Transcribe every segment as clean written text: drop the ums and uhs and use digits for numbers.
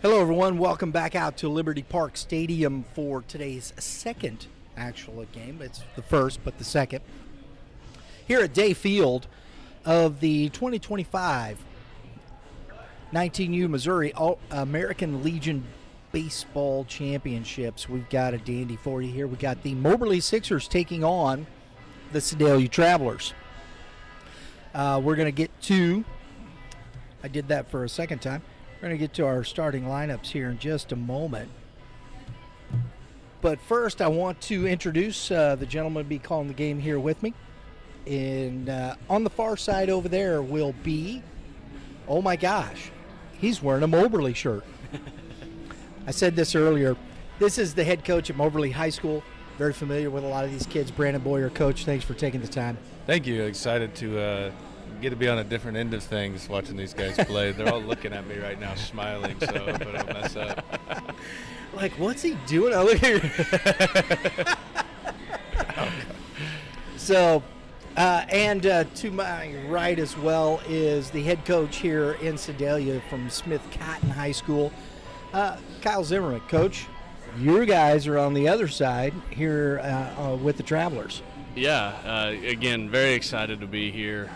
Hello, everyone. Welcome back out to Liberty Park Stadium for today's second actual game. It's the first, but the second. Here at Day Field of the 2025 19U Missouri American Legion Baseball Championships. We've got a dandy for you here. We've got the Moberly Sixers taking on the Sedalia Travelers. We're going to get to, I did that for a second time. We're going to get to our starting lineups here in just a moment. But first, I want to introduce the gentleman who will be calling the game here with me. And on the far side over there will be, oh my gosh, he's wearing a Moberly shirt. I said this earlier. This is the head coach at Moberly High School. Very familiar with a lot of these kids. Brandon Boyer, coach, thanks for taking the time. Thank you. Excited to get to be on a different end of things watching these guys play. They're all looking at me right now smiling, so I hope I don't mess up. Like, what's he doing? Oh, look here. So, and to my right as well is the head coach here in Sedalia from Smith Cotton High School, Kyle Zimmerman. Coach, you guys are on the other side here with the Travelers. Yeah, again, very excited to be here.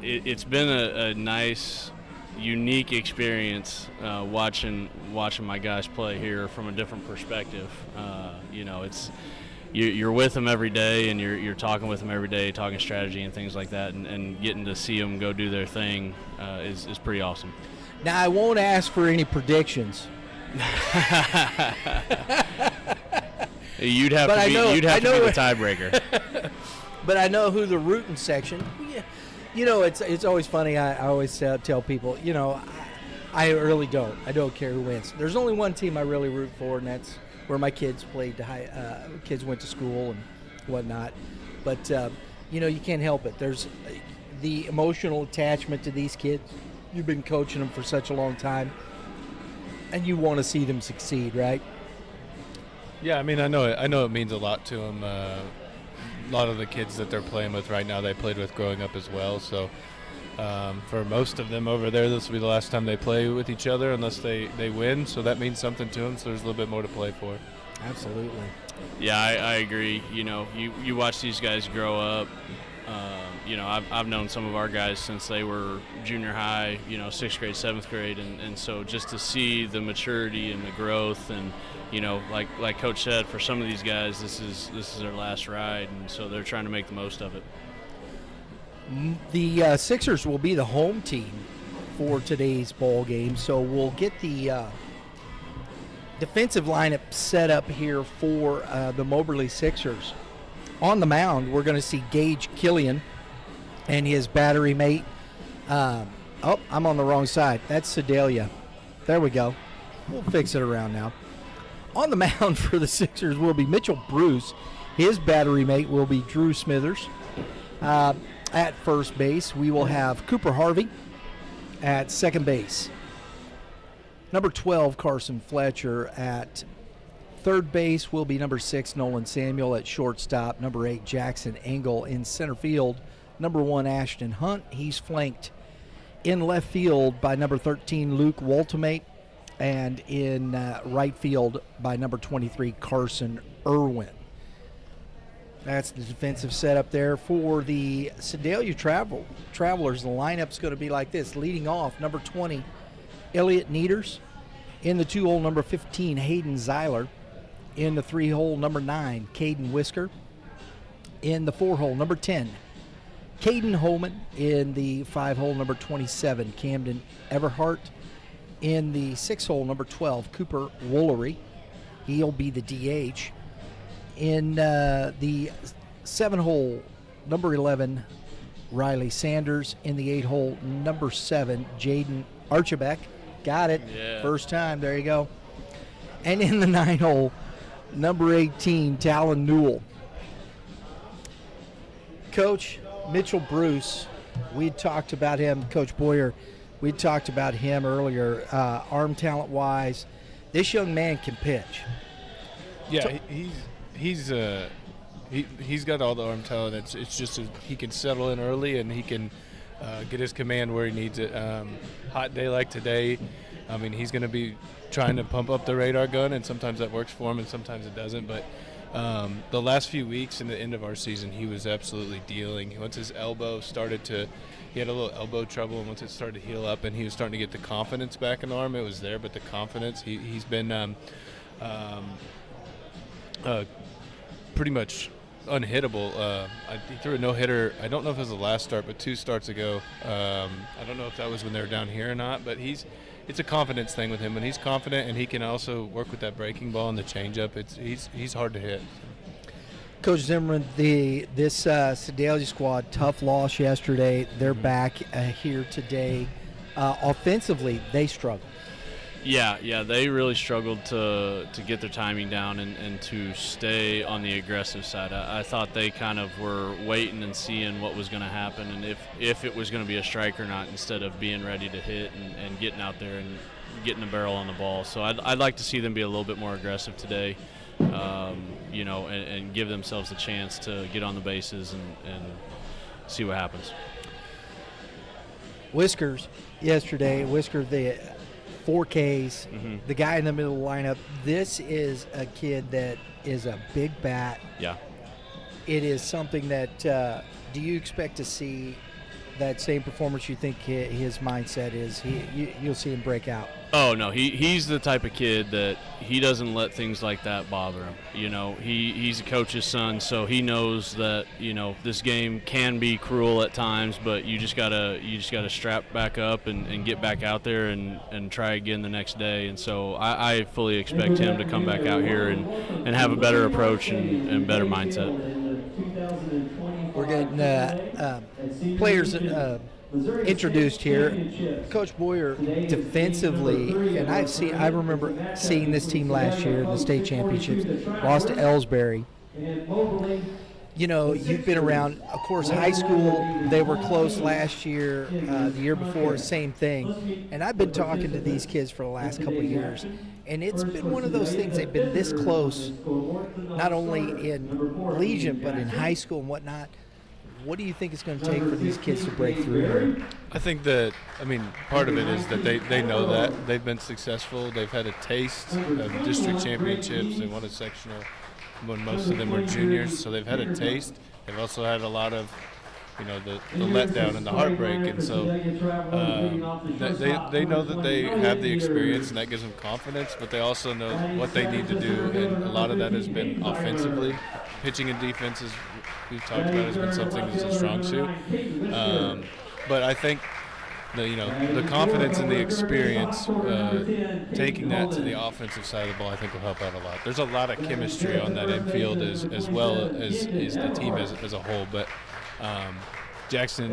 It's been a nice, unique experience watching my guys play here from a different perspective. You're with them every day, and you're talking with them every day, talking strategy and things like that, and getting to see them go do their thing is pretty awesome. Now, I won't ask for any predictions. You'd have to be the tiebreaker. But I know who the rooting section. You know, it's always funny. I always tell people, you know, I really don't. I don't care who wins. There's only one team I really root for, and that's where my kids played. Kids went to school and whatnot. But you know, you can't help it. There's the emotional attachment to these kids. You've been coaching them for such a long time, and you want to see them succeed, right? Yeah, I mean, I know it means a lot to them. A lot of the kids that they're playing with right now, they played with growing up as well. So for most of them over there, this will be the last time they play with each other unless they win. So that means something to them. So there's a little bit more to play for. Absolutely. Yeah, I agree. You know, you watch these guys grow up. You know, I've known some of our guys since they were junior high, you know, 6th grade, 7th grade, and so just to see the maturity and the growth, and you know, like Coach said, for some of these guys, this is their last ride, and so they're trying to make the most of it. The Sixers will be the home team for today's ball game, so we'll get the defensive lineup set up here for the Moberly Sixers. On the mound, we're going to see Gage Killian and his battery mate. I'm on the wrong side. That's Sedalia. There we go. We'll fix it around now. On the mound for the Sixers will be Mitchell Bruce. His battery mate will be Drew Smithers. At first base, we will have Cooper Harvey at second base. Number 12, Carson Fletcher at third base will be number 6, Nolan Samuel at shortstop. Number 8, Jackson Engel in center field. Number 1, Ashton Hunt. He's flanked in left field by number 13, Luke Waltemate. And in right field by number 23, Carson Irwin. That's the defensive setup there for the Sedalia Travelers. The lineup's going to be like this. Leading off, number 20, Elliot Nieders. In the 2-hole, number 15, Hayden Zeiler. In the 3-hole, number 9, Caden Whisker. In the 4-hole, number 10, Caden Holman. In the 5-hole, number 27, Camden Everhart. In the 6-hole, number 12, Cooper Woolery. He'll be the DH. In the 7-hole, number 11, Riley Sanders. In the 8-hole, number 7, Jaden Archibek. Got it. Yeah. First time. There you go. And in the 9-hole, number 18, Talon Newell. Coach Mitchell Bruce, we talked about him, Coach Boyer. We talked about him earlier, arm talent-wise. This young man can pitch. Yeah, he's got all the arm talent. It's just he can settle in early and he can get his command where he needs it. Hot day like today, I mean, he's going to be trying to pump up the radar gun, and sometimes that works for him and sometimes it doesn't. But the last few weeks in the end of our season, he was absolutely dealing. Once his elbow started to – he had a little elbow trouble, and once it started to heal up and he was starting to get the confidence back in the arm, it was there, but the confidence, he's been pretty much unhittable. He threw a no-hitter. I don't know if it was the last start, but 2 starts ago. I don't know if that was when they were down here or not, but it's a confidence thing with him. When he's confident and he can also work with that breaking ball and the changeup, he's hard to hit. Coach Zimmerman, this Sedalia squad, tough loss yesterday. They're back here today. Offensively, they struggled. Yeah, they really struggled to get their timing down and to stay on the aggressive side. I thought they kind of were waiting and seeing what was going to happen and if it was going to be a strike or not, instead of being ready to hit and getting out there and getting a barrel on the ball. So I'd like to see them be a little bit more aggressive today, and give themselves a chance to get on the bases and see what happens. Whiskers yesterday, the 4Ks, the guy in the middle of the lineup. This is a kid that is a big bat. Yeah. It is something that do you expect to see that same performance? You think his mindset is you'll see him break out? Oh, no, he's the type of kid that he doesn't let things like that bother him. He's a coach's son, so he knows that, this game can be cruel at times, but you just gotta strap back up and get back out there and try again the next day. And so I fully expect him to come back out here and have a better approach and better mindset. We're getting players introduced here. Coach Boyer, defensively, and I remember seeing this team last year in the state championships, lost to Ellsbury. You've been around, of course, high school. They were close last year, the year before, same thing. And I've been talking to these kids for the last couple of years, and it's been one of those things. They've been this close, not only in Legion, but in high school and whatnot. What do you think it's going to take for these kids to break through here? I think that, part of it is that they know that. They've been successful. They've had a taste of district championships. They won a sectional when most of them were juniors, so they've had a taste. They've also had a lot of, the letdown and the heartbreak, and so they know that they have the experience, and that gives them confidence, but they also know what they need to do, and a lot of that has been offensively. Pitching and defense, as we've talked about, has been something that's a strong suit. But I think the confidence and the experience, taking that to the offensive side of the ball, I think will help out a lot. There's a lot of chemistry on that infield as well as the team as a whole. But Jackson,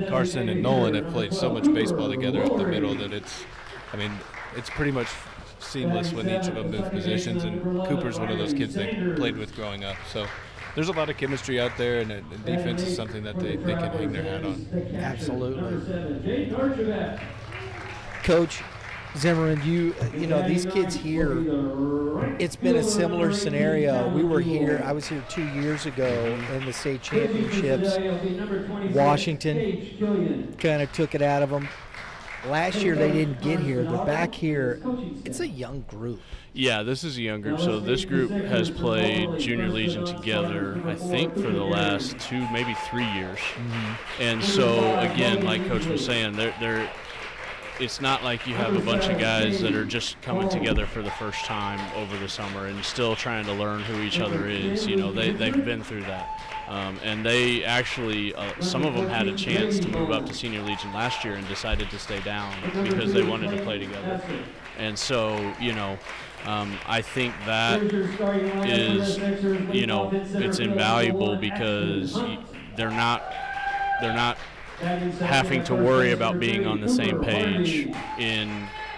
Carson, and Nolan have played so much baseball together up the middle that it's pretty much seamless when each of them move positions. And Cooper's one of those kids they played with growing up. So there's a lot of chemistry out there, and defense is something that they can hang their hat on. Absolutely. Coach Zimmerman, these kids here, it's been a similar scenario. I was here 2 years ago in the state championships. Washington kind of took it out of them. Last year they didn't get here. They're back here. It's a young group. Yeah, this is a young group. So this group has played Junior Legion together, I think, for the last 2, maybe 3 years. And so, again, like Coach was saying, it's not like you have a bunch of guys that are just coming together for the first time over the summer and still trying to learn who each other is. They've been through that. And they actually, some of them had a chance to move up to Senior Legion last year and decided to stay down because they wanted to play together. And so, I think that is, it's invaluable because they're not having to worry about being on the same page in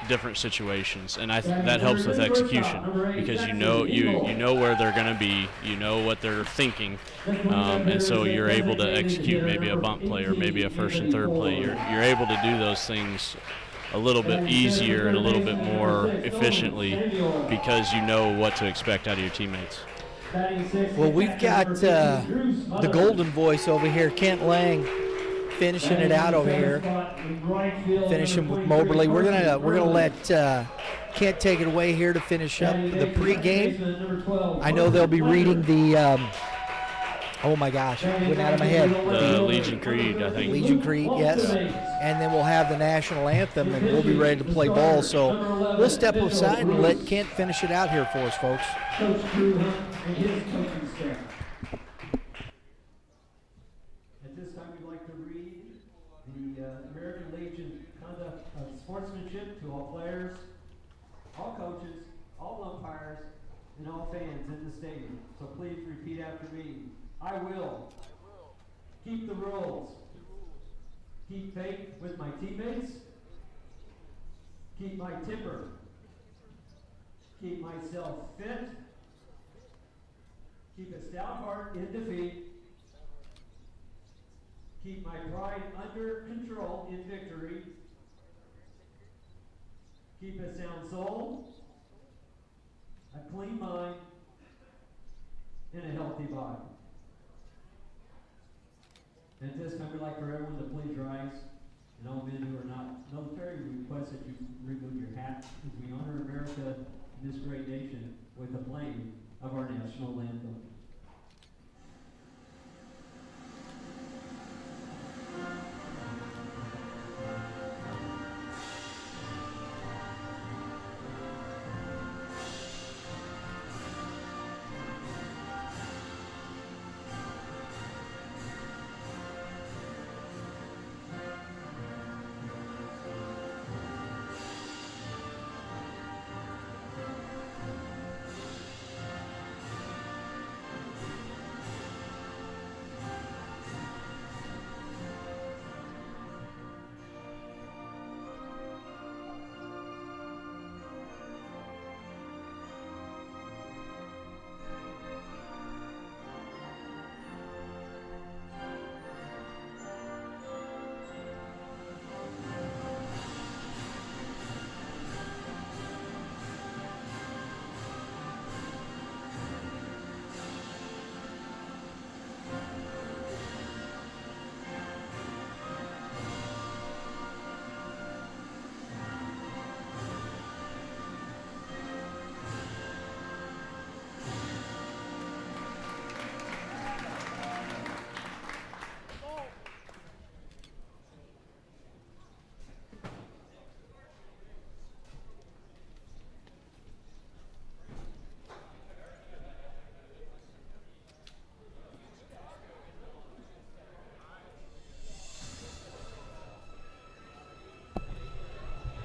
different situations, and that helps with execution because you know where they're going to be, you know what they're thinking, and so you're able to execute maybe a bunt play or maybe a first and third play. You're able to do those things a little bit easier and a little bit more efficiently because you know what to expect out of your teammates. Well, we've got the golden voice over here, Kent Lang, finishing it out over here. Finishing with Moberly. We're gonna let Kent take it away here to finish up the pregame. I know they'll be reading the. Oh my gosh, it went out of my head. The Legion Creed, I think. Legion Creed, yes. And then we'll have the national anthem, and we'll be ready to play ball. So we'll step aside and let Kent finish it out here for us, folks. Coach Drew Hunt and his coaching staff. At this time, we'd like to read the American Legion Conduct of Sportsmanship to all players, all coaches, all umpires, and all fans in the stadium. So please repeat after me. I will keep the rules, keep faith with my teammates, keep my temper, keep myself fit, keep a stout heart in defeat, keep my pride under control in victory, keep a sound soul, a clean mind, and a healthy body. At this time, we'd like for everyone to please rise, and all men who are not military, we request that you remove your hat as we honor America and this great nation with the playing of our national anthem.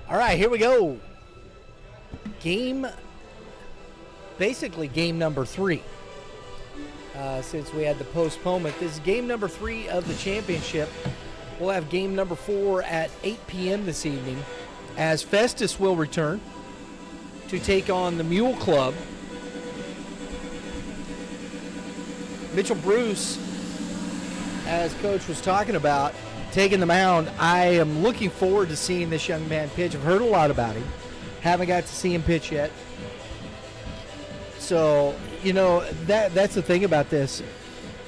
All right, here we go. Basically game number 3. Since we had the postponement. This is game number 3 of the championship. We'll have game number 4 at 8 p.m. this evening as Festus will return to take on the Mule Club. Mitchell Bruce, as Coach was talking about, taking the mound. I am looking forward to seeing this young man pitch. I've heard a lot about him. Haven't got to see him pitch yet. So, that's the thing about this,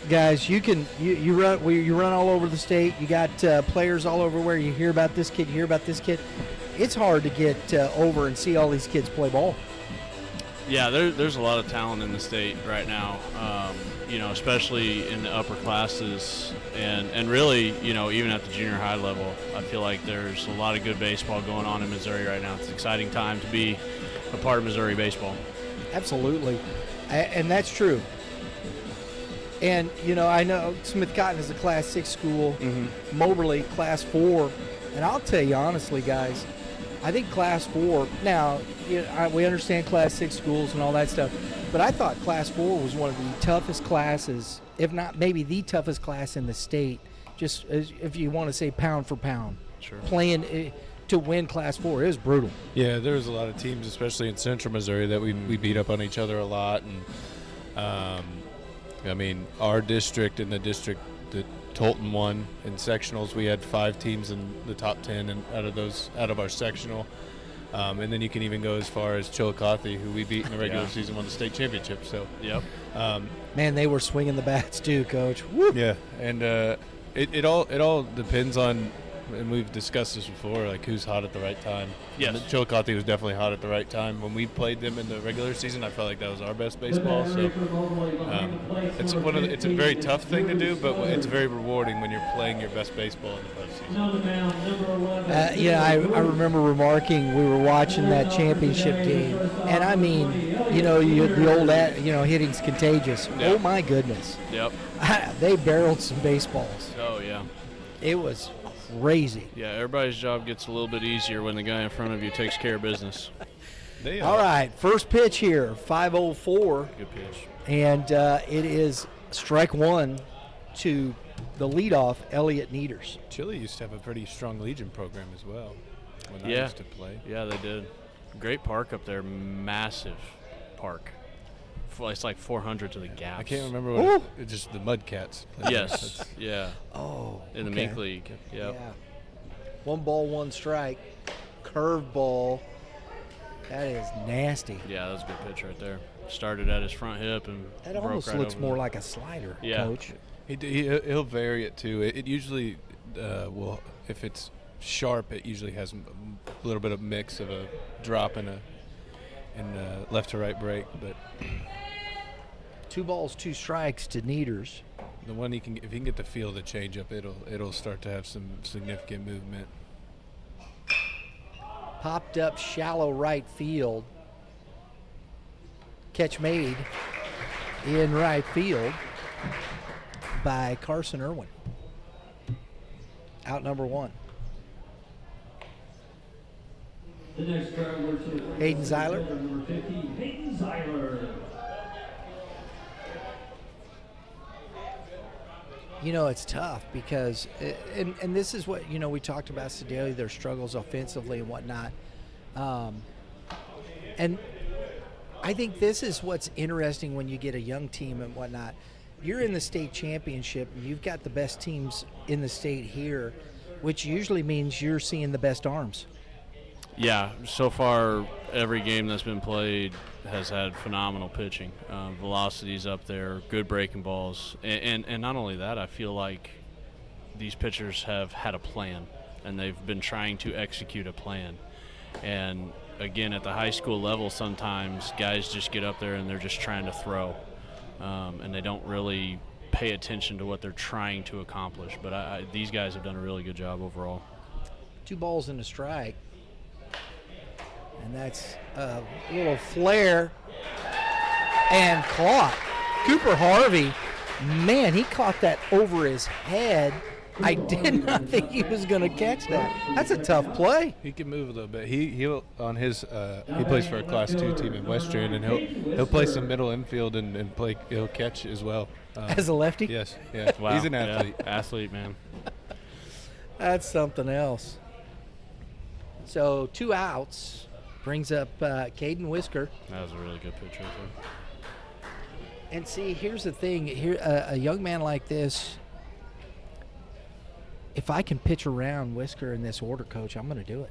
guys. You run all over the state. You got players all over where you hear about this kid, you hear about this kid. It's hard to get over and see all these kids play ball. Yeah, there's a lot of talent in the state right now, especially in the upper classes and really, even at the junior high level. I feel like there's a lot of good baseball going on in Missouri right now. It's an exciting time to be a part of Missouri baseball. Absolutely, and that's true. And, I know Smith Cotton is a Class 6 school, Moberly Class 4, and I'll tell you honestly, guys, I think Class 4, now, we understand Class 6 schools and all that stuff, but I thought Class 4 was one of the toughest classes, if not maybe the toughest class in the state, just if you want to say pound for pound. Sure. Playing to win Class 4 is brutal. Yeah, there's a lot of teams, especially in central Missouri, that we beat up on each other a lot. And our district and the district that Tolton won in sectionals, we had 5 teams in the top 10 and out of our sectional. And then you can even go as far as Chillicothe, who we beat in the regular season, won the state championship. So, yep. Man, they were swinging the bats too, Coach. Woo. Yeah, and It all depends on, and we've discussed this before, like who's hot at the right time. Yes. And Chillicothe was definitely hot at the right time. When we played them in the regular season, I felt like that was our best baseball. So it's a very tough thing to do, but it's very rewarding when you're playing your best baseball in the postseason. Yeah, I remember remarking we were watching that championship game, and I mean, the old, hitting's contagious. Yep. Oh my goodness. Yep. They barreled some baseballs. Oh yeah. It was crazy. Yeah, everybody's job gets a little bit easier when the guy in front of you takes care of business. All right, first pitch here, 5:04. Good pitch. And it is strike one to the leadoff, Elliot Nieders. Chile used to have a pretty strong Legion program as well when I Yeah. used to play. Yeah, they did. Great park up there, massive park. It's like 400 to the gaps. I can't remember what it's just the Mudcats. Yes, yeah. Oh, In the Mink League. Yep. Yeah. 1-1 strike, curveball. That is nasty. Yeah, that was a good pitch right there. Started at his front hip and That broke almost right looks over more the- like a slider, Yeah. Coach. He'll vary it too. It usually will, if it's sharp, it usually has a little bit of mix of a drop and a left to right break. But 2 balls, 2 strikes to Nieders. the one if he can get the feel of the changeup, it'll start to have some significant movement. Popped up shallow right field. Catch made in right field by Carson Irwin. Out number 1. The next traveler to the plate, Hayden Zeiler. number 50, Hayden Zeiler. It's tough because, and this is what, we talked about Sedalia, their struggles offensively and whatnot. And I think this is what's interesting when you get a young team and whatnot. You're in the state championship, and you've got the best teams in the state here, which usually means you're seeing the best arms. Yeah, so far every game that's been played has had phenomenal pitching. Velocity's up there, good breaking balls. And not only that, I feel like these pitchers have had a plan, and they've been trying to execute a plan. And, again, at the high school level, sometimes guys just get up there and they're just trying to throw, and they don't really pay attention to what they're trying to accomplish. But these guys have done a really good job overall. 2 balls and a strike. And that's a little flare and caught. Cooper Harvey, man, he caught that over his head. I did not think he was going to catch that. That's a tough play. He can move a little bit. He'll on his he plays for a Class 2 team in Western, and he'll play some middle infield and play. He'll catch as well. As a lefty? Yes. Yeah. Wow. He's an athlete. Yeah, athlete, man. That's something else. So 2 outs. Brings up Caden Whisker. That was a really good pitch right there. And see, here's the thing. Here, a young man like this, if I can pitch around Whisker in this order, Coach, I'm going to do it.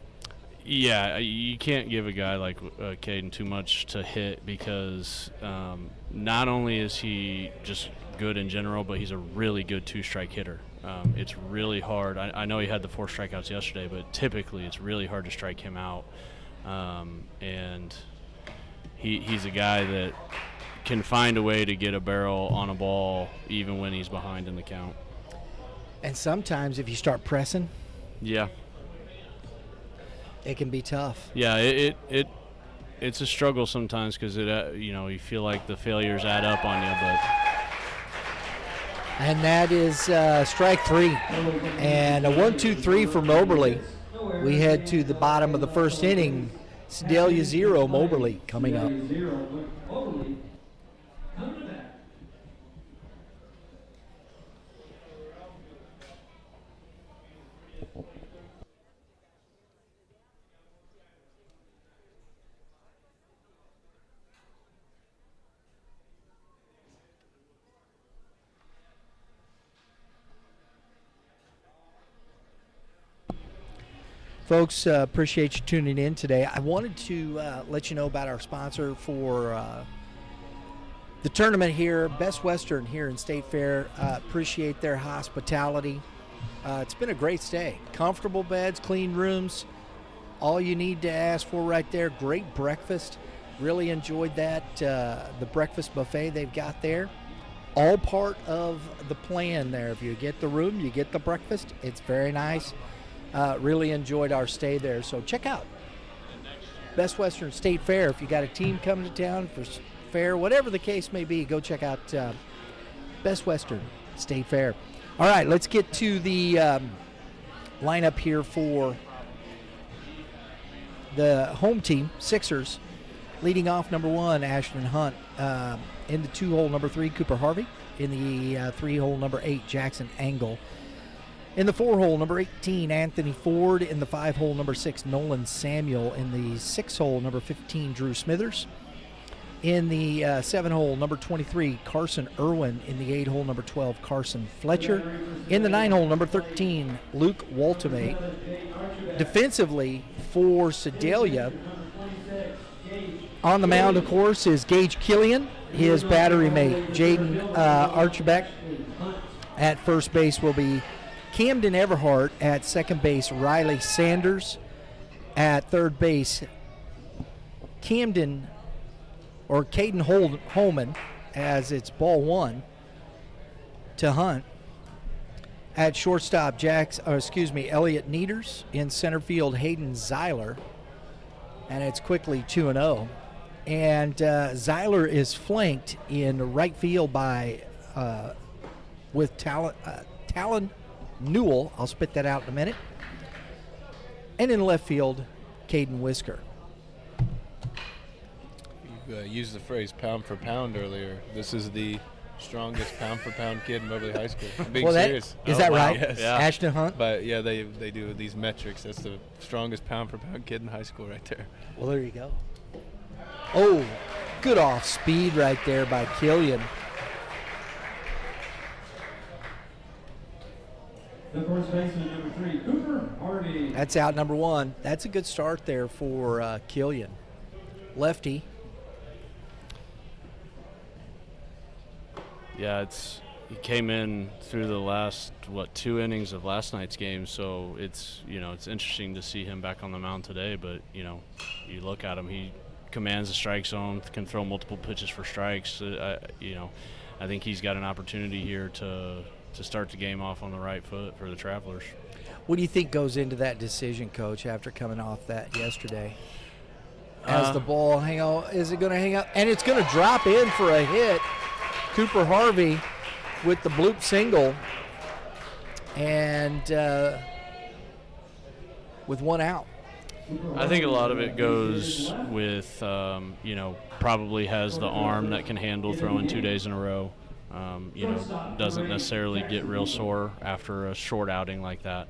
Yeah, you can't give a guy like Caden too much to hit because not only is he just good in general, but he's a really good 2-strike hitter. It's really hard. I know he had the 4 strikeouts yesterday, but typically it's really hard to strike him out. And he's a guy that can find a way to get a barrel on a ball even when he's behind in the count. And sometimes if you start pressing, Yeah. it can be tough. Yeah, it's a struggle sometimes because you feel like the failures add up on you, but And that is strike 3. And a 1-2-3 for Moberly. We head to the bottom of the first inning. Sedalia 0, Moberly coming up. 0, Moberly coming to bat. Folks, appreciate you tuning in today. I wanted to let you know about our sponsor for the tournament here, Best Western here in State Fair. Appreciate their hospitality. It's been a great stay. Comfortable beds, clean rooms, all you need to ask for right there. Great breakfast. Really enjoyed that. The breakfast buffet they've got there. All part of the plan there. If you get the room, you get the breakfast. It's very nice. Really enjoyed our stay there. So check out Best Western State Fair. If you got a team coming to town for fair, whatever the case may be, go check out Best Western State Fair. All right, let's get to the lineup here for the home team, Sixers. Leading off, number 1, Ashton Hunt. In the 2-hole, number 3, Cooper Harvey. In the 3-hole, number 8, Jackson Angle. In the 4-hole, number 18, Anthony Ford. In the 5-hole, number 6, Nolan Samuel. In the 6-hole, number 15, Drew Smithers. In the 7-hole, number 23, Carson Irwin. In the 8-hole, number 12, Carson Fletcher. In the 9-hole, number 13, Luke Waltemate. Defensively for Sedalia, on the mound, of course, is Gage Killian. His battery mate, Jaden Archibek. At first base will be Camden Everhart. At second base, Riley Sanders. At third base, Caden Holman, as it's ball 1 to Hunt. At shortstop, Elliot Nieders. In center field, Hayden Zeiler. And it's quickly 2-0. And Zeiler is flanked in right field by with Talon Newell. I'll spit that out in a minute. And in left field, Caden Whisker. You used the phrase pound for pound earlier. This is the strongest pound for pound kid in Moberly High School. I'm being serious. Is that right? Yes. Yeah. Ashton Hunt? But yeah, they do these metrics. That's the strongest pound for pound kid in high school right there. Well, there you go. Oh, good off speed right there by Killian. The first baseman, number 3, Cooper Harvey. That's out number 1. That's a good start there for Killian. Lefty. Yeah, he came in through the last 2 innings of last night's game, so it's interesting to see him back on the mound today. But you look at him, he commands the strike zone, can throw multiple pitches for strikes. I think he's got an opportunity here to start the game off on the right foot for the Travelers. What do you think goes into that decision, Coach, after coming off that yesterday? As the ball is it going to hang out? And it's going to drop in for a hit. Cooper Harvey with the bloop single, and with 1 out. I think a lot of it goes with, probably has the arm that can handle throwing 2 days in a row. Doesn't necessarily get real sore after a short outing like that.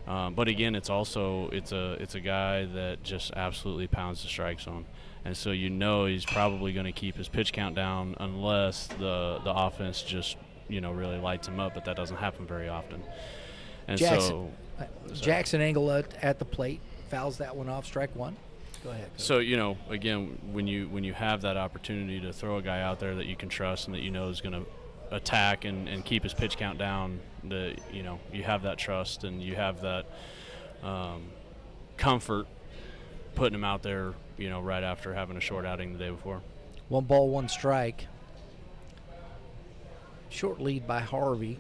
But again, it's a guy that just absolutely pounds the strike zone. And so he's probably going to keep his pitch count down unless the offense just, really lights him up, but that doesn't happen very often. And Jackson Angle at the plate fouls that one off, strike 1. Go ahead. So, again, when you have that opportunity to throw a guy out there that you can trust and that is going to attack and keep his pitch count down, you have that trust and you have that comfort putting him out there, right after having a short outing the day before. 1 ball, 1 strike. Short lead by Harvey,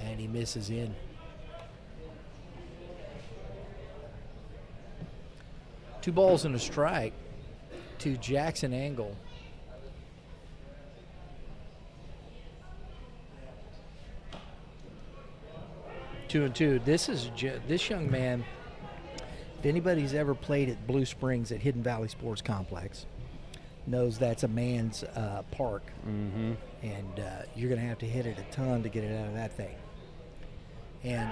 and he misses in. Two balls and a strike to Jackson Angle. Two and two. This young man, if anybody's ever played at Blue Springs at Hidden Valley Sports Complex, knows that's a man's park. Mm-hmm. And you're going to have to hit it a ton to get it out of that thing. And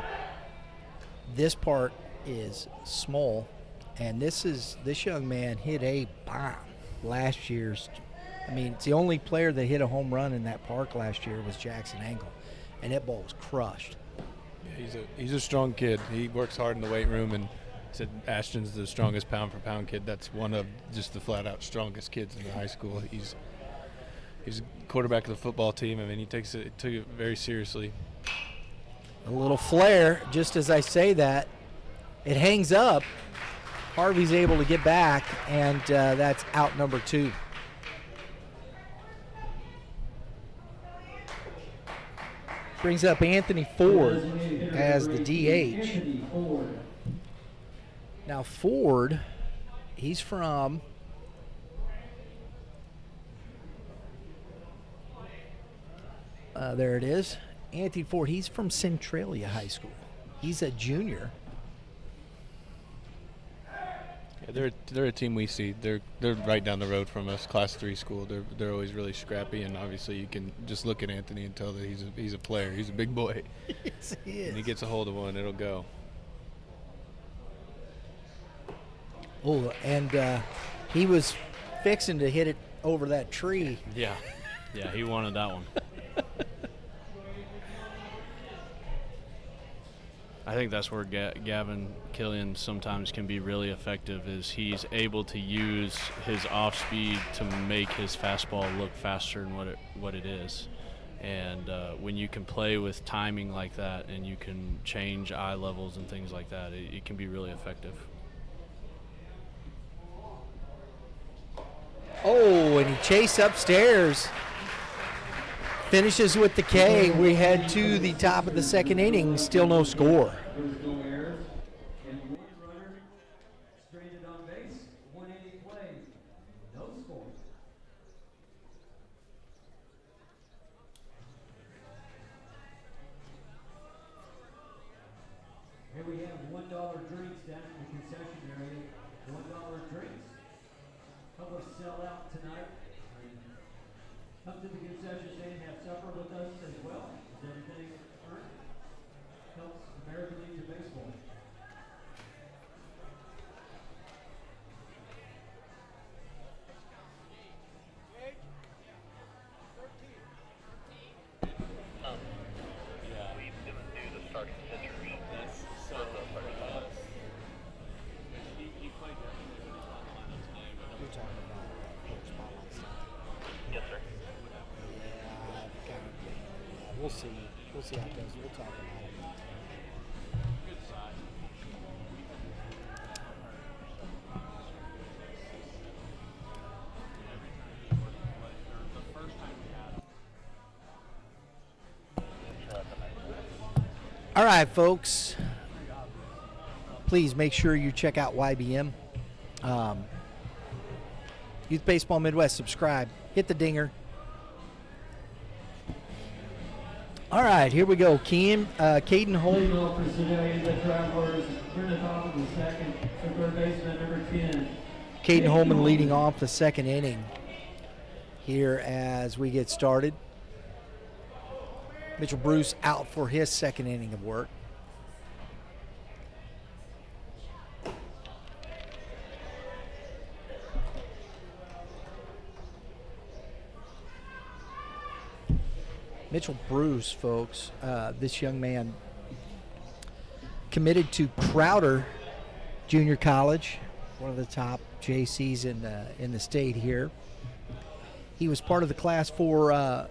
this part is small, and this young man hit a bomb last year's. I mean, it's the only player that hit a home run in that park last year was Jackson Angle, and that ball was crushed. Yeah, he's a strong kid. He works hard in the weight room, and said Ashton's the strongest pound-for-pound kid. That's one of just the flat-out strongest kids in the high school. He's quarterback of the football team. I mean, he takes it very seriously. A little flare, just as I say that. It hangs up. Harvey's able to get back, and that's out number 2. Brings up Anthony Ford as the DH. Now Ford, he's from there it is. Anthony Ford, he's from Centralia High School. He's a junior. Yeah, they're a team we see. They're right down the road from us, Class 3 school. They're always really scrappy, and obviously you can just look at Anthony and tell that he's a player. He's a big boy. Yes, he is. And he gets a hold of one, it'll go. Oh, and he was fixing to hit it over that tree. Yeah, he wanted that one. I think that's where Gavin Killian sometimes can be really effective, is he's able to use his off speed to make his fastball look faster than what it is. And when you can play with timing like that and you can change eye levels and things like that, it can be really effective. Oh, and he chased upstairs. Finishes with the K. We head to the top of the second inning. Still no score. There's no errors. And 1 runner stranded on base. 1 inning played. No score. Here we have $1 drinks down in the concession area. $1 drinks. Help us sell out tonight. Come to the concession stand and have supper with us as well. Is everything earned? Helps American Legion Baseball. We'll see how it goes. We'll talk about it. All right, folks. Please make sure you check out YBM. Youth Baseball Midwest. Subscribe. Hit the dinger. All right, here we go. Caden Holm. Leading off for Sedalia Travelers, off the second, third baseman number 10. Caden Holman leading off the second inning here as we get started. Mitchell Bruce out for his second inning of work. Mitchell Bruce, folks, this young man committed to Crowder Junior College, one of the top JCs in the state here. He was part of the Class 4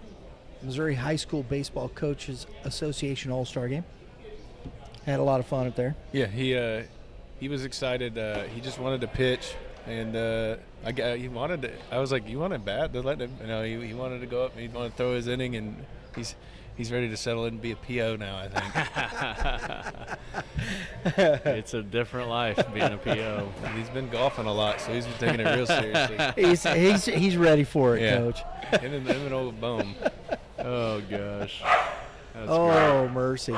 Missouri High School Baseball Coaches Association All-Star Game. Had a lot of fun up there. Yeah, he was excited. He just wanted to pitch, and he wanted to. I was like, "You want to bat?" To let him. You know, he wanted to go up and he wanted to throw his inning, and he's ready to settle in and be a PO now, I think. It's a different life being a PO. And he's been golfing a lot, so he's been taking it real seriously. He's ready for it, Coach. Him and old Bohm. Oh gosh. That's oh great. Mercy.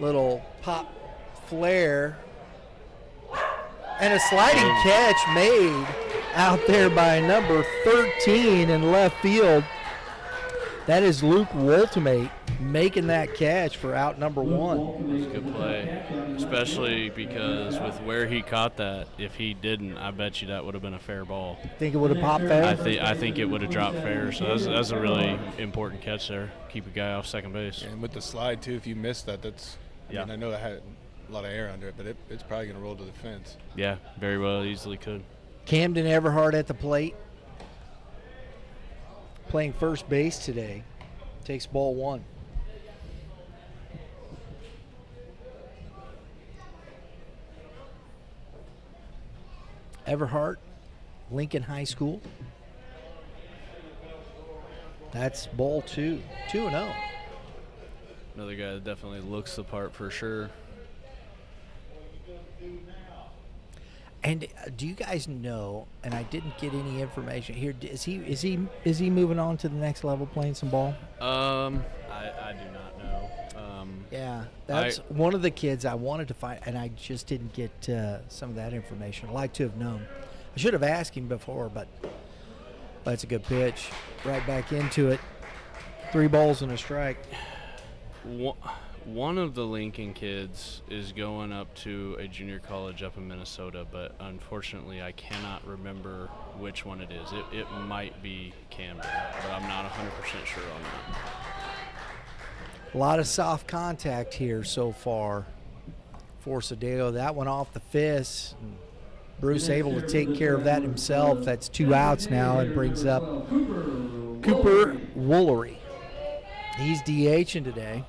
Little pop flare and a sliding catch made out there by number 13 in left field. That is Luke Woltimate making that catch for out number 1. It's a good play, especially because with where he caught that, if he didn't, I bet you that would have been a fair ball. Think it would have popped fair? I think it would have dropped fair, so that's a really important catch there. Keep a guy off second base. And with the slide, too, if you miss that, I mean, I know it had a lot of air under it, but it's probably going to roll to the fence. Yeah, very well, easily could. Camden Everhart at the plate, playing first base today. Takes ball 1. Everhart, Lincoln High School. That's ball 2. 2-0. Another guy that definitely looks the part for sure. And do you guys know? And I didn't get any information here. Is he moving on to the next level, playing some ball? I do not know. Yeah, that's one of the kids I wanted to find, and I just didn't get some of that information. I'd like to have known. I should have asked him before, but it's a good pitch. Right back into it. 3 balls and a strike. One of the Lincoln kids is going up to a junior college up in Minnesota, but unfortunately I cannot remember which one it is. It might be Camden, but I'm not 100% sure on that. A lot of soft contact here so far for Sedalia. That one off the fist. Bruce able to take care of that himself. That's 2 outs now and brings up Cooper Woolery. He's DHing today.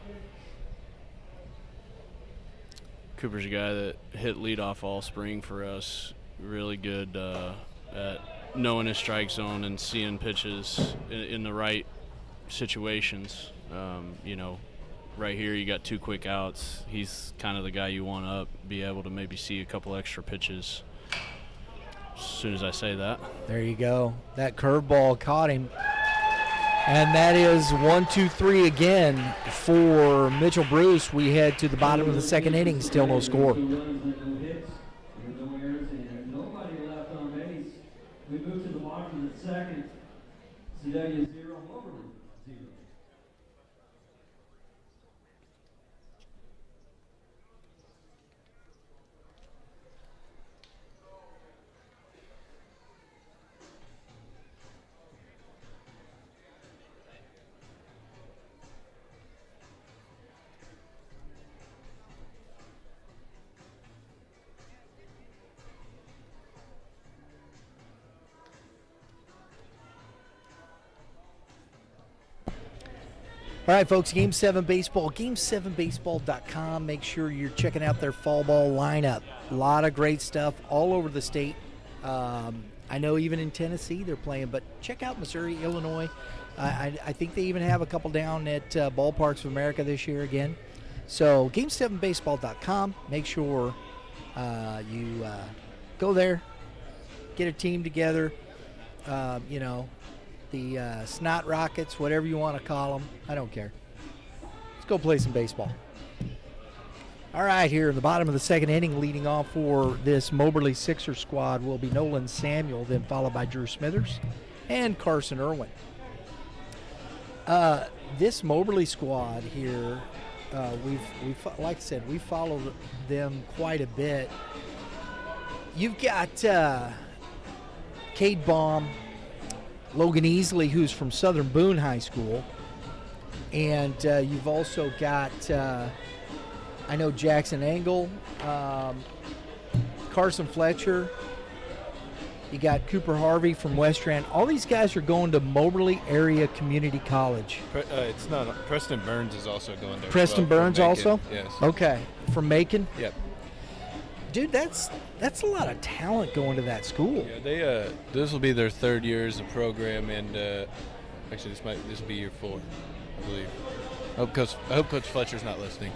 Cooper's a guy that hit leadoff all spring for us. Really good at knowing his strike zone and seeing pitches in the right situations. Right here you got 2 quick outs. He's kind of the guy you want up, be able to maybe see a couple extra pitches as soon as I say that. There you go. That curveball caught him. And that is 1-2-3 again for Mitchell Bruce. We head to the bottom of the 2nd inning, still no score. Nobody left on base. We move to the bottom of the 2nd. Sedalia 0, Moberly 0. All right, folks, Game 7 Baseball, game7baseball.com. Make sure you're checking out their fall ball lineup. A lot of great stuff all over the state. I know even in Tennessee they're playing, but check out Missouri, Illinois. I think they even have a couple down at Ballparks of America this year again. So game7baseball.com. Make sure you go there, get a team together, the Snot Rockets, whatever you want to call them. I don't care. Let's go play some baseball. All right, here in the bottom of the 2nd inning, leading off for this Moberly Sixers squad will be Nolan Samuel, then followed by Drew Smithers and Carson Irwin. This Moberly squad here, like I said, we followed them quite a bit. You've got Cade Baum, Logan Easley, who's from Southern Boone High School, and you've also got, I know Jackson Engel, Carson Fletcher, you got Cooper Harvey from Westran. All these guys are going to Moberly Area Community College. It's not. Preston Burns is also going there. Preston Burns also? Yes. Okay, from Macon? Yep. Dude, that's a lot of talent going to that school. Yeah, this will be their 3rd year as a program, and actually this will be year 4, I believe. I hope Coach Fletcher's not listening.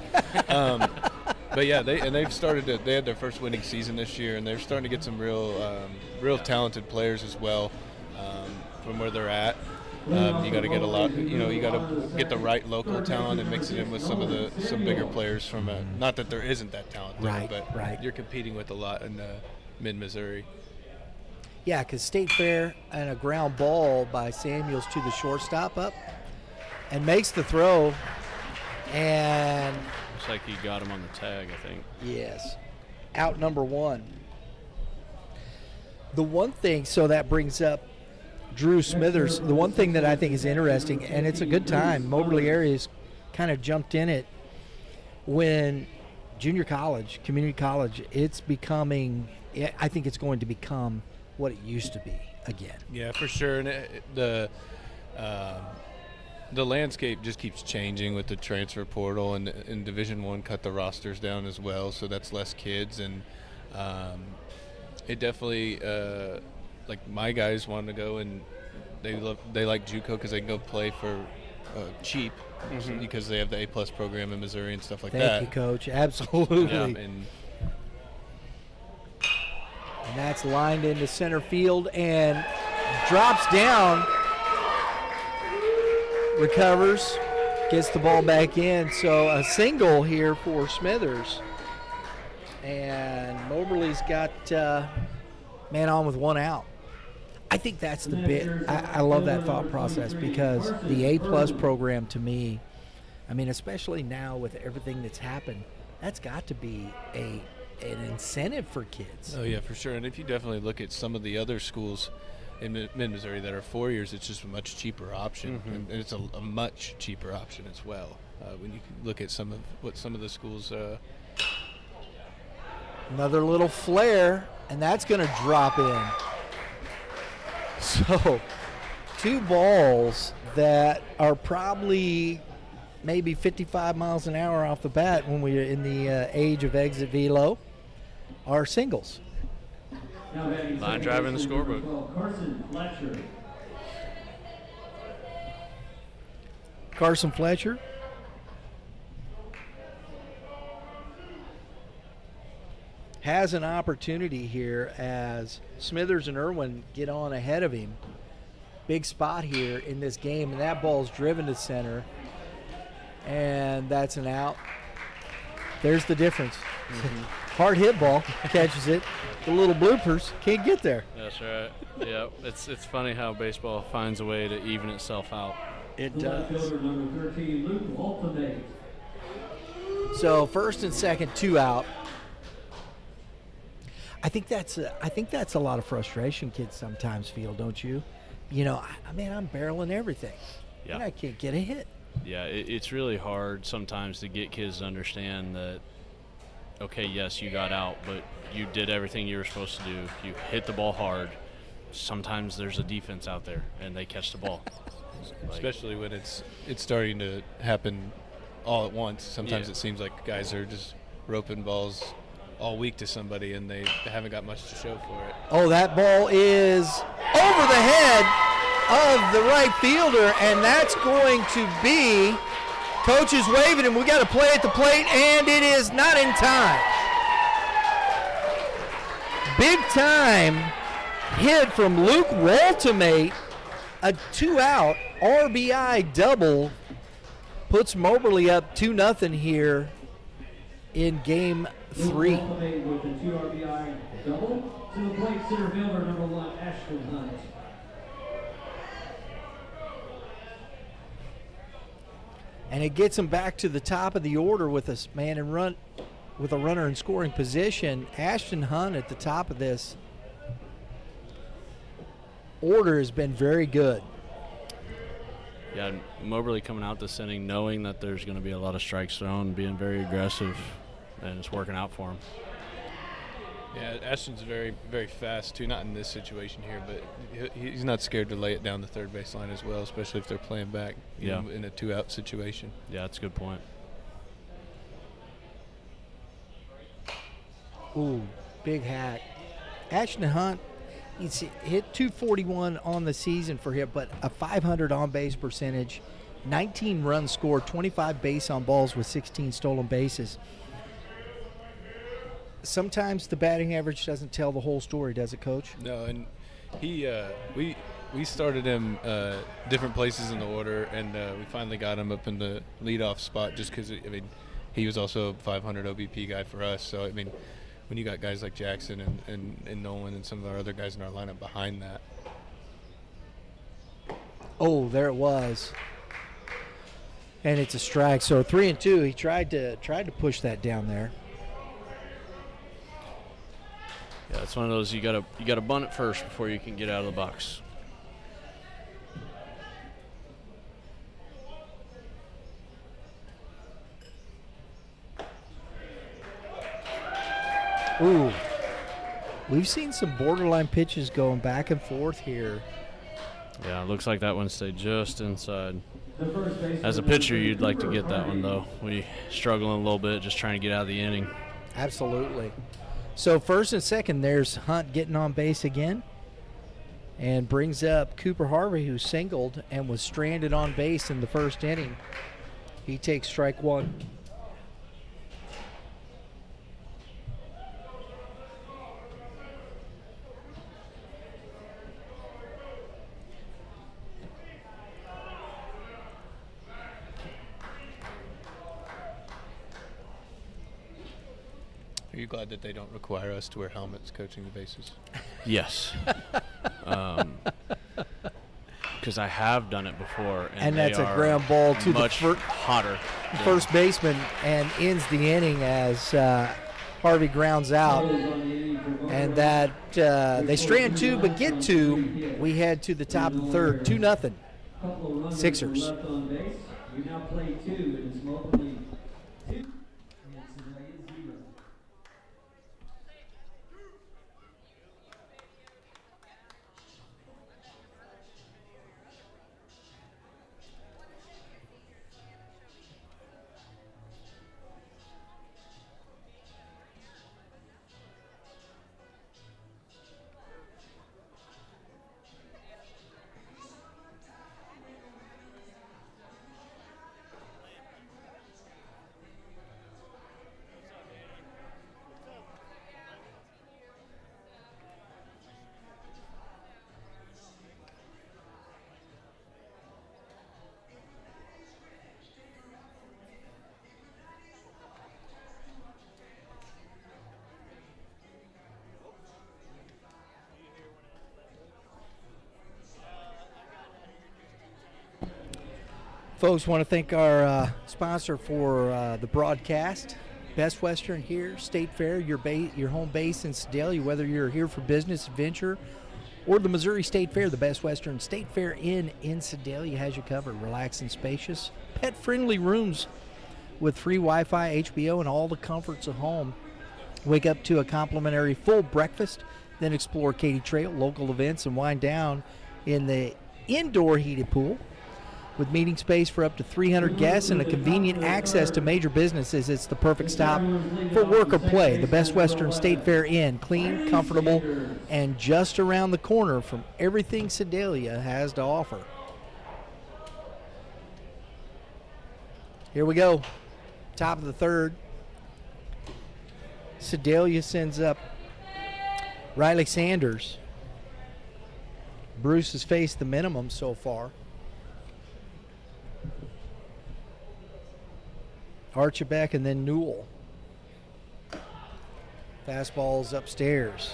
But yeah, they had their first winning season this year, and they're starting to get some real talented players as well from where they're at. You got to get you got to get the right local talent and mix it in with some bigger players from not that there isn't that talent there, but you're competing with a lot in mid-Missouri. Yeah, because State Fair and a ground ball by Samuels to the shortstop up and makes the throw, and looks like he got him on the tag, I think. Yes, out number 1. The one thing, so that brings up Drew Smithers. The one thing that I think is interesting, and it's a good time, Moberly area's kind of jumped in it when junior college, community college, it's becoming, I think it's going to become what it used to be again. Yeah, for sure. And the landscape just keeps changing with the transfer portal, and in Division I cut the rosters down as well, so that's less kids, and it definitely like my guys want to go, and they like JUCO because they can go play for cheap because they have the A+ program in Missouri and stuff like that. Thank you, Coach. Absolutely. Yeah, And that's lined into center field and drops down, recovers, gets the ball back in. So a single here for Smithers. And Moberly's got man on with one out. I think that's the bit. I love that thought process because the A+ program to me, I mean, especially now with everything that's happened, that's got to be an incentive for kids. Oh, yeah, for sure. And if you definitely look at some of the other schools in mid-Missouri that are 4 years, it's just a much cheaper option. And it's a much cheaper option as well. When you look at some of the schools. Another little flare, and that's going to drop in. So 2 balls that are probably maybe 55 miles an hour off the bat when we're in the age of exit velo are singles. Line drive in the scorebook. Carson Fletcher. Has an opportunity here as Smithers and Irwin get on ahead of him. Big spot here in this game, and that ball's driven to center, and that's an out. There's the difference. Hard hit ball, catches it. The little bloopers can't get there. That's right. Yeah, it's funny how baseball finds a way to even itself out. It does. Number 13, Luke Ultimate. So first and second, 2 out. I think that's a lot of frustration kids sometimes feel, don't you? You know, I mean, I'm barreling everything, and I can't get a hit. Yeah, it's really hard sometimes to get kids to understand that, okay, yes, you got out, but you did everything you were supposed to do. You hit the ball hard. Sometimes there's a defense out there, and they catch the ball. Especially when it's starting to happen all at once. Sometimes it seems like guys are just roping balls all week to somebody, and they haven't got much to show for it. Oh, that ball is over the head of the right fielder, and that's going to be coach is waving, and we got to play at the plate, and it is not in time. Big time hit from Luke Waltimate, a 2-out RBI double, puts Moberly up 2-0 here in game 3. With the 2 RBI double to the plate, center fielder number 1, Ashton Hunt. And it gets him back to the top of the order with a man and run, with a runner in scoring position. Ashton Hunt at the top of this order has been very good. Yeah, Moberly coming out this inning knowing that there's going to be a lot of strikes thrown, being very aggressive, and it's working out for him. Yeah, Ashton's very, very fast too. Not in this situation here, but he's not scared to lay it down the third base line as well, especially if they're playing back. You know, in a 2-out situation. Yeah, that's a good point. Ooh, big hack. Ashton Hunt, he's hit 241 on the season for him, but a 500 on-base percentage, 19 runs scored, 25 base on balls with 16 stolen bases. Sometimes the batting average doesn't tell the whole story, does it, Coach? No, and he we started him different places in the order, and we finally got him up in the leadoff spot just because, I mean, he was also a 500 OBP guy for us. So, I mean, when you got guys like Jackson and Nolan and some of our other guys in our lineup behind that. Oh, there it was. And it's a strike. So 3-2. He tried to push that down there. Yeah, it's one of those you gotta bunt it first before you can get out of the box. Ooh, we've seen some borderline pitches going back and forth here. Yeah, it looks like that one stayed just inside. As a pitcher, you'd like to get that one, though. We struggling a little bit, just trying to get out of the inning. Absolutely. So first and second, there's Hunt getting on base again and brings up Cooper Harvey, who singled and was stranded on base in the first inning. He takes strike one. Are you glad that they don't require us to wear helmets coaching the bases? Yes. Because I have done it before. And that's a ground ball to much the hotter. first baseman and ends the inning as Harvey grounds out. And that they strand two but get two. We head to the top of the third, 2-0. Sixers. You now play two. It is Moberly 2 and Sedalia 0. Folks, want to thank our sponsor for the broadcast, Best Western here, State Fair, your home base in Sedalia, whether you're here for business, adventure, or the Missouri State Fair. The Best Western State Fair Inn in Sedalia has you covered. Relaxed and spacious, pet-friendly rooms with free Wi-Fi, HBO, and all the comforts of home. Wake up to a complimentary full breakfast, then explore Katy Trail, local events, and wind down in the indoor heated pool. With meeting space for up to 300 guests and a convenient access to major businesses, it's the perfect stop for work or play. The Best Western State Fair Inn, clean, comfortable, and just around the corner from everything Sedalia has to offer. Here we go. Top of the third. Sedalia sends up Riley Sanders. Bruce has faced the minimum so far. Archibek and then Newell. Fastball's upstairs.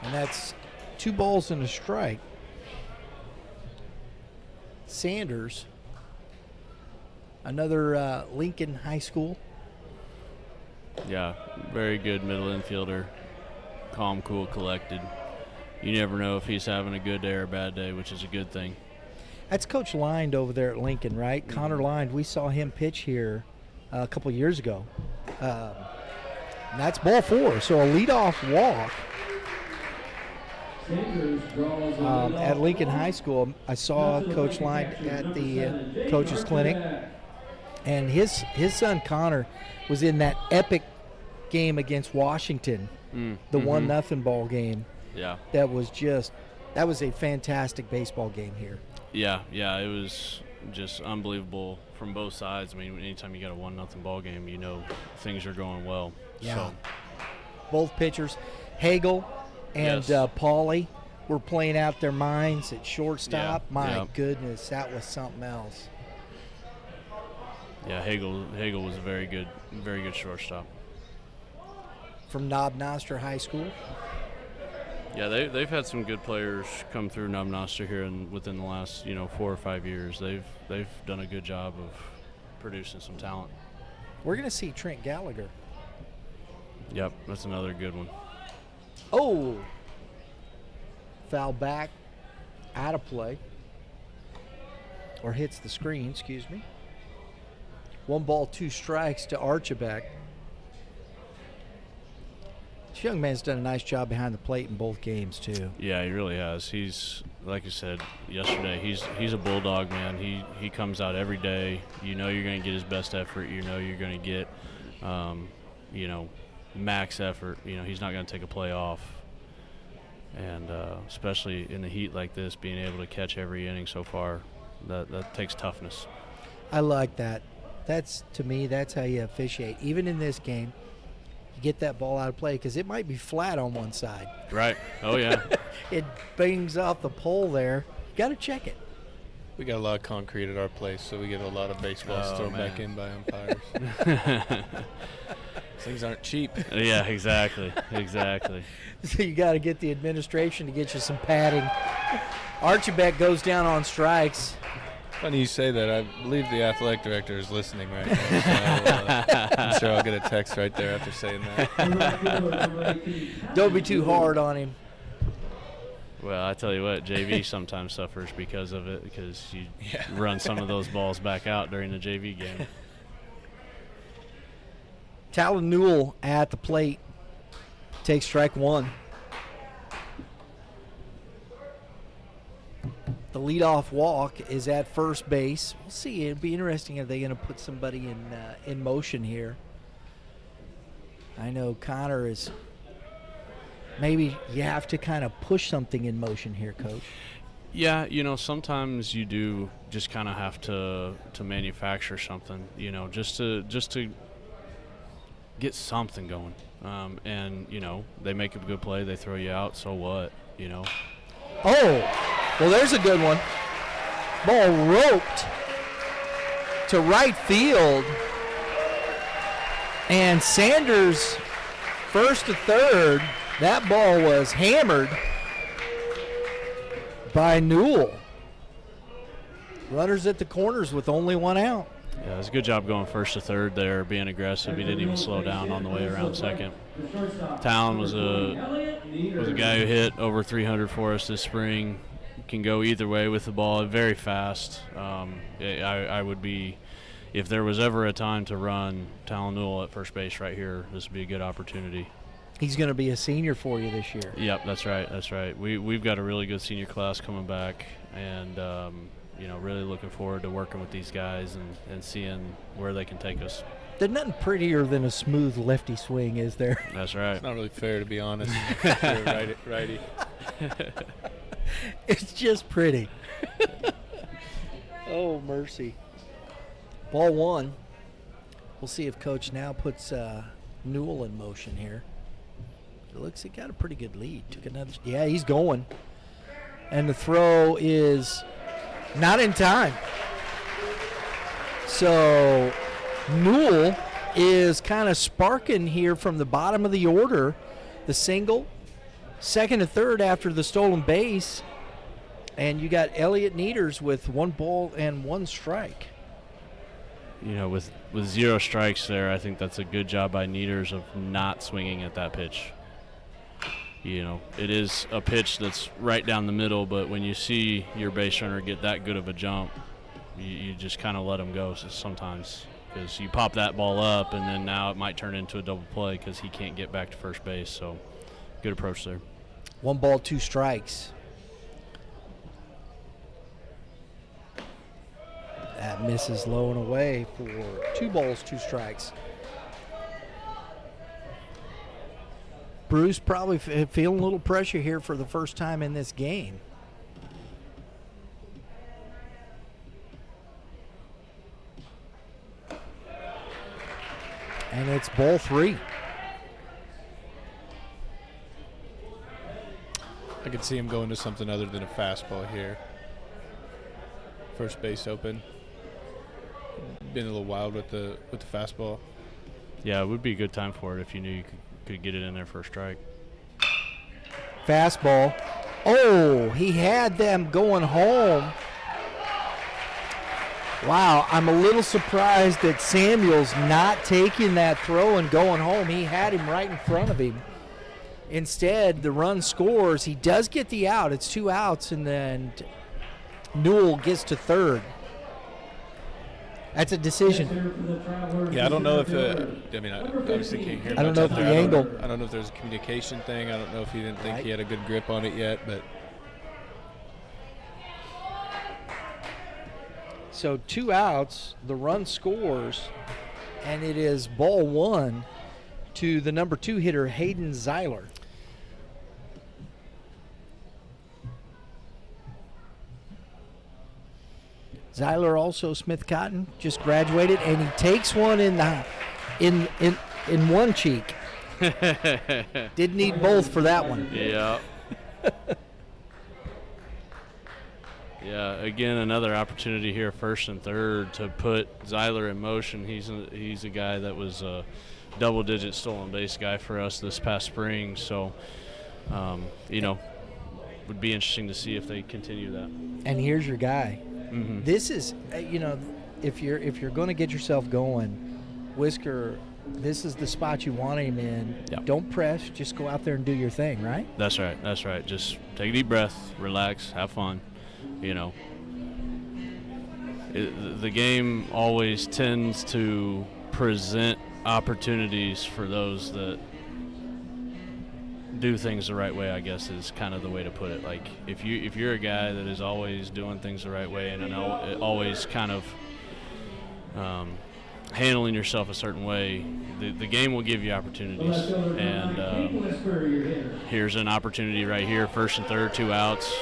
And that's 2 balls and a strike. Sanders, another Lincoln High School. Yeah, very good middle infielder. Calm, cool, collected. You never know if he's having a good day or a bad day, which is a good thing. That's Coach Lind over there at Lincoln, right? Mm-hmm. Connor Lind. We saw him pitch here a couple years ago. And that's ball 4, so a leadoff walk at Lincoln High School. I saw Coach Lind at the coaches clinic, and his son Connor was in that epic game against Washington, the 1-0 ball game. Yeah. That was a fantastic baseball game here. Yeah, it was just unbelievable from both sides. I mean, anytime you got a 1-0 ball game, you know things are going well. Yeah. So. Both pitchers, Hagel and Pauly, were playing out their minds at shortstop. My goodness, that was something else. Yeah, Hagel was a very good shortstop. From Knob Noster High School. Yeah, they've had some good players come through Knob Noster here within the last 4 or 5 years. They've done a good job of producing some talent. We're going to see Trent Gallagher. Yep, that's another good one. Oh, foul back, out of play, or hits the screen. Excuse me. 1 ball, 2 strikes to Archibald. This young man's done a nice job behind the plate in both games, too. Yeah, he really has. He's, like you said yesterday, he's a bulldog, man. He comes out every day. You know you're going to get his best effort. You know you're going to get, max effort. You know, he's not going to take a play off. And especially in the heat like this, being able to catch every inning so far, that takes toughness. I like that. To me, that's how you officiate. Even in this game, you get that ball out of play because it might be flat on one side. Right. Oh, yeah. It bangs off the pole there. You got to check it. We got a lot of concrete at our place, so we get a lot of baseballs thrown back in by umpires. Things aren't cheap. Yeah, exactly. So you got to get the administration to get you some padding. Archibald goes down on strikes. Funny you say that. I believe the athletic director is listening right now. So, I'm sure I'll get a text right there after saying that. Don't be too hard on him. Well, I tell you what, JV sometimes suffers because of it, because you run some of those balls back out during the JV game. Talon Newell at the plate takes strike 1. The leadoff walk is at first base. We'll see. It'll be interesting if they're going to put somebody in motion here. I know Connor is. Maybe you have to kind of push something in motion here, Coach. Yeah, sometimes you do just kind of have to manufacture something, just to get something going. And they make a good play, they throw you out, so what, Oh, well, there's a good one. Ball roped to right field. And Sanders, first to third, that ball was hammered by Newell. Runners at the corners with only 1 out. Yeah, it was a good job going first to third there, being aggressive. He didn't even slow down on the way around second. Talon was a guy who hit over 300 for us this spring. Can go either way with the ball, very fast. I would be, if there was ever a time to run Talon Newell at first base right here, this would be a good opportunity. He's going to be a senior for you this year. Yep, that's right. We've got a really good senior class coming back, and really looking forward to working with these guys and seeing where they can take us. There's nothing prettier than a smooth lefty swing, is there? That's right. It's not really fair, to be honest. You're righty. It's just pretty. Oh, mercy. Ball 1. We'll see if Coach now puts Newell in motion here. It looks he got a pretty good lead. Took another. Yeah, he's going. And the throw is not in time. So Newell is kind of sparking here from the bottom of the order. The single, second to third after the stolen base. And you got Elliot Nieders with 1 ball and 1 strike. With 0 strikes there, I think that's a good job by Nieders of not swinging at that pitch. It is a pitch that's right down the middle, but when you see your base runner get that good of a jump, you just kind of let him go sometimes, because you pop that ball up and then now it might turn into a double play because he can't get back to first base. So good approach there. 1 ball, 2 strikes. That misses low and away for 2 balls, 2 strikes. Bruce probably feeling a little pressure here for the first time in this game. And it's ball 3. I could see him going to something other than a fastball here. First base open. Been a little wild with the fastball. Yeah, it would be a good time for it if you knew you could get it in there for a strike. Fastball. Oh, he had them going home. Wow, I'm a little surprised that Samuel's not taking that throw and going home. He had him right in front of him. Instead, the run scores. He does get the out. It's 2 outs, and then Newell gets to third. That's a decision. Yeah, I don't know if I obviously can't hear. I don't know if the angle. I don't know if there's a communication thing. I don't know if he didn't think he had a good grip on it yet, but. So 2 outs, the run scores, and it is ball 1 to the number 2 hitter, Hayden Zeiler. Zeiler also Smith Cotton, just graduated, and he takes one in one cheek. Didn't need both for that one. Yeah. Yeah, again, another opportunity here, first and third, to put Zeiler in motion. He's a guy that was a double-digit stolen base guy for us this past spring. So, would be interesting to see if they continue that. And here's your guy. Mm-hmm. This is, if you're going to get yourself going, Whisker, this is the spot you want him in. Yep. Don't press. Just go out there and do your thing, right? That's right. Just take a deep breath, relax, have fun. The game always tends to present opportunities for those that do things the right way, I guess is kind of the way to put it. Like if you're a guy that is always doing things the right way and always kind of handling yourself a certain way, the game will give you opportunities. And here's an opportunity right here, first and third, 2 outs,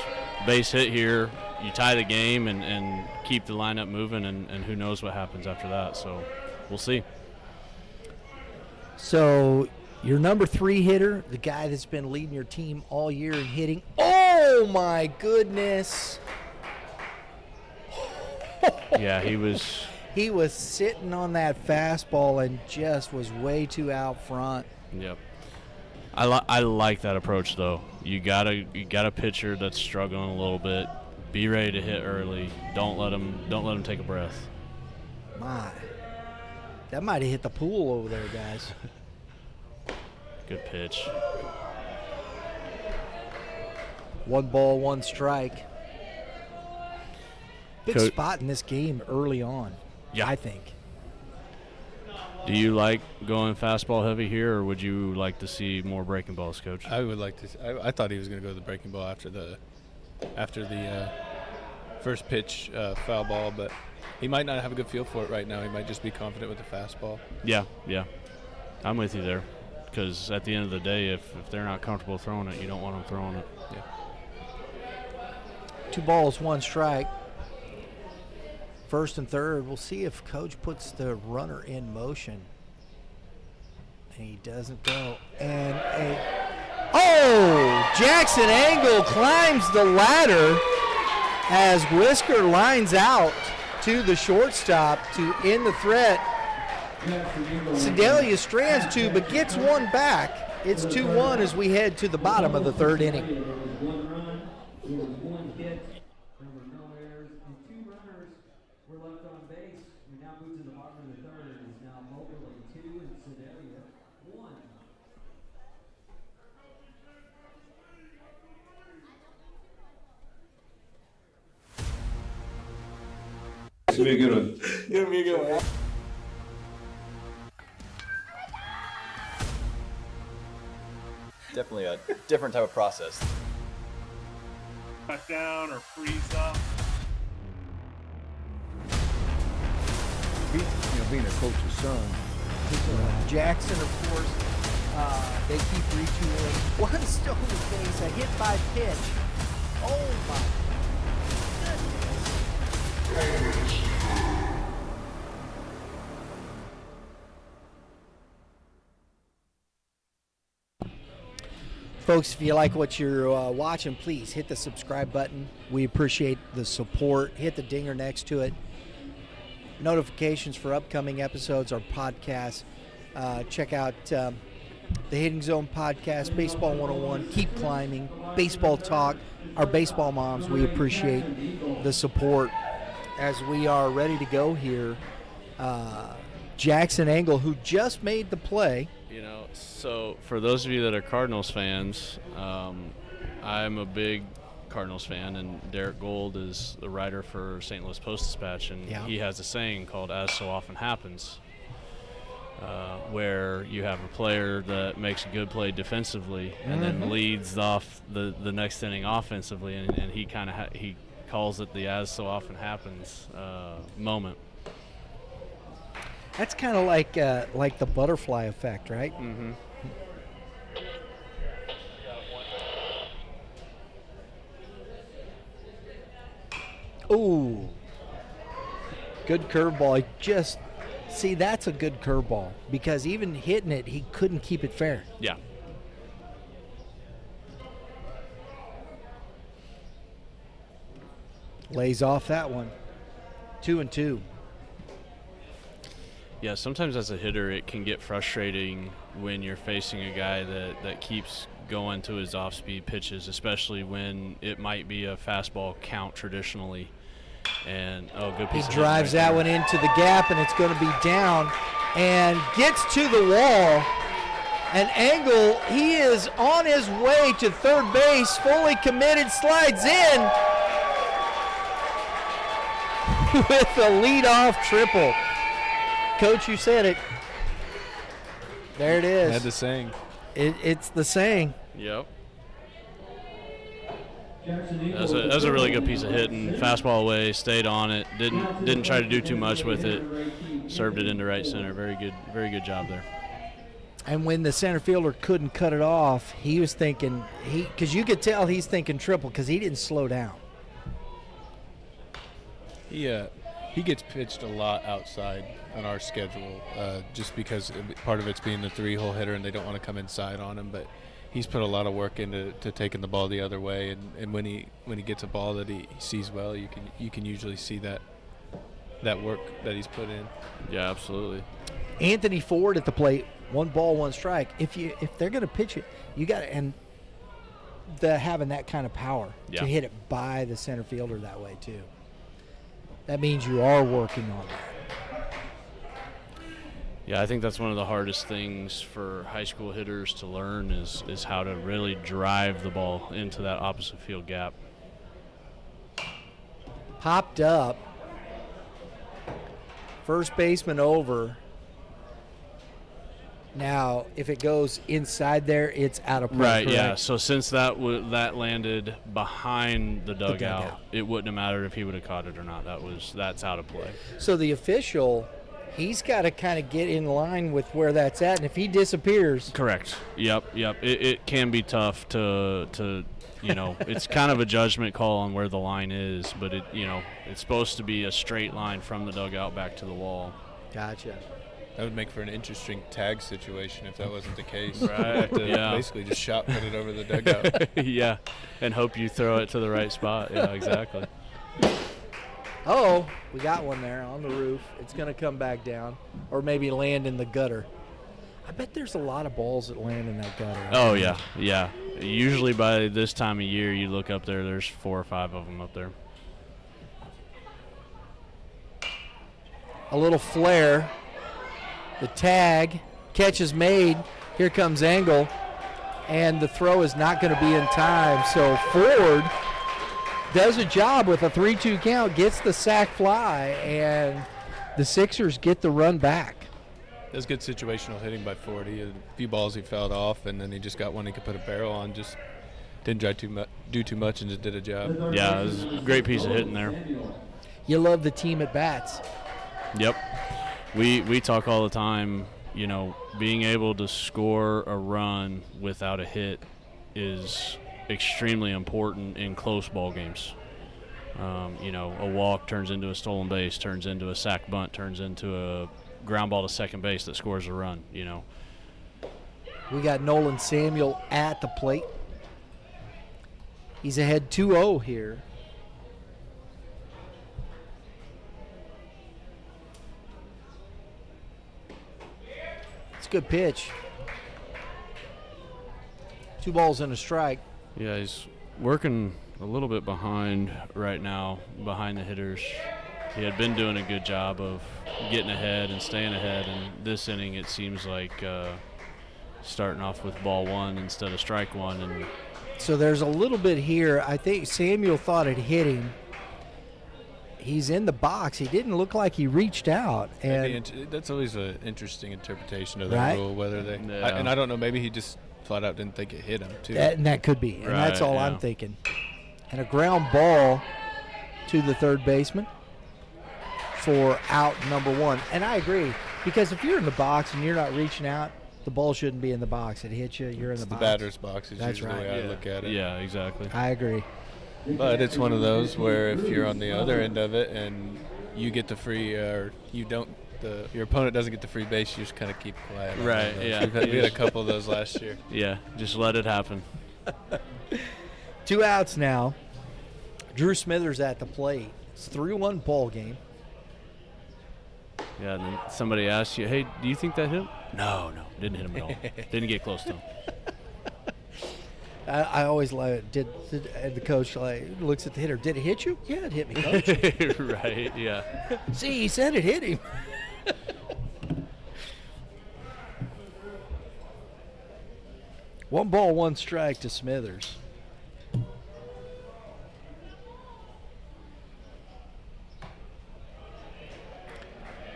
base hit here. You tie the game and keep the lineup moving, and who knows what happens after that. So we'll see. So your number 3 hitter, the guy that's been leading your team all year in hitting. Oh, my goodness. Yeah, he was. He was sitting on that fastball and just was way too out front. Yep. I like that approach, though. You got a pitcher that's struggling a little bit. Be ready to hit early. Don't let him take a breath. My, that might have hit the pool over there, guys. Good pitch. 1 ball, 1 strike. Big spot in this game early on. Yeah, I think. Do you like going fastball heavy here, or would you like to see more breaking balls, Coach? I would like to. I thought he was going to go to the breaking ball after the first pitch foul ball, but he might not have a good feel for it right now. He might just be confident with the fastball. Yeah. I'm with you there, because at the end of the day, if they're not comfortable throwing it, you don't want them throwing it. Yeah. 2 balls, 1 strike. First and third. We'll see if Coach puts the runner in motion. And he doesn't go. And Jackson Angle climbs the ladder as Whisker lines out to the shortstop to end the threat. Sedalia strands 2, but gets 1 back. It's 2-1 as we head to the bottom of the 3rd inning. It's gonna be a good one. It's gonna be a good one. Definitely a different type of process. Cut down or freeze up. Being a coach's son. Jackson, of course, they keep retooling. 1 stolen base, a hit by pitch. Oh my goodness. Folks, if you like what you're watching, please hit the subscribe button. We appreciate the support. Hit the dinger next to it. Notifications for upcoming episodes, our podcasts. Check out the Hitting Zone podcast, Baseball 101, Keep Climbing, Baseball Talk, our baseball moms. We appreciate the support as we are ready to go here. Jackson Angle, who just made the play. So for those of you that are Cardinals fans, I'm a big Cardinals fan, and Derek Gold is the writer for St. Louis Post-Dispatch, and he has a saying called "as so often happens," where you have a player that makes a good play defensively and then leads off the next inning offensively, and he kind of he calls it the "as so often happens" moment. That's kind of like the butterfly effect, right? Mm-hmm. Ooh, good curveball. See, that's a good curveball because even hitting it, he couldn't keep it fair. Yeah. Lays off that one. 2-2. Yeah, sometimes as a hitter it can get frustrating when you're facing a guy that keeps going to his off-speed pitches, especially when it might be a fastball count traditionally. And good piece. He drives that one into the gap, and it's going to be down, and gets to the wall. An angle. He is on his way to third base, fully committed, slides in with a leadoff triple. Coach, you said it. There it is. Had the saying. It's the saying. Yep. That was a really good piece of hitting. Fastball away, stayed on it. Didn't try to do too much with it. Served it into right center. Very good job there. And when the center fielder couldn't cut it off, he was thinking because you could tell he's thinking triple because he didn't slow down. He gets pitched a lot outside on our schedule, just because part of it's being the 3-hole hitter and they don't want to come inside on him. But he's put a lot of work into taking the ball the other way, and when he gets a ball that he sees well, you can usually see that work that he's put in. Yeah, absolutely. Anthony Ford at the plate, 1 ball, 1 strike. If they're going to pitch it, you got to, and having that kind of power to hit it by the center fielder that way too. That means you are working on that. Yeah, I think that's one of the hardest things for high school hitters to learn is how to really drive the ball into that opposite field gap. Popped up. First baseman over. Now, if it goes inside there, it's out of play. Right, correct? yeah. So since that landed behind the dugout, it wouldn't have mattered if he would have caught it or not. That's out of play. So the official, he's got to kind of get in line with where that's at, and if he disappears. Correct. Yep. It can be tough to it's kind of a judgment call on where the line is, but it's supposed to be a straight line from the dugout back to the wall. Gotcha. That would make for an interesting tag situation if that wasn't the case. Right. Basically just shot put it over the dugout. Yeah, and hope you throw it to the right spot. Yeah, exactly. Oh, we got one there on the roof. It's going to come back down or maybe land in the gutter. I bet there's a lot of balls that land in that gutter. Oh, yeah. Usually by this time of year, you look up there, there's 4 or 5 of them up there. A little flare. The tag, catch is made. Here comes Engel, and the throw is not going to be in time. So Ford does a job with a 3-2 count, gets the sac fly, and the Sixers get the run back. That's good situational hitting by Ford. He had a few balls he fouled off, and then he just got one he could put a barrel on. Just didn't try do too much and just did a job. Yeah, it was a great piece of hitting there. You love the team at bats. Yep. We talk all the time, being able to score a run without a hit is extremely important in close ball games. A walk turns into a stolen base, turns into a sac bunt, turns into a ground ball to second base that scores a run, We got Nolan Samuel at the plate. He's ahead 2-0 here. Good pitch. 2 balls and a strike. Yeah, he's working a little bit behind right now, behind the hitters. He had been doing a good job of getting ahead and staying ahead, and this inning it seems like starting off with ball one instead of strike one. And So there's a little bit here. I think Samuel thought it hit him. He's in the box. He didn't look like he reached out. And That's always an interesting interpretation of that Right. rule. Whether they, Yeah. and I don't know, maybe he just flat out didn't think it hit him too. that could be. And that's Right, all yeah. I'm thinking. And a ground ball to the third baseman for out number one. And I agree, because if you're in the box and you're not reaching out, the ball shouldn't be in the box. It hits you, you're in It's the the box. batter's box is That's usually right. the way I look at it. yeah, exactly. I agree. But it's one of those where if you're on the other end of it and you get the free, or you don't, your opponent doesn't get the free base, you just kind of keep quiet. on Right, those. yeah. We had a couple of those last year. Yeah, just let it happen. 2 outs now. Drew Smithers at the plate. It's 3-1 ball game. Yeah, and then somebody asks you, hey, do you think that hit him? No, didn't hit him at all. Didn't get close to him. I always love it. Did the coach looks at the hitter? Did it hit you? Yeah, it hit me, coach. Right, yeah. See, he said it hit him. One ball, one strike to Smithers.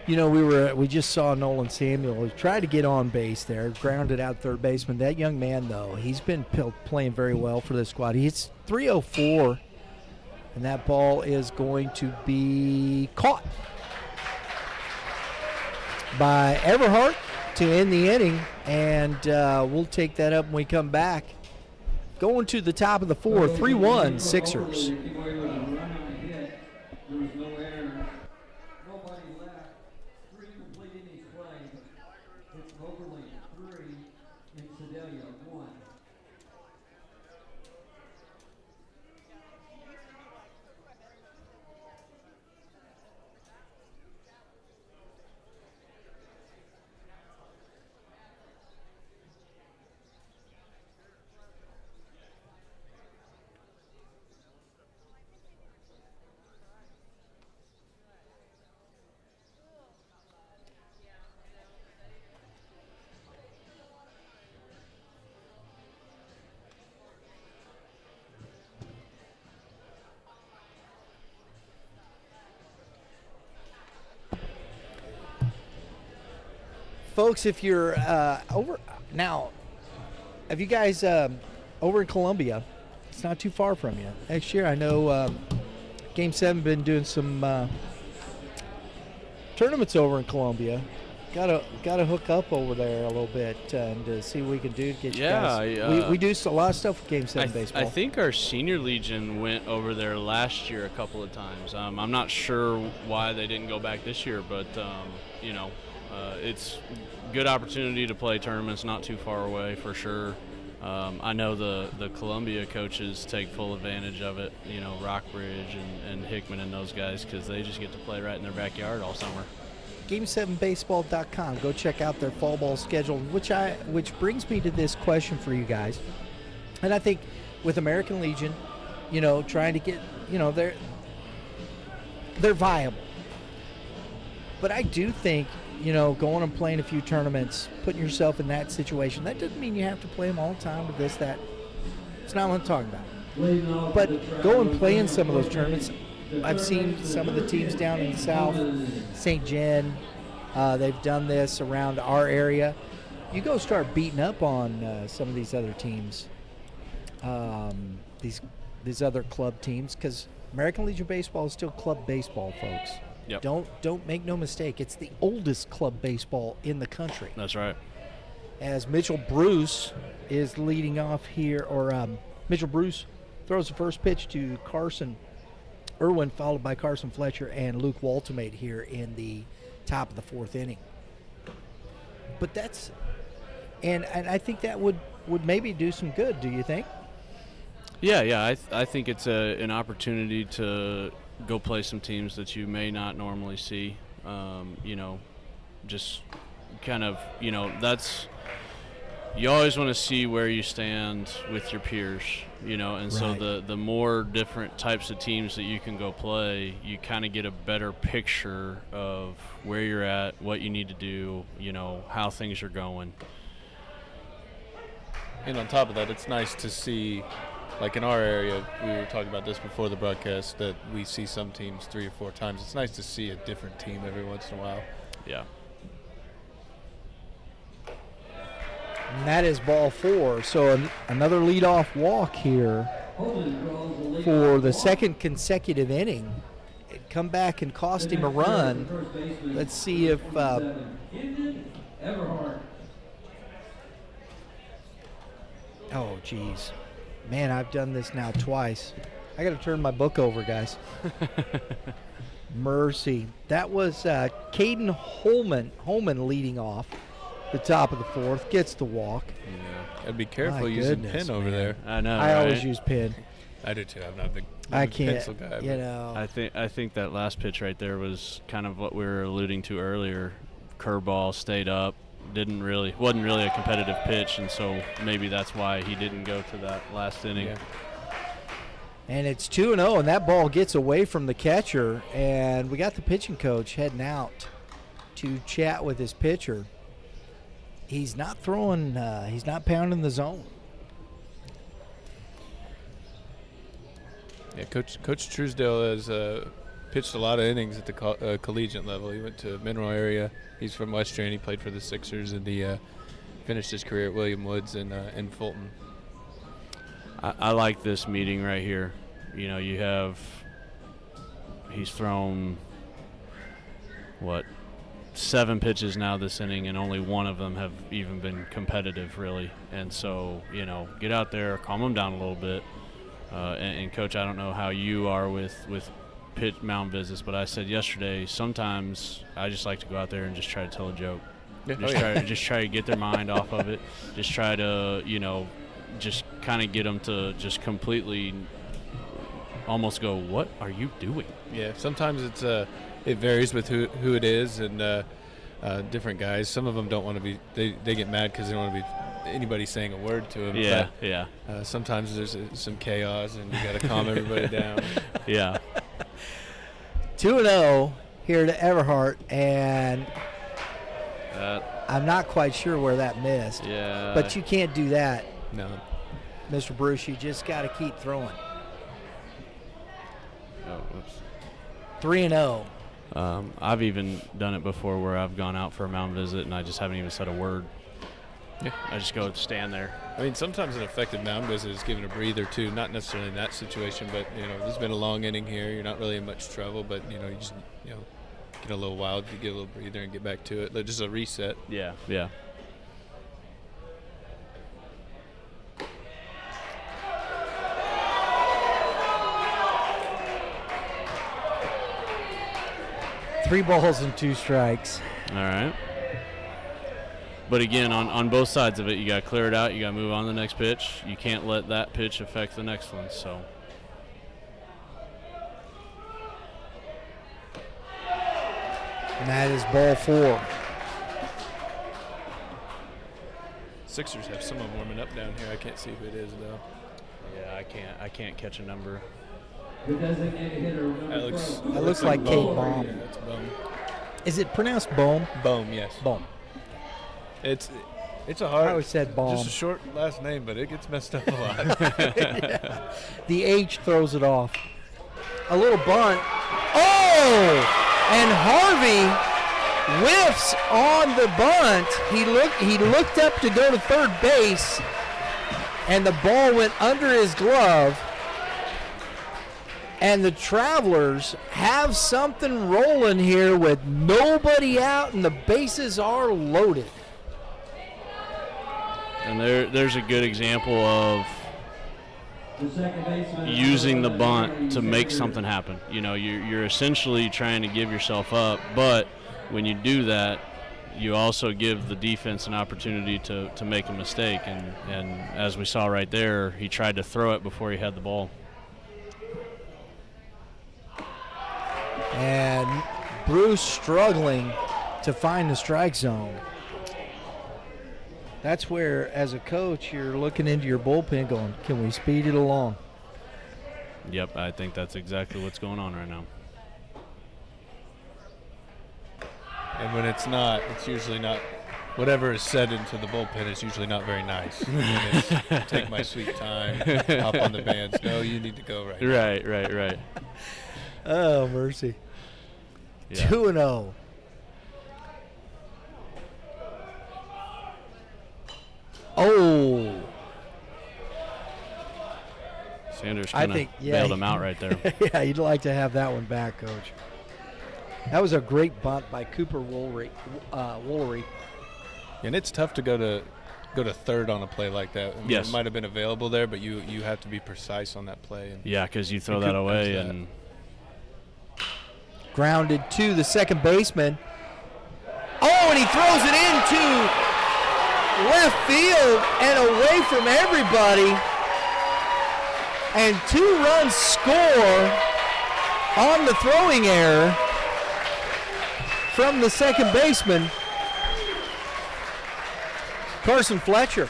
You know, we just saw Nolan Samuel. He tried to get on base there, grounded out third baseman. That young man, though, he's been playing very well for the squad. He's 304, and that ball is going to be caught by Everhart to end the inning, and we'll take that up when we come back. Going to the top of the fourth, 3-1 Sixers. It's Moberly 3 and Sedalia 1. Folks, if you're over now, have you guys over in Columbia? It's not too far from you. Next year, I know Game 7 been doing some tournaments over in Columbia. Gotta hook up over there a little bit and see what we can do to get you guys. We do a lot of stuff with Game 7 baseball. I think our senior legion went over there last year a couple of times. I'm not sure why they didn't go back this year, but it's good opportunity to play tournaments not too far away for sure. I know the Columbia coaches take full advantage of it, Rockbridge and Hickman and those guys, because they just get to play right in their backyard all summer. Game7baseball.com. Go check out their fall ball schedule, which brings me to this question for you guys. And I think with American Legion, trying to get, they're viable. But I do think, going and playing a few tournaments, putting yourself in that situation, that doesn't mean you have to play them all the time with this, that. It's not what I'm talking about. But go and play in some of those tournaments. I've seen some of the teams down in the South, St. Jen, they've done this around our area. You go start beating up on some of these other teams, these other club teams, because American Legion Baseball is still club baseball, folks. Yep. Don't make no mistake. It's the oldest club baseball in the country. That's right. As Mitchell Bruce is leading off here, or Mitchell Bruce throws the first pitch to Carson Irwin, followed by Carson Fletcher and Luke Waltimate here in the top of the fourth inning. But that's, and I think that would maybe do some good. Do you think? Yeah. I think it's an opportunity to go play some teams that you may not normally see. Just kind of, that's, you always want to see where you stand with your peers, and right. So the more different types of teams that you can go play, you kind of get a better picture of where you're at, what you need to do, how things are going. And on top of that, it's nice to see, like in our area, we were talking about this before the broadcast, that we see some teams 3 or 4 times. It's nice to see a different team every once in a while. Yeah. And that is ball 4. So another leadoff walk here for the second consecutive inning. It come back and cost him a run. Let's see if oh, geez. Man, I've done this now twice. I got to turn my book over, guys. Mercy. That was Caden Holman leading off the top of the 4th. Gets the walk. Yeah. I'd be careful My using goodness, pin over man. there. I know. I always right? use pin. I do too. I'm not a big I can't, pencil guy. you know. I think that last pitch right there was kind of what we were alluding to earlier. Curveball stayed up. Wasn't really a competitive pitch, and so maybe that's why he didn't go to that last inning. Yeah. And it's 2-0, and that ball gets away from the catcher, and we got the pitching coach heading out to chat with his pitcher. He's not throwing, he's not pounding the zone. Yeah, Coach Truesdale has pitched a lot of innings at the collegiate level. He went to Mineral area. He's from Western. He played for the Sixers, and he finished his career at William Woods in Fulton. I like this meeting right here. You know, he's thrown, 7 pitches now this inning, and only one of them have even been competitive, really. And so, you know, get out there, calm him down a little bit. And Coach, I don't know how you are with pitch mound visits, but I said yesterday, sometimes I just like to go out there and just try to tell a joke. Yeah. Just try to get their mind off of it. Just try to, you know, just kind of get them to just completely almost go, what are you doing? Yeah, sometimes it varies with who it is and different guys. Some of them don't want to be. They get mad because they don't want to be anybody saying a word to them. Yeah, but, yeah. Sometimes there's some chaos and you got to calm everybody down. Yeah. 2-0 here to Everhart, and I'm not quite sure where that missed. Yeah. But you can't do that, No. Mr. Bruce. You just got to keep throwing. Oh, whoops. 3-0. I've even done it before where I've gone out for a mound visit and I just haven't even said a word. Yeah. I just go stand there. I mean, sometimes an effective mound visit is giving a breather too. Not necessarily in that situation, but you know, there's been a long inning here. You're not really in much trouble, but you know, you just get a little wild, you get a little breather, and get back to it. Like, just a reset. Yeah, yeah. Three balls and 2 strikes. All right. But again, on both sides of it, you got to clear it out. You got to move on to the next pitch. You can't let that pitch affect the next one. So. And that is ball 4. Sixers have someone warming up down here. I can't see who it is though. Yeah, I can't catch a number. That looks like Kate Baum. Yeah, that's Baum. Is it pronounced Bohm? Baum, yes. Bohm. It's a I hard. always said Baum. Just a short last name, but it gets messed up a lot. Yeah. The H throws it off. A little bunt. Oh! And Harvey whiffs on the bunt. He looked up to go to third base, and the ball went under his glove. And the Travelers have something rolling here with nobody out and the bases are loaded. And there's a good example of using the bunt to make something happen. You know, you're essentially trying to give yourself up, but when you do that, you also give the defense an opportunity to make a mistake. And as we saw right there, he tried to throw it before he had the ball. And Bruce struggling to find the strike zone. That's where, as a coach, you're looking into your bullpen going, can we speed it along? Yep, I think that's exactly what's going on right now. And when it's not, it's usually not whatever is said into the bullpen is usually not very nice. And it's, take my sweet time, hop on the bands. No, you need to go right now. Right. Oh, mercy. Yeah. 2-0. Oh. Sanders I kind of think, bailed him out right there. Yeah, you'd like to have that one back, Coach. That was a great bunt by Cooper Woolery. And it's tough to go to third on a play like that. I mean, Yes. It might have been available there, but you have to be precise on that play. And Yeah, because you throw And that Cooper away does that. and Grounded to the second baseman. Oh, and he throws it into left field and away from everybody. And 2 runs score on the throwing error from the second baseman, Carson Fletcher.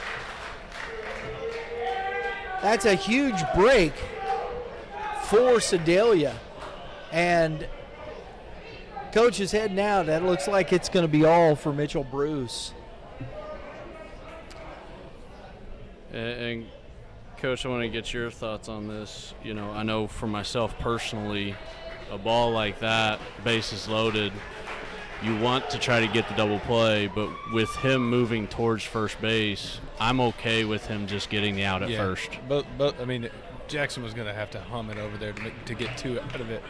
That's a huge break for Sedalia. And Coach is heading out. That looks like it's going to be all for Mitchell Bruce. And Coach, I want to get your thoughts on this. You know, I know for myself personally, a ball like that, bases loaded, you want to try to get the double play, but with him moving towards first base, I'm okay with him just getting the out at first. But I mean, Jackson was going to have to hum it over there to get 2 out of it.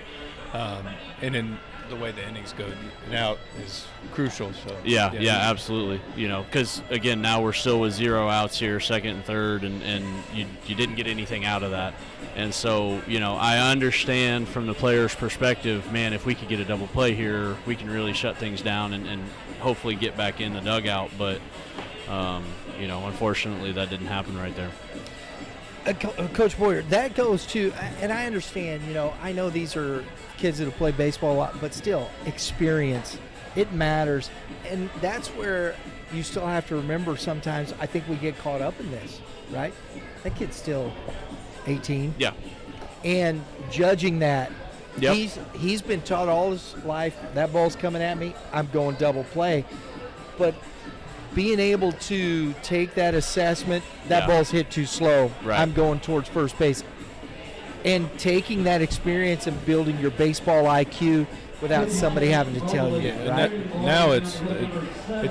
And in the way the innings go, an out is crucial. So Yeah, absolutely. You know, because again, now we're still with 0 outs here, second and third, and you didn't get anything out of that. And so, you know, I understand from the player's perspective, man, if we could get a double play here, we can really shut things down and hopefully get back in the dugout. But, you know, unfortunately, that didn't happen right there. Coach Boyer, that goes to, and I understand, you know, I know these are kids that have played baseball a lot, but still, experience, it matters. And that's where you still have to remember sometimes, I think we get caught up in this, right? That kid's still 18. Yeah. And judging that, Yep. he's been taught all his life, that ball's coming at me, I'm going double play. But being able to take that assessment, that ball's hit too slow, Right. I'm going towards first base. And taking that experience and building your baseball IQ without somebody having to tell you, And right? now it's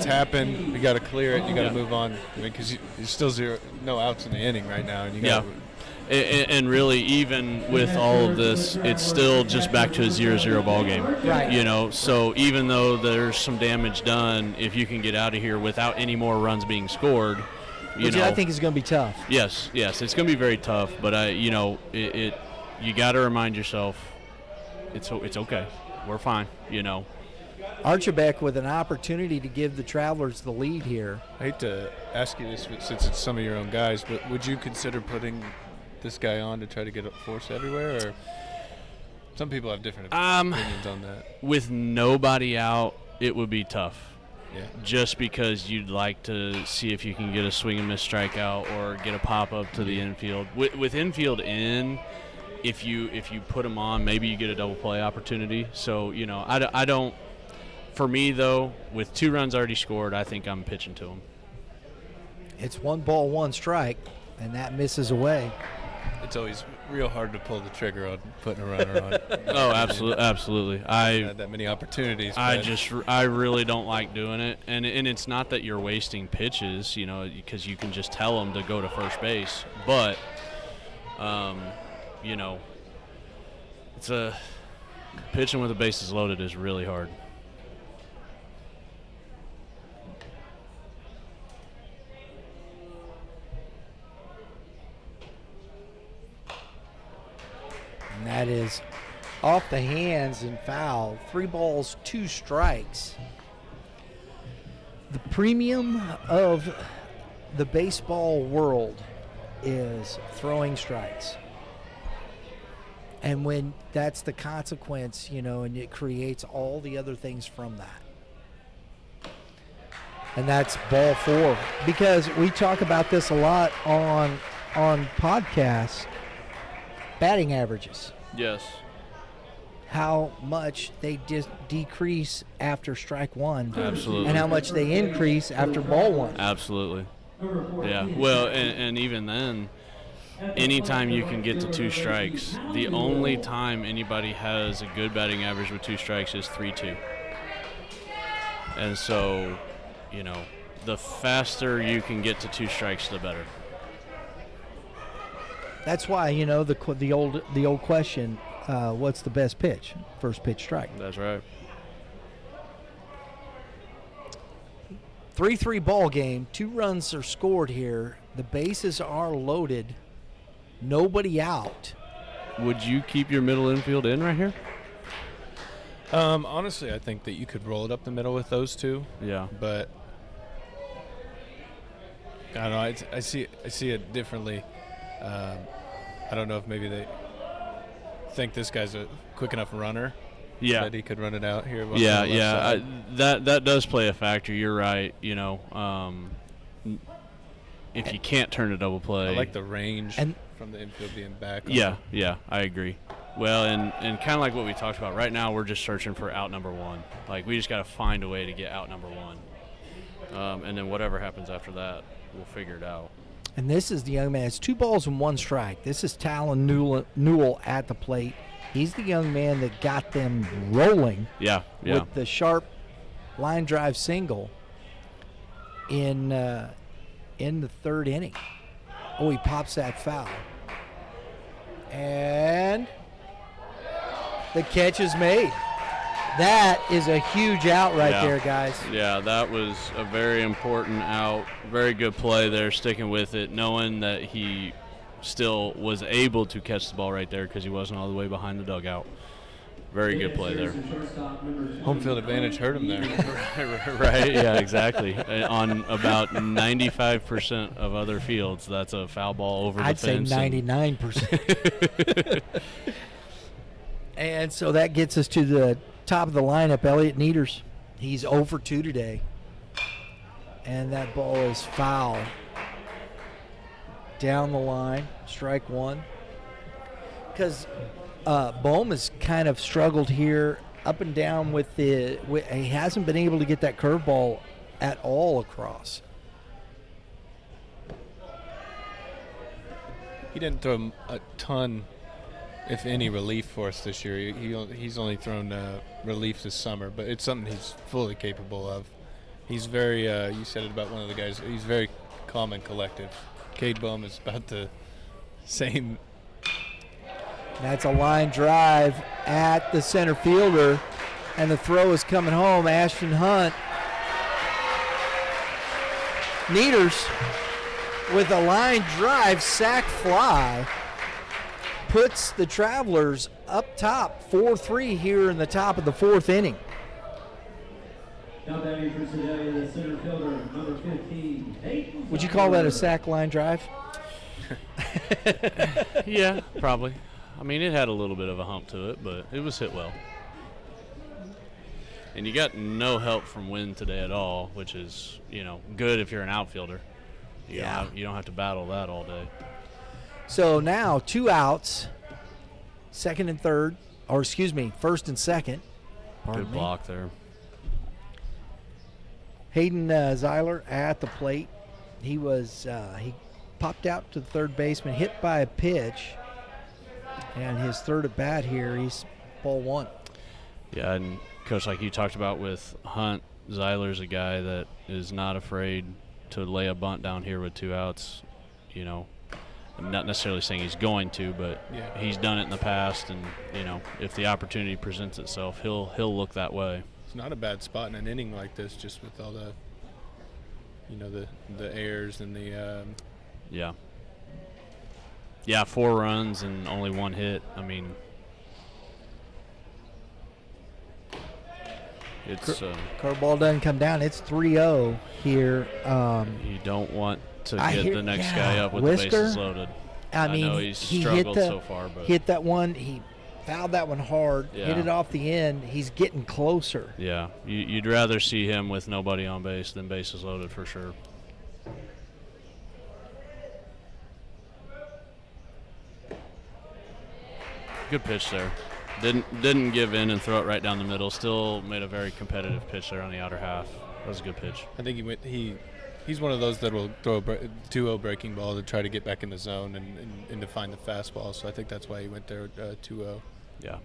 happened. You got to clear it. You got to move on. I mean, because you're still no outs in the inning right now, and you got. And really, even with all of this, it's still just back to a 0-0 ball game. Right. You know, so even though there's some damage done, if you can get out of here without any more runs being scored, Which I think is going to be tough. Yes, it's going to be very tough. But you got to remind yourself, it's okay, we're fine. You know. Archibald with an opportunity to give the Travelers the lead here. I hate to ask you this since it's some of your own guys, but would you consider putting this guy on to try to get a force everywhere, or some people have different opinions on that? With nobody out, it would be tough. Yeah. Just because you'd like to see if you can get a swing and miss strikeout or get a pop up to the infield. With infield in, if you put him on, maybe you get a double play opportunity. So you know, I don't. For me though, with 2 runs already scored, I think I'm pitching to him. It's 1 ball, 1 strike, and that misses away. It's always real hard to pull the trigger on putting a runner on. Oh, absolutely. I haven't had that many opportunities. I really don't like doing it, and it's not that you're wasting pitches, you know, because you can just tell them to go to first base, but you know, it's pitching with the bases loaded is really hard. And that is off the hands and foul. 3 balls, 2 strikes. The premium of the baseball world is throwing strikes. And when that's the consequence, you know, and it creates all the other things from that. And that's ball 4. Because we talk about this a lot on podcasts. Batting averages. Yes. how much they just decrease after strike one. Absolutely. And how much they increase after ball one. Absolutely. Yeah. Well, and even then, anytime you can get to 2 strikes, the only time anybody has a good batting average with 2 strikes is 3-2. And so, you know, the faster you can get to 2 strikes, the better. That's why, you know, the old question, what's the best pitch? First pitch strike. That's right. 3-3 ball game. 2 runs are scored here. The bases are loaded. Nobody out. Would you keep your middle infield in right here? Honestly, I think that you could roll it up the middle with those 2. Yeah. But I don't know. I see it differently. I don't know if maybe they think this guy's a quick enough runner. Yeah. That he could run it out here. Yeah. That does play a factor. You're right. You know, if you can't turn a double play. I like the range and from the infield being back. Yeah, I agree. Well, and kind of like what we talked about, right now we're just searching for out number 1. Like, we just got to find a way to get out number 1. And then whatever happens after that, we'll figure it out. And this is the young man. It's 2 balls and 1 strike. This is Talon Newell at the plate. He's the young man that got them rolling with the sharp line drive single in the 3rd inning. Oh, he pops that foul. And the catch is made. That is a huge out right there, guys. Yeah, that was a very important out. Very good play there, sticking with it, knowing that he still was able to catch the ball right there because he wasn't all the way behind the dugout. Very good play there. Home field advantage hurt him there. Right, yeah, exactly. On about 95% of other fields, that's a foul ball over the fence. I'd say 99%. And so that gets us to the top of the lineup, Elliot Nieders. He's 0 for 2 today. And that ball is foul. Down the line, strike 1. Because Bohm has kind of struggled here up and down with he hasn't been able to get that curveball at all across. He didn't throw a ton, if any, relief for us this year. He's only thrown relief this summer, but it's something he's fully capable of. He's very, you said it about one of the guys, he's very calm and collective. Cade Bohm is about the same. That's a line drive at the center fielder, and the throw is coming home. Ashton Hunt. Nieders with a line drive sac fly puts the Travelers up top 4-3 here in the top of the 4th inning. Now batting for Sedalia, the center fielder, number 15. Would you call that a sac line drive? Yeah, probably. I mean, it had a little bit of a hump to it, but it was hit well. And you got no help from wind today at all, which is, you know, good if you're an outfielder. You don't have to battle that all day. So now 2 outs, 2nd and 3rd, or excuse me, 1st and 2nd. Good block there. Hayden Zeiler at the plate. He popped out to the third baseman, hit by a pitch, and his 3rd at bat here, he's ball 1. Yeah, and Coach, like you talked about with Hunt, Zeiler's a guy that is not afraid to lay a bunt down here with 2 outs. You know, I'm not necessarily saying he's going to, but he's done it in the past, and you know, if the opportunity presents itself, he'll look that way. It's not a bad spot in an inning like this, just with all the, you know, the errors and the. Yeah, 4 runs and only 1 hit. I mean, it's curveball doesn't come down. It's 3-0 here. You don't want to get the next guy up with Whisker, the bases loaded. I mean, know he's struggled so far, but hit that one. He fouled that one hard. Yeah. Hit it off the end. He's getting closer. Yeah, you'd rather see him with nobody on base than bases loaded for sure. Good pitch there. Didn't give in and throw it right down the middle. Still made a very competitive pitch there on the outer half. That was a good pitch. I think he's one of those that will throw a 2-0 breaking ball to try to get back in the zone and to find the fastball. So I think that's why he went there 2-0. Yeah.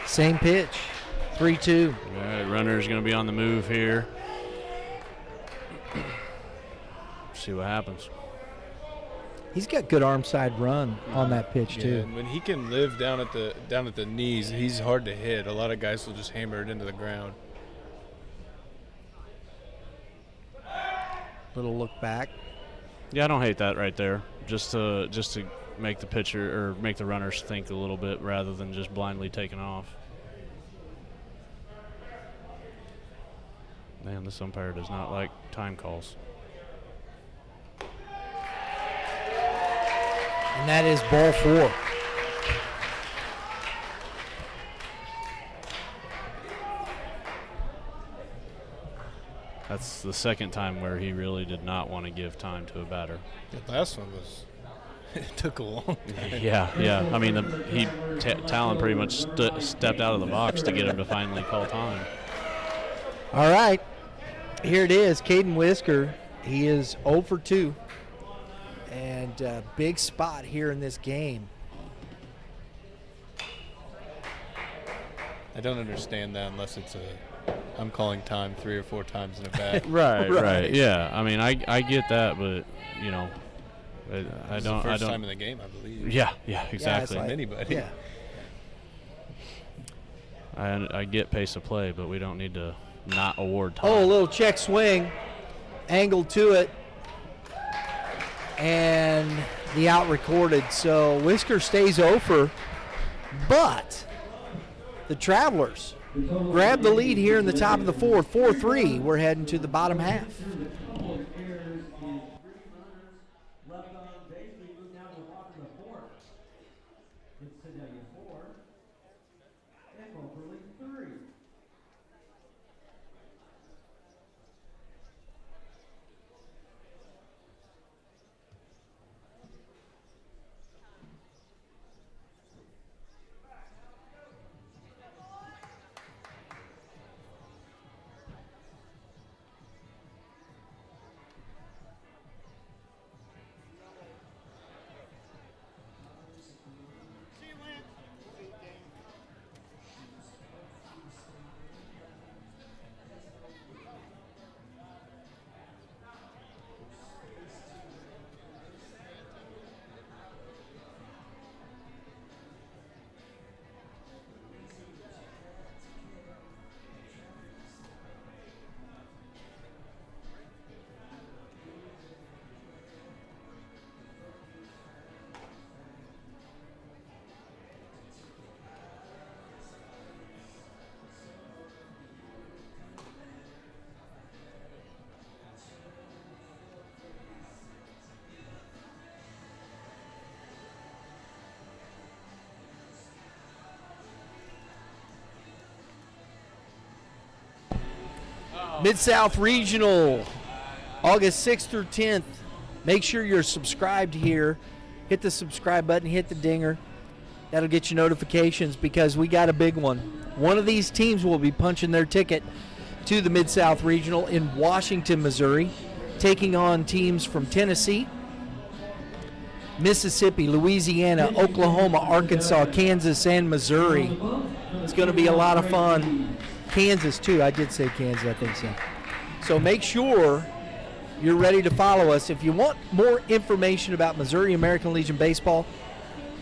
Same pitch, 3-2. All right, runner's going to be on the move here. See what happens. He's got good arm side run on that pitch too. And when he can live down at the knees, he's hard to hit. A lot of guys will just hammer it into the ground. Little look back. Yeah, I don't hate that right there. Just to make the pitcher or make the runners think a little bit rather than just blindly taking off. Man, this umpire does not like time calls. And that is ball 4. That's the second time where he really did not want to give time to a batter. The last one was it took a long time. Yeah. I mean, Talon pretty much stepped out of the box to get him to finally call time. All right, here it is. Caden Whisker, he is 0 for 2. And big spot here in this game. I don't understand that unless it's I'm calling time 3 or 4 times in a bat. Right. Yeah. I mean, I get that, but I It's don't. the first time in the game, I believe. Yeah. Exactly. like, anybody. Yeah. I get pace of play, but we don't need to not award time. Oh, a little check swing, angled to it, and the out recorded. So Whisker stays over, but the Travelers grab the lead here in the top of the 4th, 4-3. We're heading to the bottom half. Left on base, we move down to the bottom of the 4th. It's Sedalia 4 and Moberly 3. Mid-South Regional, August 6th through 10th. Make sure you're subscribed here. Hit the subscribe button, hit the dinger. That'll get you notifications because we got a big one. One of these teams will be punching their ticket to the Mid-South Regional in Washington, Missouri, taking on teams from Tennessee, Mississippi, Louisiana, Oklahoma, Arkansas, Kansas, and Missouri. It's going to be a lot of fun. Kansas, too. I did say Kansas, I think so. So make sure you're ready to follow us. If you want more information about Missouri American Legion Baseball,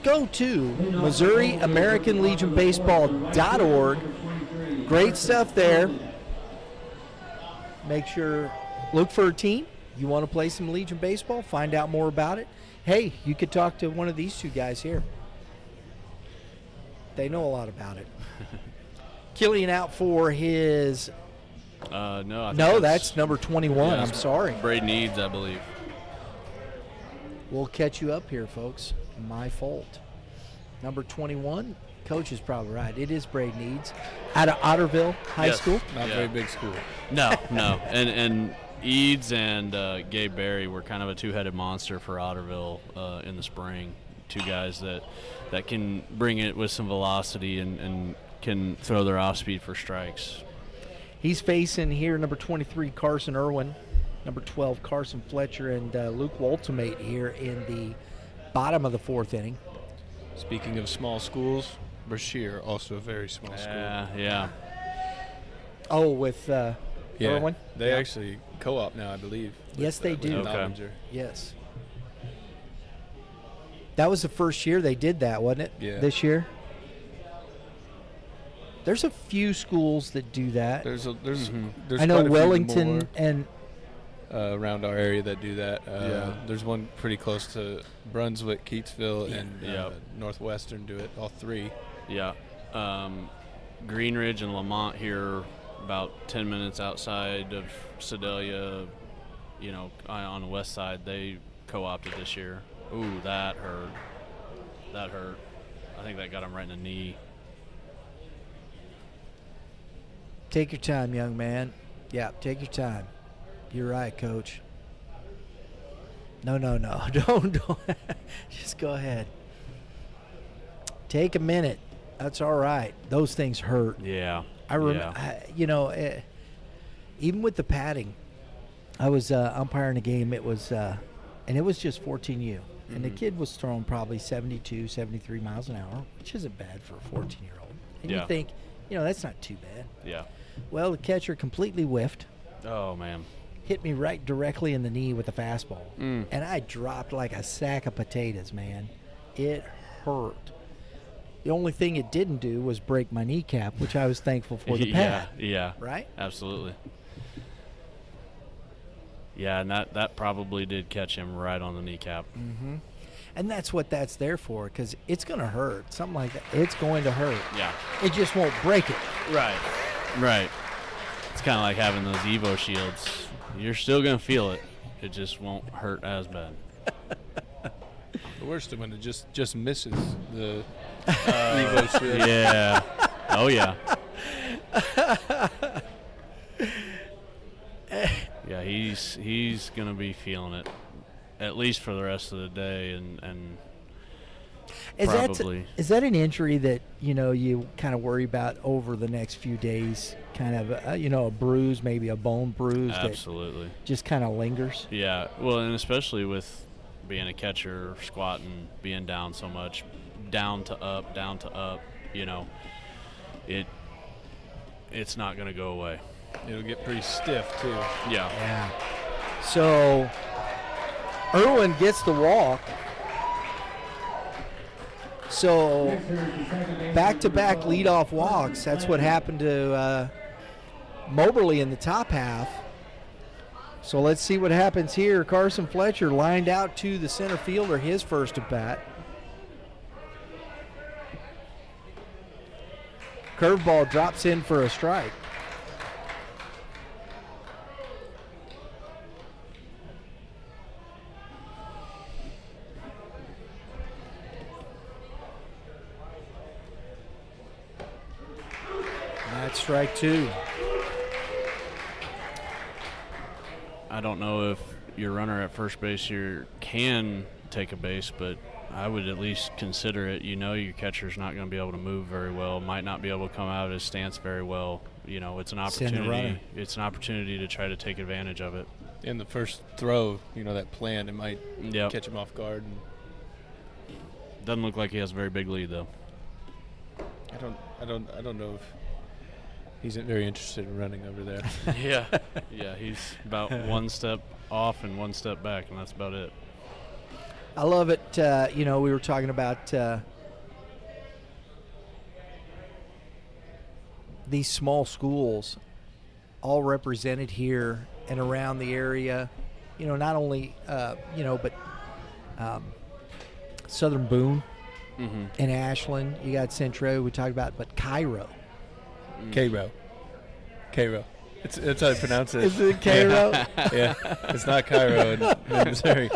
go to MissouriAmericanLegionBaseball.org. Great stuff there. Make sure, look for a team. You want to play some Legion Baseball, find out more about it. Hey, you could talk to one of these two guys here. They know a lot about it. Killian out for his. No, that's number 21. Yeah, I'm sorry. Braden Eads, I believe. We'll catch you up here, folks. My fault. Number 21. Coach is probably right. It is Braden Eads out of Otterville High School. Not very big school. No. and Eads and Gabe Berry were kind of a two-headed monster for Otterville in the spring. Two guys that can bring it with some velocity and can throw their off-speed for strikes. He's facing here number 23, Carson Irwin, number 12, Carson Fletcher, and Luke Waltimate here in the bottom of the 4th inning. Speaking of small schools, Brashear, also a very small school. Yeah. Oh, with Irwin? They actually co-op now, I believe. Yes, they do. With Okay. Nollinger. Yes. That was the first year they did that, wasn't it? Yeah. This year? There's a few schools that do that. There's I know quite a few Wellington more, and around our area that do that. Yeah. There's one pretty close to Brunswick, Keatsville, Yeah. and Northwestern do it, all 3. Yeah. Greenridge and Lamont here about 10 minutes outside of Sedalia, on the west side. They co-opted this year. Ooh, that hurt. I think that got him right in the knee. take your time, young man. Yeah, take your time. You're right, Coach. No. Don't. Just go ahead. Take a minute. That's all right. Those things hurt. Yeah. I remember, even with the padding, I was umpiring a game. It was, and it was just 14U. And the kid was throwing probably 72, 73 miles an hour, which isn't bad for a 14-year-old. And you think, that's not too bad. Yeah. Well, the catcher completely whiffed. Oh, man. Hit me right directly in the knee with a fastball. Mm. And I dropped like a sack of potatoes, man. It hurt. The only thing it didn't do was break my kneecap, which I was thankful for the pad. Yeah. Right? Absolutely. Yeah, and that probably did catch him right on the kneecap. Mm-hmm. And that's what that's there for, because it's going to hurt. Something like that. It's going to hurt. Yeah. It just won't break it. Right. It's kind of like having those Evo shields. You're still going to feel it. It just won't hurt as bad. The worst of when it just misses the Evo shield. Yeah. Oh, yeah. Yeah, he's going to be feeling it, at least for the rest of the day, and probably. Is that an injury that, you kind of worry about over the next few days? Kind of, a bruise, maybe a bone bruise Absolutely. that just kind of lingers? Yeah, well, and especially with being a catcher, squatting, being down so much, down to up, it's not going to go away. It'll get pretty stiff, too. Yeah. So, Irwin gets the walk. So, back-to-back leadoff walks. That's what happened to Moberly in the top half. So, let's see what happens here. Carson Fletcher lined out to the center fielder, his first at bat. Curveball drops in for a strike. That's strike two. I don't know if your runner at first base here can take a base, but I would at least consider it. Your catcher's not going to be able to move very well, might not be able to come out of his stance very well. It's an opportunity. It's an opportunity to try to take advantage of it. In the first throw, that plan, it might Yep. catch him off guard. Doesn't look like he has a very big lead, though. I don't know if he's very interested in running over there. Yeah, he's about one step off and one step back, and that's about it. I love it. We were talking about these small schools all represented here and around the area. Not only, but Southern Boone and Ashland. You got Centro, we talked about, but Cairo. Cairo. It's how I pronounce it. Is it Cairo? Yeah. It's not Cairo in Missouri.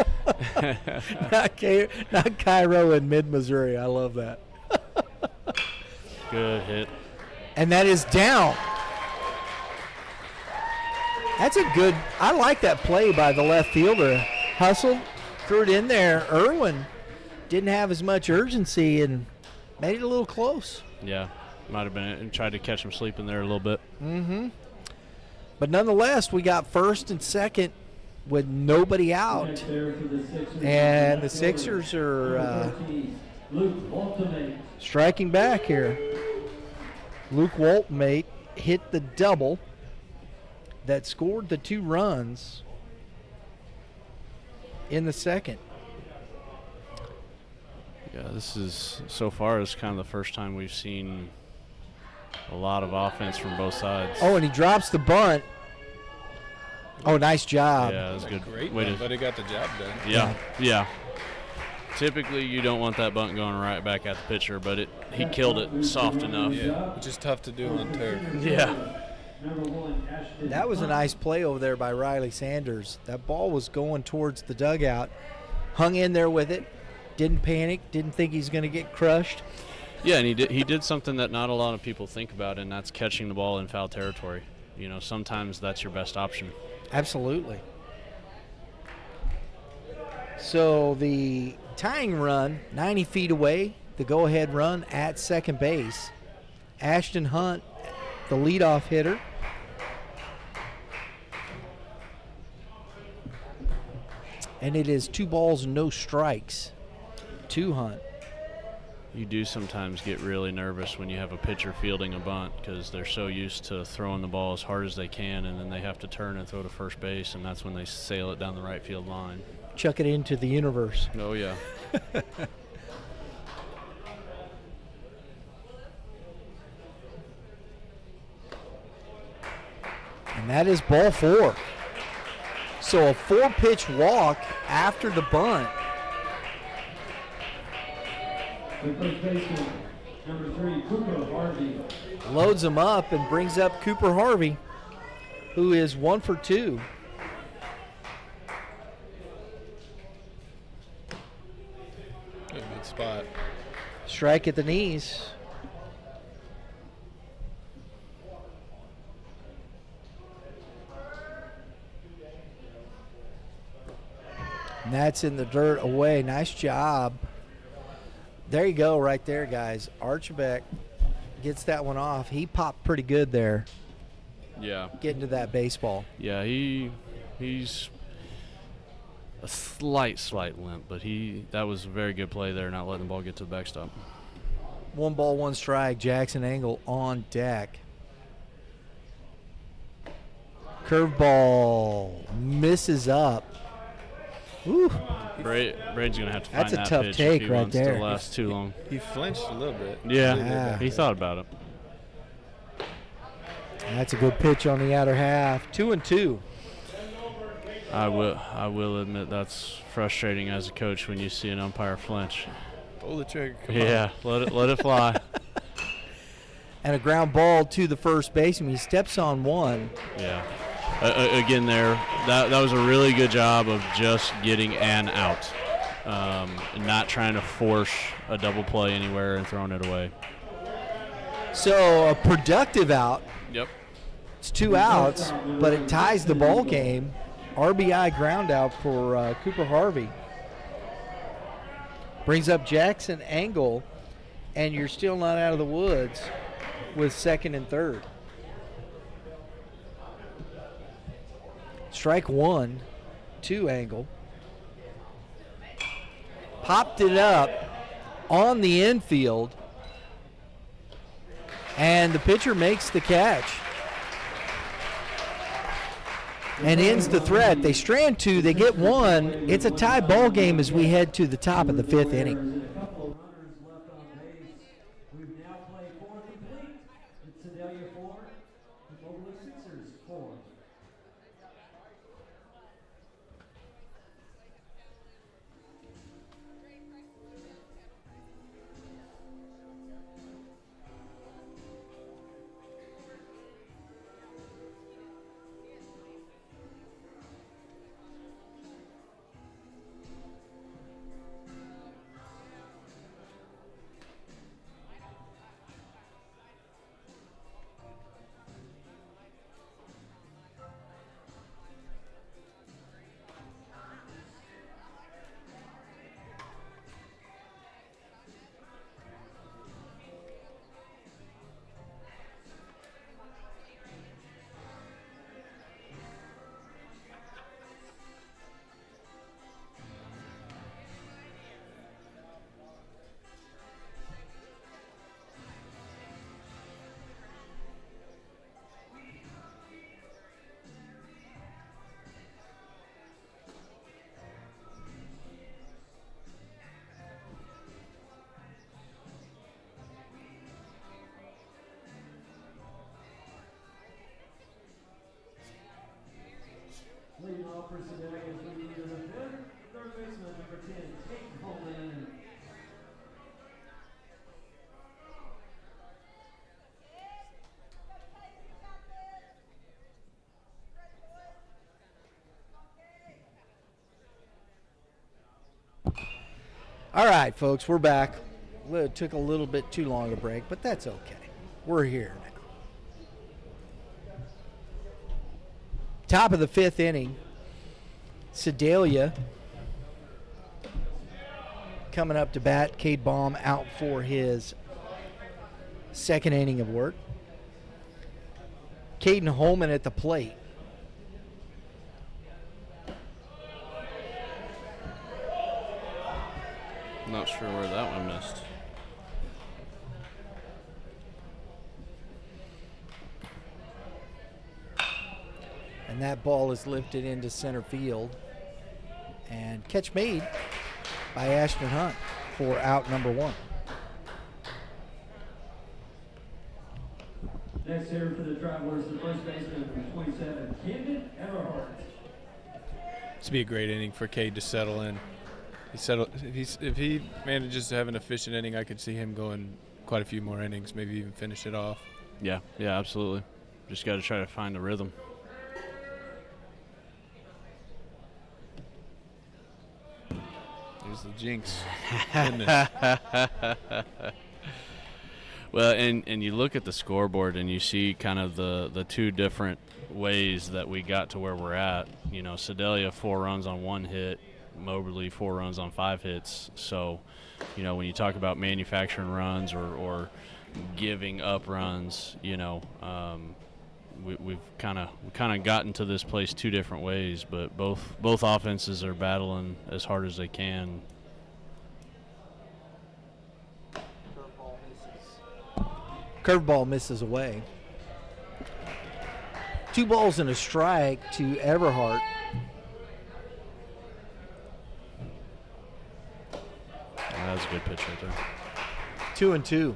Not Cairo in mid-Missouri. I love that. Good hit. And that is down. That's a good, I like that play by the left fielder. Hustled, threw it in there. Irwin didn't have as much urgency and made it a little close. Yeah, might have been it, and tried to catch him sleeping there a little bit. Mm-hmm. But nonetheless, we got first and second with nobody out. And the Sixers are striking back here. Luke Waltmate hit the double that scored the 2 runs in the second. Yeah, this is, so far, it's kind of the first time we've seen a lot of offense from both sides. Oh, and he drops the bunt. Oh, nice job. Yeah, that was good. Great Way one, to- but he got the job done. Yeah. Typically, you don't want that bunt going right back at the pitcher, but he killed it soft enough. Yeah, which is tough to do on turf. Yeah. That was a nice play over there by Riley Sanders. That ball was going towards the dugout. Hung in there with it. Didn't panic. Didn't think he's going to get crushed. Yeah, and he did something that not a lot of people think about, and that's catching the ball in foul territory. You know, sometimes that's your best option. Absolutely. So the tying run, 90 feet away, the go-ahead run at second base. Ashton Hunt, the leadoff hitter. And it is 2 balls, no strikes to Hunt. You do sometimes get really nervous when you have a pitcher fielding a bunt because they're so used to throwing the ball as hard as they can, and then they have to turn and throw to first base, and that's when they sail it down the right field line. Chuck it into the universe. Oh, yeah. And that is ball 4. So a 4-pitch walk after the bunt. The first baseman, number 3, Cooper Harvey. Loads him up and brings up Cooper Harvey, who is 1 for 2. Good spot. Strike at the knees. And that's in the dirt away. Nice job. There you go right there, guys. Archibald gets that one off. He popped pretty good there. Yeah. Getting to that baseball. Yeah, he's a slight limp, but that was a very good play there, not letting the ball get to the backstop. 1 ball, 1 strike. Jackson Engel on deck. Curveball misses up. Ooh. Braden's gonna have to find That's a that tough pitch take if he right wants there. to last too long. He flinched a little bit. Yeah, he thought about it. That's a good pitch on the outer half. 2-2. I will admit that's frustrating as a coach when you see an umpire flinch. Pull the trigger. Yeah, let it fly. And a ground ball to the first baseman. He steps on one. Yeah. Again, that was a really good job of just getting an out, and not trying to force a double play anywhere and throwing it away. So a productive out. Yep. It's 2 outs, but it ties the ball game. RBI ground out for Cooper Harvey. Brings up Jackson Engel, and you're still not out of the woods with second and third. Strike 1 to Engel. Popped it up on the infield, and the pitcher makes the catch and ends the threat. They strand 2, they get 1. It's a tie ball game as we head to the top of the 5th inning. A couple of runners left on base. We've now played 4 complete. It's Sedalia 4, and Moberly Sixers 4. off for Sedalia is the third baseman, number 10, Tate Coleman. All right, folks, we're back. It took a little bit too long a break, but that's okay. We're here now. Top of the 5th inning. Sedalia coming up to bat. Cade Baum out for his second inning of work. Caden Holman at the plate. Not sure where that one missed. And that ball is lifted into center field. And catch made by Ashton Hunt for out number 1. Next here for the Travelers, the first baseman, number 27, Camden Everhart. This would be a great inning for Cade to settle in. If he manages to have an efficient inning, I could see him going quite a few more innings, maybe even finish it off. Yeah, absolutely. Just got to try to find the rhythm. There's the jinx. Goodness. Well, and you look at the scoreboard and you see kind of the two different ways that we got to where we're at. You know, Sedalia 4 runs on 1 hit, Moberly 4 runs on 5 hits. So, you know, when you talk about manufacturing runs or giving up runs, you know, we've kind of gotten to this place 2 different ways, but both offenses are battling as hard as they can. Curveball misses away. 2 balls and a strike to Everhart. That was a good pitch right there. 2-2.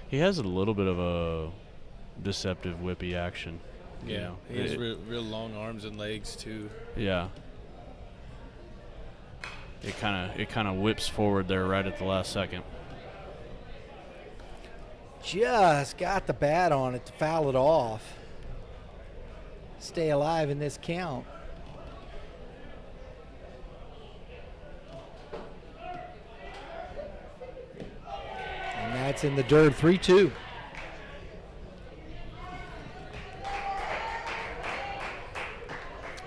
He has a little bit of a deceptive whippy action. Yeah, You know, he has real long arms and legs too. Yeah. It kind of whips forward there right at the last second. Just got the bat on it to foul it off. Stay alive in this count. And that's in the dirt, 3-2.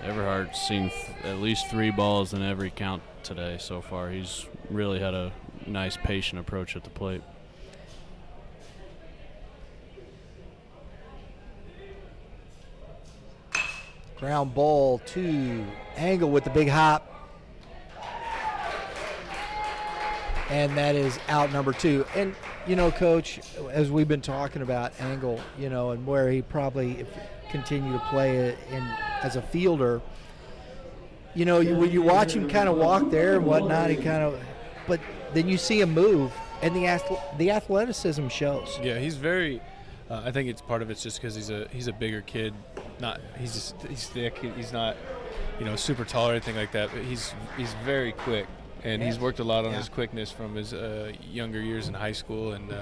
Everhart's seen at least 3 balls in every count today so far. He's really had a nice, patient approach at the plate. Ground ball to Angle with the big hop. And that is out number 2. And, you know, Coach, as we've been talking about Angle, you know, and where he probably continue to play as a fielder, you know, when you watch him kind of walk there and whatnot, but then you see him move, and the athleticism shows. Yeah, he's very. I think it's part of it's just because he's a bigger kid. He's thick. He's not, you know, super tall or anything like that. But he's very quick, and he's worked a lot on his quickness from his younger years in high school. And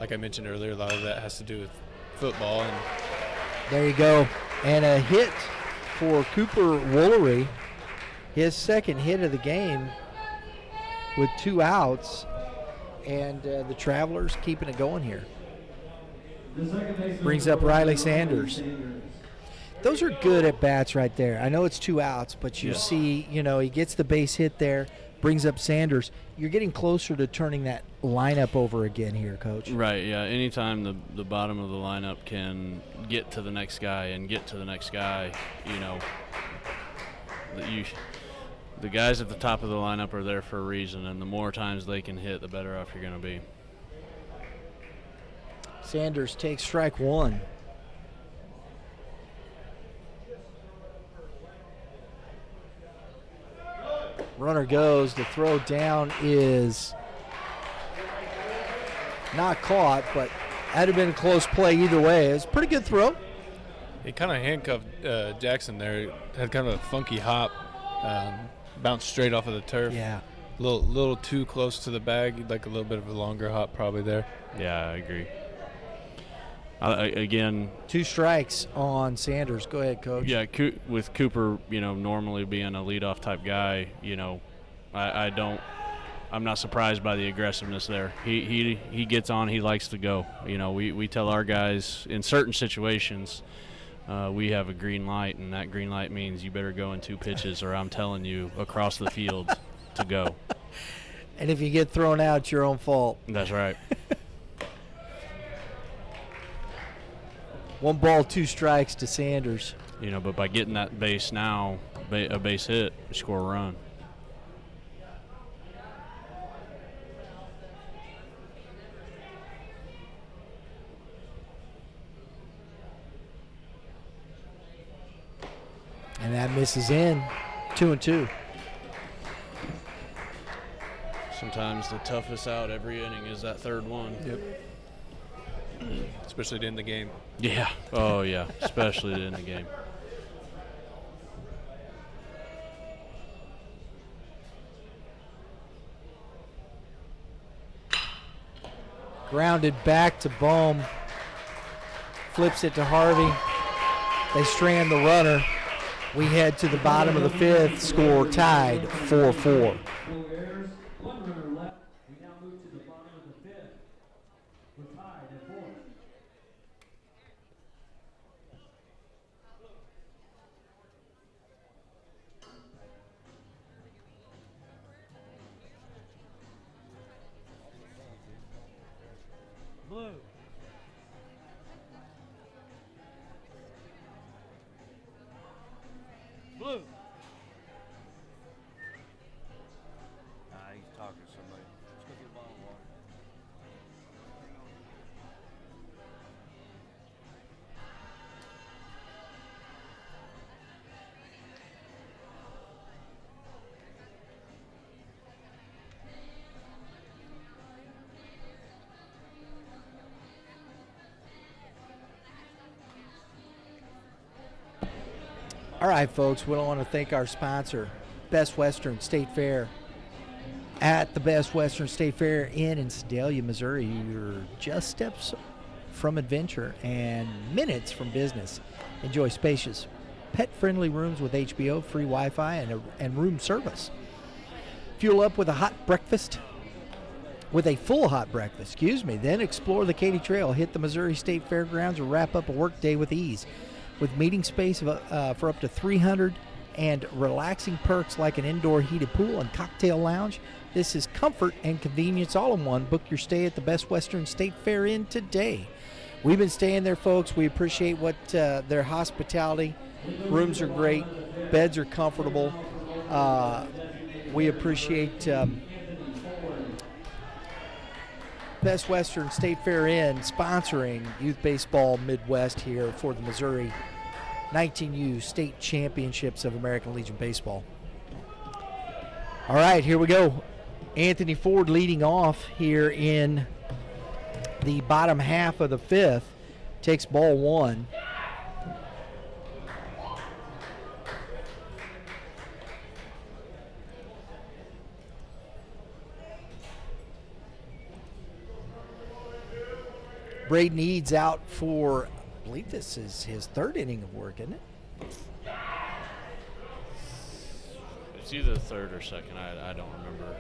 like I mentioned earlier, a lot of that has to do with football. And there you go, and a hit for Cooper Woolery, his second hit of the game with 2 outs, and the Travelers keeping it going here. Brings up Riley Sanders. Those are good at bats right there. I know it's 2 outs, but you see, you know, he gets the base hit there, brings up Sanders. You're getting closer to turning that lineup over again here, Coach. Right, yeah. Anytime the bottom of the lineup can get to the next guy and get to the next guy, you know, the guys at the top of the lineup are there for a reason, and the more times they can hit, the better off you're going to be. Sanders takes strike 1. Runner goes. The throw down is not caught, but that'd have been a close play either way. It was a pretty good throw. He kind of handcuffed Jackson there. Had kind of a funky hop, bounced straight off of the turf. Yeah. Little too close to the bag. You'd like a little bit of a longer hop probably there. Yeah, I agree. Again, 2 strikes on Sanders. Go ahead, Coach. yeah, with Cooper, normally being a leadoff type guy, I'm not surprised by the aggressiveness there. He gets on. He likes to go. We tell our guys in certain situations we have a green light, and that green light means you better go in 2 pitches, or I'm telling you across the field to go. And if you get thrown out, it's your own fault. That's right. 1 ball, 2 strikes to Sanders. But by getting that base now, a base hit, you score a run. And that misses in. 2-2. Sometimes the toughest out every inning is that 3rd one. Yep. Especially to end the game. Yeah. Oh, yeah. Especially to end the game. Grounded back to Bohm. Flips it to Harvey. They strand the runner. We head to the bottom of the 5th. Score tied 4-4. No errors, 1 runner left. We now move to the bottom of the 5th. We're tied at 4. Blue. Blue. He's talking to somebody. Let's go get a bottle of water. All right, folks, we want to thank our sponsor, Best Western State Fair. At the Best Western State Fair in Sedalia, Missouri, you're just steps from adventure and minutes from business. Enjoy spacious, pet-friendly rooms with HBO, free Wi-Fi, and room service. Fuel up with a hot breakfast, with a full hot breakfast, then explore the Katy Trail, hit the Missouri State Fairgrounds, or wrap up a work day with ease. With meeting space for up to 300 and relaxing perks like an indoor heated pool and cocktail lounge, this is comfort and convenience all in one. Book your stay at the Best Western State Fair Inn today. We've been staying there, folks. We appreciate their hospitality. Rooms are great. Beds are comfortable. We appreciate Best Western State Fair Inn sponsoring Youth Baseball Midwest here for the Missouri 19U State Championships of American Legion Baseball. All right, here we go. Anthony Ford leading off here in the bottom half of the 5th. Takes ball 1. Braden Eads out for, I believe this is his 3rd inning of work, isn't it? It's either 3rd or 2nd. I don't remember.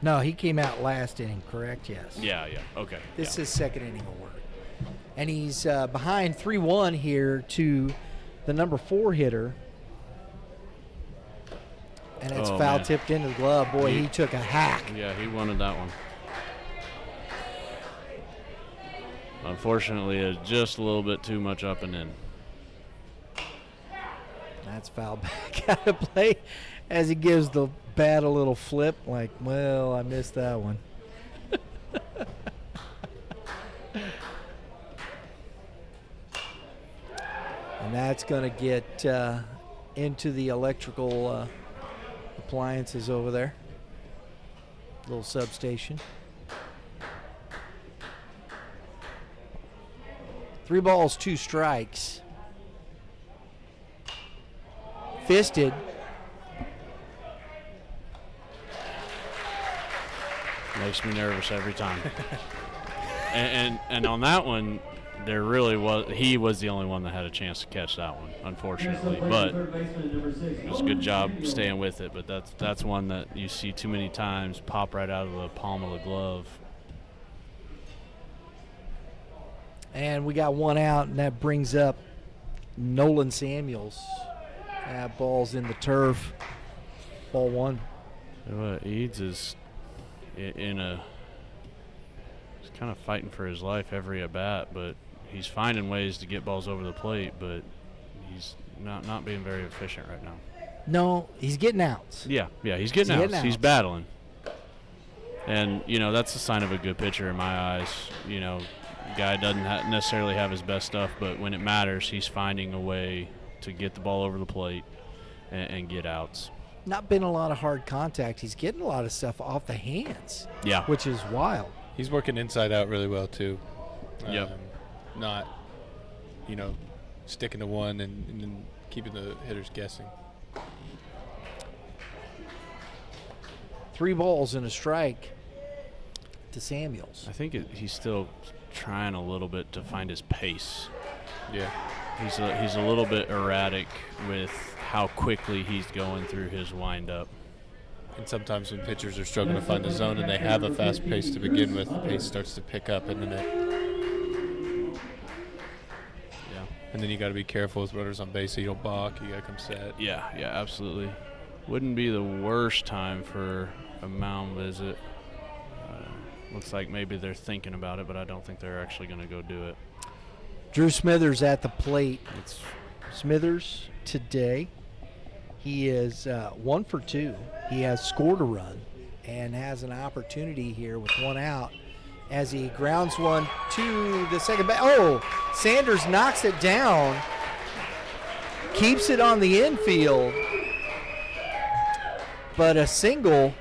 No, he came out last inning, correct? Yes. Yeah. Okay. This is 2nd inning of work. And he's behind 3-1 here to the number 4 hitter. And it's foul tipped into the glove. Boy, he took a hack. Yeah, he wanted that one. Unfortunately, it's just a little bit too much up and in. That's foul back out of play as he gives the bat a little flip like, well, I missed that one. And that's going to get into the electrical appliances over there. Little substation. 3 balls, 2 strikes. Fisted. Makes me nervous every time. and on that one, he was the only one that had a chance to catch that one, unfortunately. But it was a good job staying with it. But that's one that you see too many times pop right out of the palm of the glove. And we got 1 out, and that brings up Nolan Samuels. Ball's in the turf. Ball 1. Eads is he's kind of fighting for his life every at bat, but he's finding ways to get balls over the plate, but he's not being very efficient right now. No, he's getting outs. Yeah, he's getting outs. He's battling. And, that's a sign of a good pitcher in my eyes. Guy doesn't necessarily have his best stuff, but when it matters, he's finding a way to get the ball over the plate and get outs. Not been a lot of hard contact. He's getting a lot of stuff off the hands. Yeah. Which is wild. He's working inside out really well, too. Yep. Not, sticking to one and keeping the hitters guessing. 3 balls and a strike to Samuels. I think he's still trying a little bit to find his pace. Yeah. He's a little bit erratic with how quickly he's going through his windup. And sometimes when pitchers are struggling to find the zone and they have a fast pace to begin with, the pace starts to pick up, and then and then you got to be careful with runners on base so you don't balk. You got to come set. Yeah, absolutely. Wouldn't be the worst time for a mound visit. Looks like maybe they're thinking about it, but I don't think they're actually going to go do it. Drew Smithers at the plate. It's Smithers today. He is 1 for 2. He has scored a run and has an opportunity here with 1 out as he grounds one to the second base. Oh, Sanders knocks it down, keeps it on the infield, but a single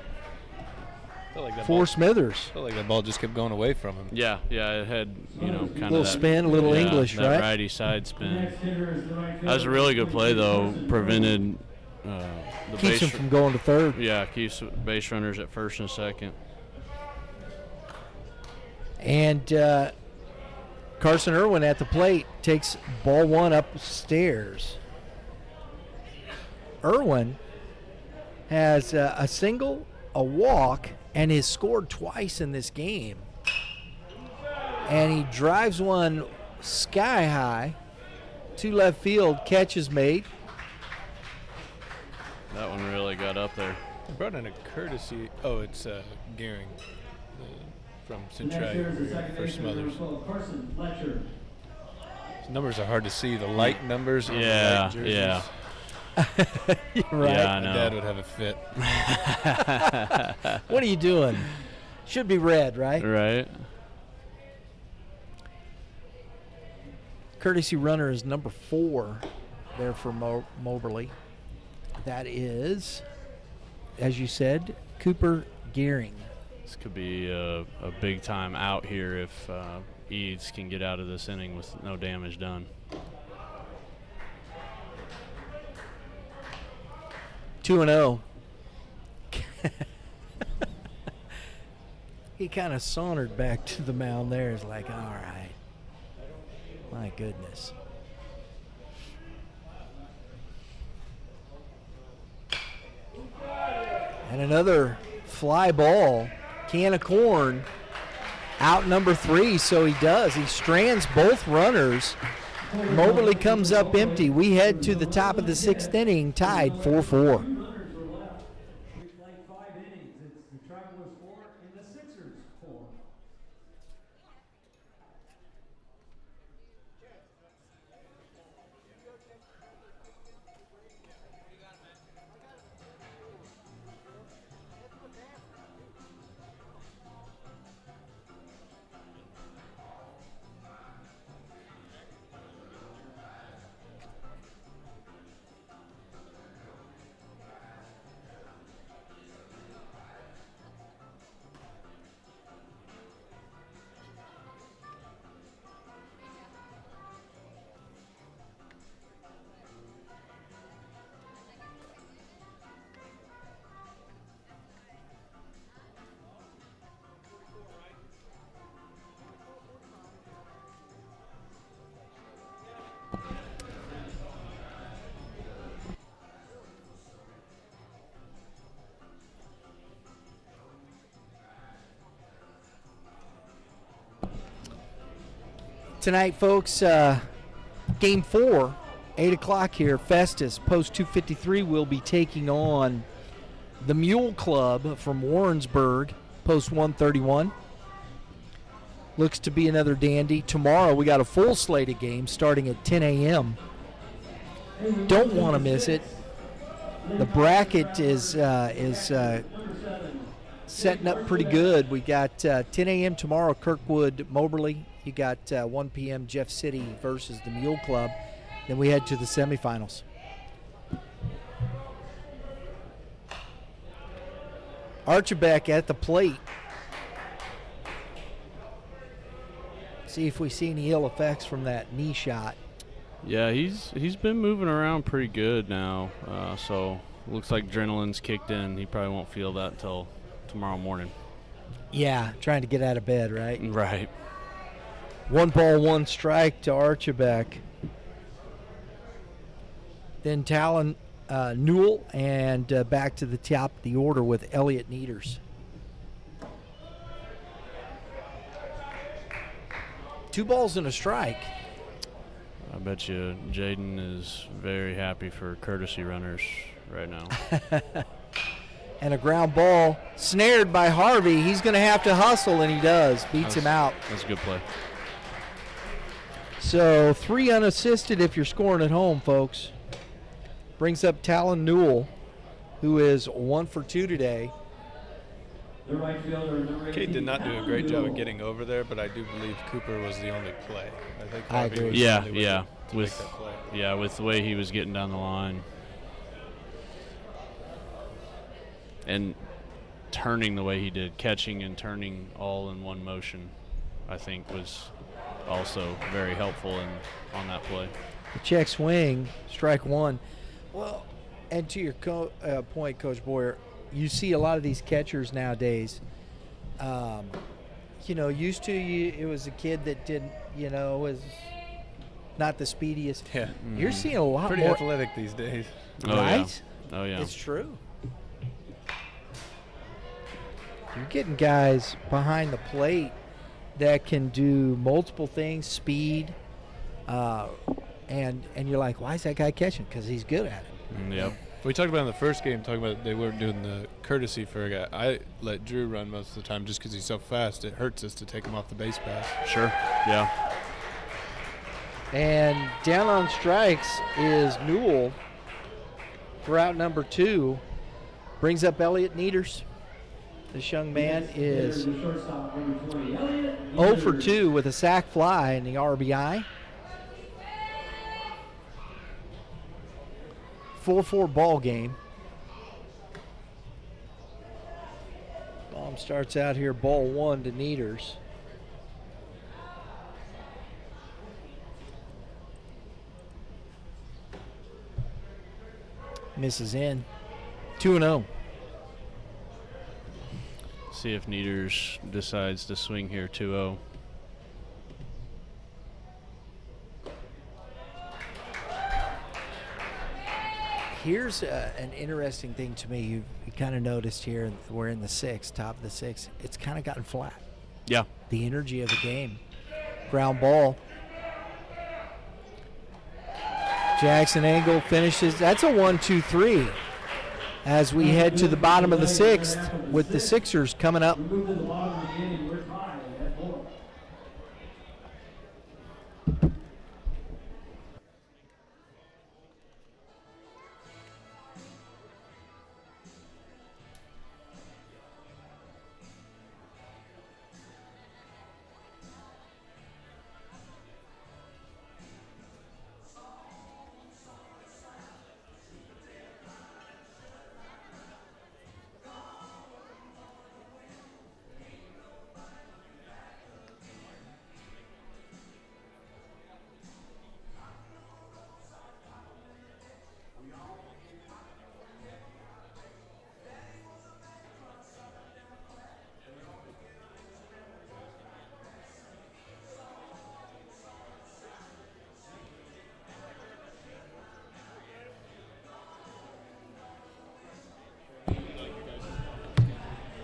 for Smithers. I felt like that ball just kept going away from him. Yeah, it had, kind of a little spin, a little English, that right? righty side spin. That was a really good play, though. Prevented the keeps him from going to third. Yeah, keeps base runners at first and second. And Carson Irwin at the plate takes ball 1 upstairs. Irwin has a single, a walk, and has scored twice in this game. And he drives one sky high to left field. Catch is made. That one really got up there. They brought in a courtesy. Oh, it's Gehring from Centralia for Smothers. His numbers are hard to see. The light numbers on the light jerseys. Yeah. Right. Yeah, I know. My dad would have a fit. What are you doing? Should be red, right? Right. Courtesy runner is number 4 there for Moberly. That is, as you said, Cooper Gehring. This could be a big time out here if Eads can get out of this inning with no damage done. 2-0. He kind of sauntered back to the mound there. It's like, all right. My goodness. And another fly ball. Can of corn. Out number 3, so he does. He strands both runners. Moberly comes up empty. We head to the top of the 6th inning, tied 4-4. We've played 5 innings. It's the Travelers 4 and the Sixers 4. tonight, folks, Game 4, 8 o'clock here. Festus, Post 253, will be taking on the Mule Club from Warrensburg, Post 131. Looks to be another dandy. Tomorrow we got a full slate of games starting at 10 a.m. Don't want to miss it. The bracket is setting up pretty good. We got 10 a.m. tomorrow, Kirkwood, Moberly. You got 1 p.m. Jeff City versus the Mule Club. Then we head to the semifinals. Archibald at the plate. See if we see any ill effects from that knee shot. Yeah, he's been moving around pretty good now. So looks like adrenaline's kicked in. He probably won't feel that until tomorrow morning. Yeah, trying to get out of bed, right? Right. 1 ball, 1 strike to Archibald. Then Talon Newell, and back to the top of the order with Elliot Nieders. 2 balls and a strike. I bet you Jaden is very happy for courtesy runners right now. And a ground ball snared by Harvey. He's going to have to hustle, and he does. Beats him out. That's a good play. So 3 unassisted if you're scoring at home, folks. Brings up Talon Newell, who is 1 for 2 today. The right fielder, number 18, Kate did not do a great job Newell. of getting over there, but I do believe Cooper was the only play. I think I Harvey agree. was Yeah, the only yeah. one to make that play. With the way he was getting down the line. And turning the way he did, catching and turning all in one motion, I think was also very helpful on that play. The check swing, strike 1. Well, and to your point, Coach Boyer, you see a lot of these catchers nowadays. Used to it was a kid that didn't, was not the speediest. Yeah. You're seeing a lot Pretty more, athletic these days. right? Oh, yeah. It's true. You're getting guys behind the plate that can do multiple things, speed, and you're like, why is that guy catching? Because he's good at it. Yep. We talked about in the first game, talking about they weren't doing the courtesy for a guy. I let Drew run most of the time just because he's so fast. It hurts us to take him off the base pass. Sure. Yeah. And down on strikes is Newell for out number 2. Brings up Elliot Nieders. This young man is 0 for 2 with a sac fly and the RBI. 4-4 ball game. Bomb starts out here, ball 1 to Nieders. Misses in. 2-0. See if Nieders decides to swing here 2-0. Here's an interesting thing to me. You kind of noticed here, we're in the 6th, top of the 6th. It's kind of gotten flat. Yeah. The energy of the game. Ground ball. Jackson Engel finishes. That's a 1-2-3 as we head to the bottom of the 6th with the Sixers coming up. Move to the bottom of the inning. We're tied at 4.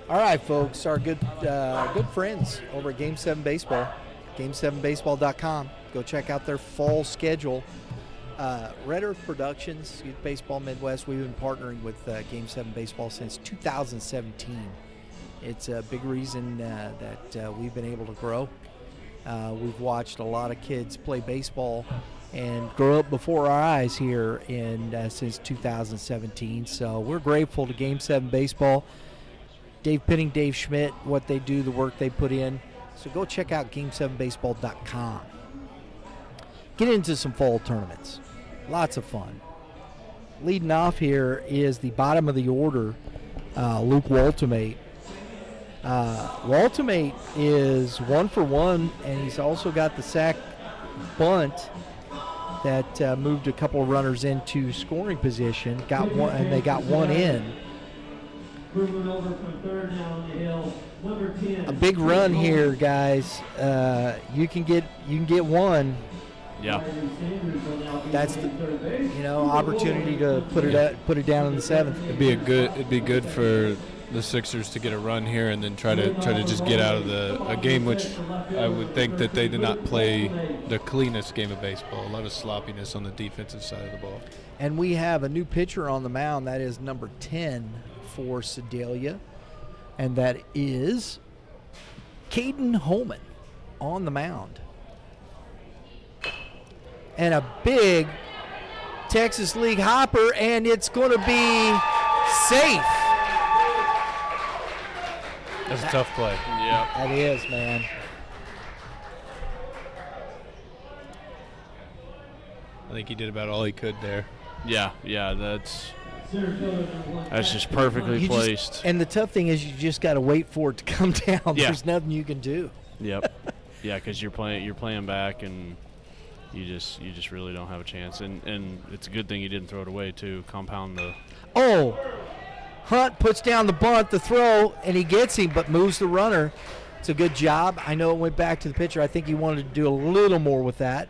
All right, folks, our good friends over at Game 7 Baseball Game7baseball.com. Go check out their fall schedule. Red Earth Productions, Youth Baseball Midwest, we've been partnering with Game 7 Baseball since 2017. It's a big reason that we've been able to grow. We've watched a lot of kids play baseball and grow up before our eyes here since 2017. So we're grateful to Game 7 Baseball, Dave Penning, Dave Schmidt, what they do, the work they put in. So go check out Game7baseball.com. Get into some fall tournaments. Lots of fun. Leading off here is the bottom of the order, Luke Waltemate. Waltemate is 1 for 1, and he's also got the sack bunt that moved a couple of runners into scoring position. Got one, and they got one in. Moving over from third down the hill, number 10. A big run here, guys. You can get one. Yeah. That's the opportunity to put it down in the 7th. It'd be good for the Sixers to get a run here and then try to just get out of a game which I would think that they did not play the cleanest game of baseball. A lot of sloppiness on the defensive side of the ball. And we have a new pitcher on the mound. That is number 10 for Sedalia, and that is Caden Holman on the mound. And a big Texas League hopper, and it's going to be safe. That's a tough play. Yeah. That is, man. I think he did about all he could there. Yeah, that's just perfectly placed. And the tough thing is you just got to wait for it to come down. Yeah. There's nothing you can do. Yep. Yeah, because you're playing back, and you just really don't have a chance. And it's a good thing you didn't throw it away too. Compound the. Oh, Hunt puts down the bunt, the throw, and he gets him, but moves the runner. It's a good job. I know it went back to the pitcher. I think he wanted to do a little more with that,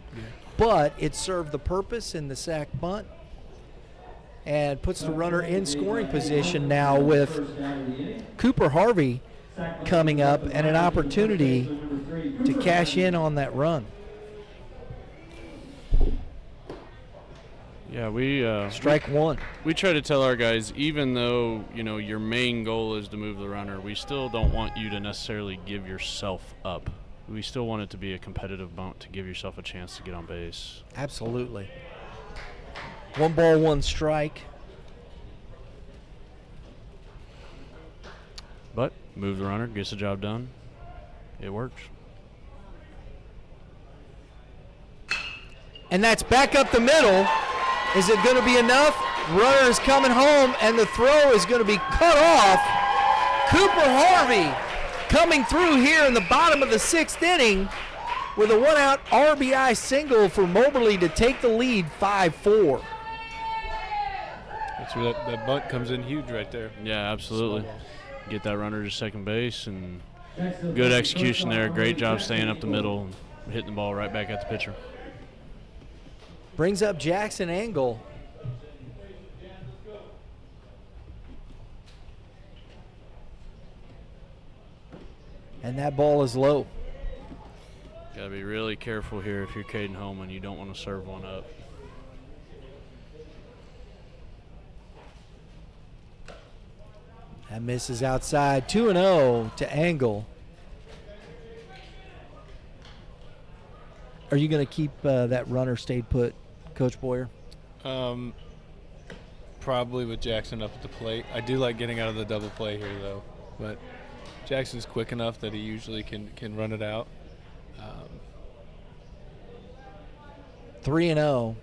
but it served the purpose in the sack bunt and puts the runner in scoring position now with Cooper Harvey coming up and an opportunity to cash in on that run. Yeah, we Strike one. We try to tell our guys, even though your main goal is to move the runner, we still don't want you to necessarily give yourself up. We still want it to be a competitive bunt to give yourself a chance to get on base. Absolutely. 1 ball, 1 strike. But move the runner, gets the job done. It works. And that's back up the middle. Is it going to be enough? Runner is coming home, and the throw is going to be cut off. Cooper Harvey coming through here in the bottom of the 6th inning with a 1-out RBI single for Moberly to take the lead 5-4. That's where that bunt comes in huge right there. Yeah, absolutely. Get that runner to second base, and good execution there. Great job staying up the middle and hitting the ball right back at the pitcher. Brings up Jackson Angle. And that ball is low. Got to be really careful here if you're Caden Holman. You don't want to serve one up. That misses outside. 2-0 to Angle. Are you going to keep that runner stayed put, Coach Boyer? Probably with Jackson up at the plate. I do like getting out of the double play here, though. But Jackson's quick enough that he usually can run it out. 3-0.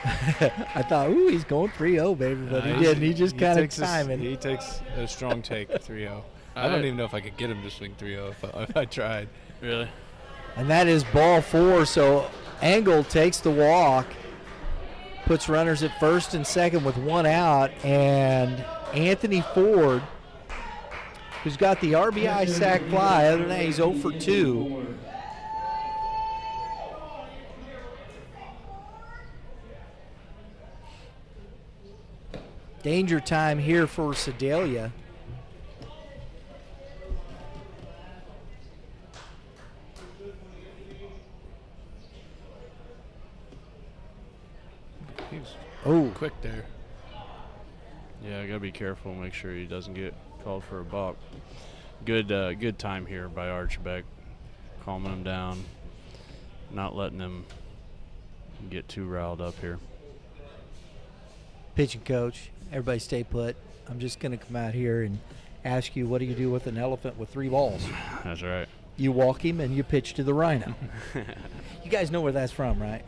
I thought, he's going 3-0, baby, but he didn't. He just kind of timing. He takes a strong take, 3-0. I don't even know if I could get him to swing 3-0 if I tried. Really? And that is ball 4, so Angle takes the walk, puts runners at first and second with 1 out, and Anthony Ford, who's got the RBI sac fly, other than that, he's 0 for 2. Danger time here for Sedalia. He was quick there. Yeah, I got to be careful, make sure he doesn't get called for a balk. Good time here by Archbeck, calming him down, not letting him get too riled up here. Pitching coach, everybody stay put. I'm just going to come out here and ask you, what do you do with an elephant with 3 balls? That's right. You walk him and you pitch to the rhino. You guys know where that's from, right?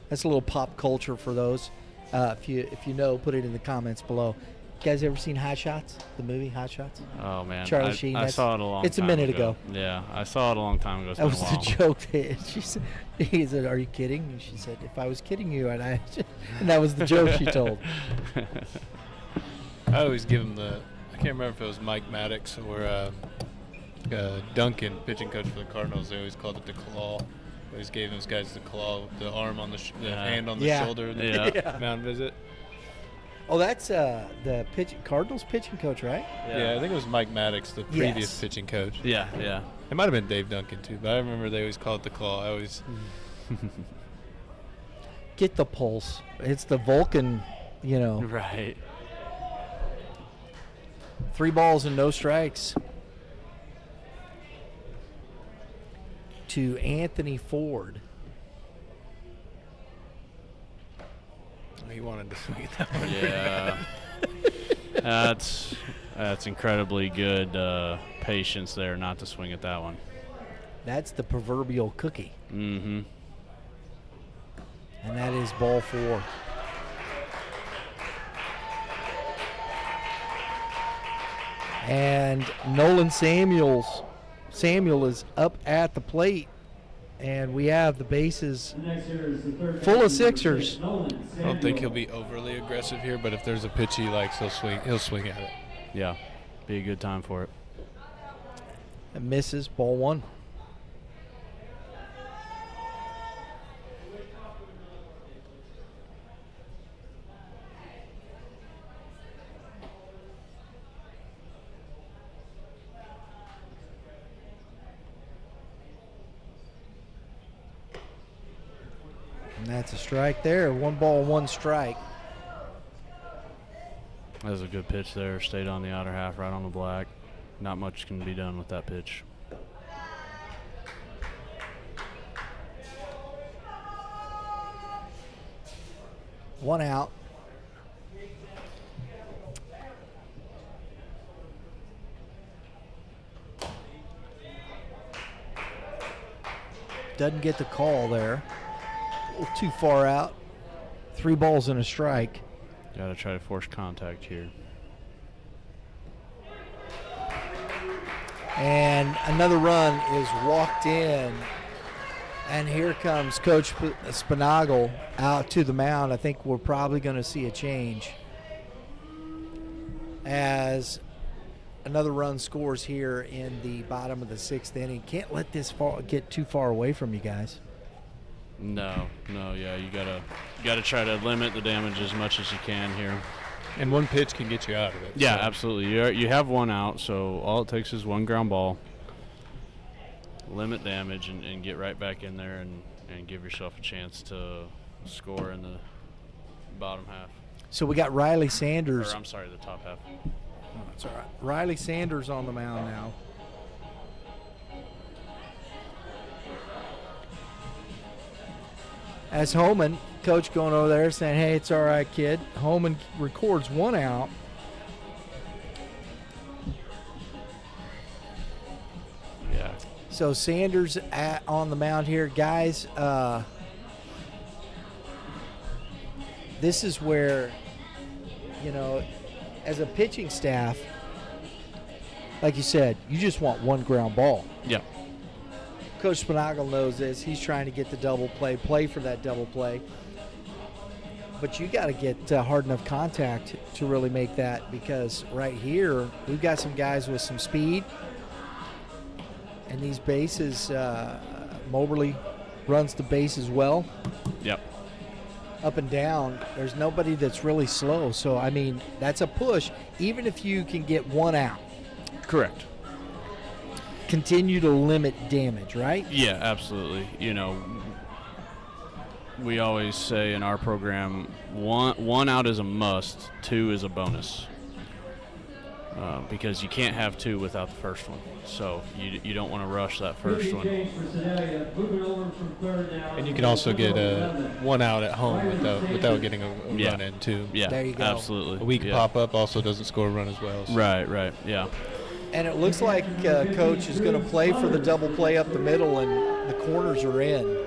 That's a little pop culture for those. If you know, put it in the comments below. You guys ever seen Hot Shots, the movie Hot Shots? Oh, man. Charlie Sheen. I saw it a long time ago. It's a minute ago. Yeah, I saw it a long time ago. That was the joke. She said, he said, "Are you kidding?" And she said, "If I was kidding you," and that was the joke she told. I always give him I can't remember if it was Mike Maddox or Duncan, pitching coach for the Cardinals. They always called it the claw. They always gave those guys the claw, the arm on the hand on the shoulder, the mound visit. Oh, that's the Cardinals pitching coach, right? Yeah, I think it was Mike Maddox, the previous pitching coach. Yeah. It might have been Dave Duncan too, but I remember they always called it the claw. I always get the pulse. It's the Vulcan, Right. 3 balls and no strikes to Anthony Ford. He wanted to swing that one. Yeah. That's incredibly good patience there not to swing at that one. That's the proverbial cookie. Mm-hmm. And that is ball 4. And Nolan Samuel is up at the plate. And we have the bases full of Sixers. I don't think he'll be overly aggressive here, but if there's a pitch he likes, he'll swing at it. Yeah, be a good time for it. And misses, ball 1. And that's a strike there. 1 ball, 1 strike. That was a good pitch there. Stayed on the outer half, right on the black. Not much can be done with that pitch. One out. Doesn't get the call there. A little too far out. 3 balls and a strike. Got to try to force contact here. And another run is walked in. And here comes Coach Spinagle out to the mound. I think we're probably going to see a change as another run scores here in the bottom of the 6th inning. Can't let this get too far away from you guys. No, yeah, you gotta try to limit the damage as much as you can here. And 1 pitch can get you out of it. Yeah, so. Absolutely. You have 1 out, so all it takes is 1 ground ball. Limit damage and get right back in there and give yourself a chance to score in the bottom half. So we got Riley Sanders. Or, I'm sorry, the top half. Oh, that's all right. Riley Sanders on the mound now. As Holman, coach going over there saying, "Hey, it's all right, kid." Holman records 1 out. Yeah. So Sanders on the mound here. Guys, this is where, as a pitching staff, like you said, you just want 1 ground ball. Yeah. Coach Spinagle knows this. He's trying to get the double play for that double play. But you got to get hard enough contact to really make that, because right here we've got some guys with some speed. And these bases, Moberly runs the bases well. Yep. Up and down. There's nobody that's really slow. So, I mean, that's a push. Even if you can get 1 out. Correct. Continue to limit damage, right? Yeah, absolutely. we always say in our program, one out is a must, 2 is a bonus. Because you can't have 2 without the first one. So you don't want to rush that first one. And you can also get 1 out at home without getting a run in too. Yeah, There you go. absolutely. A weak pop-up also doesn't score a run as well. So. Right, yeah. And it looks like Coach is going to play for the double play up the middle, and the corners are in.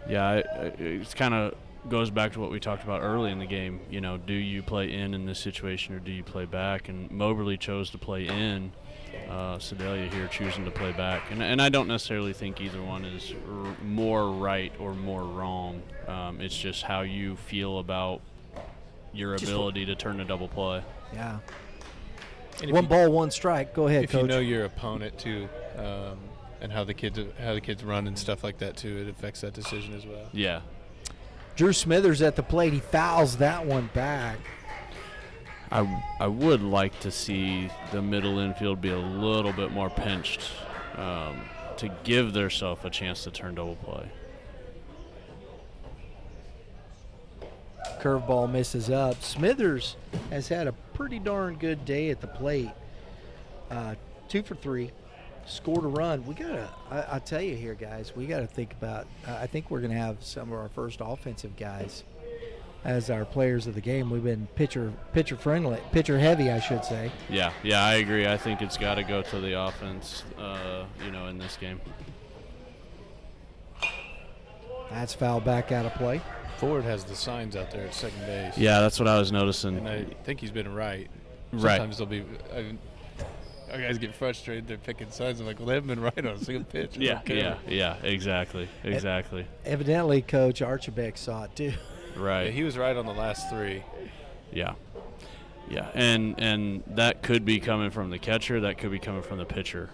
Yeah, it's kind of goes back to what we talked about early in the game. You know, do you play in this situation or do you play back? And Moberly chose to play in. Sedalia here choosing to play back. And I don't necessarily think either one is more right or more wrong. It's just how you feel about your ability to turn a double play. Yeah. And 1 ball, 1 strike. Go ahead, if Coach. you know your opponent too, and how the kids run and stuff like that too, it affects that decision as well. Yeah. Drew Smithers at the plate. He fouls that one back. I would like to see the middle infield be a little bit more pinched to give themselves a chance to turn double play. Curveball misses up. Smithers has had a pretty darn good day at the plate. 2 for 3. Scored a run. I tell you here, guys, we got to think about, I think we're going to have some of our first offensive guys as our players of the game. We've been pitcher heavy, I should say. Yeah, I agree. I think it's got to go to the offense, in this game. That's foul back out of play. Ford has the signs out there at second base. Yeah, that's what I was noticing. And I think he's been right. Right. Sometimes they'll be our guys get frustrated. They're picking signs. I'm like, well, they haven't been right on a single pitch. Yeah, exactly. Evidently, Coach Archibek saw it too. Right. Yeah, he was right on the last 3. Yeah, and that could be coming from the catcher. That could be coming from the pitcher.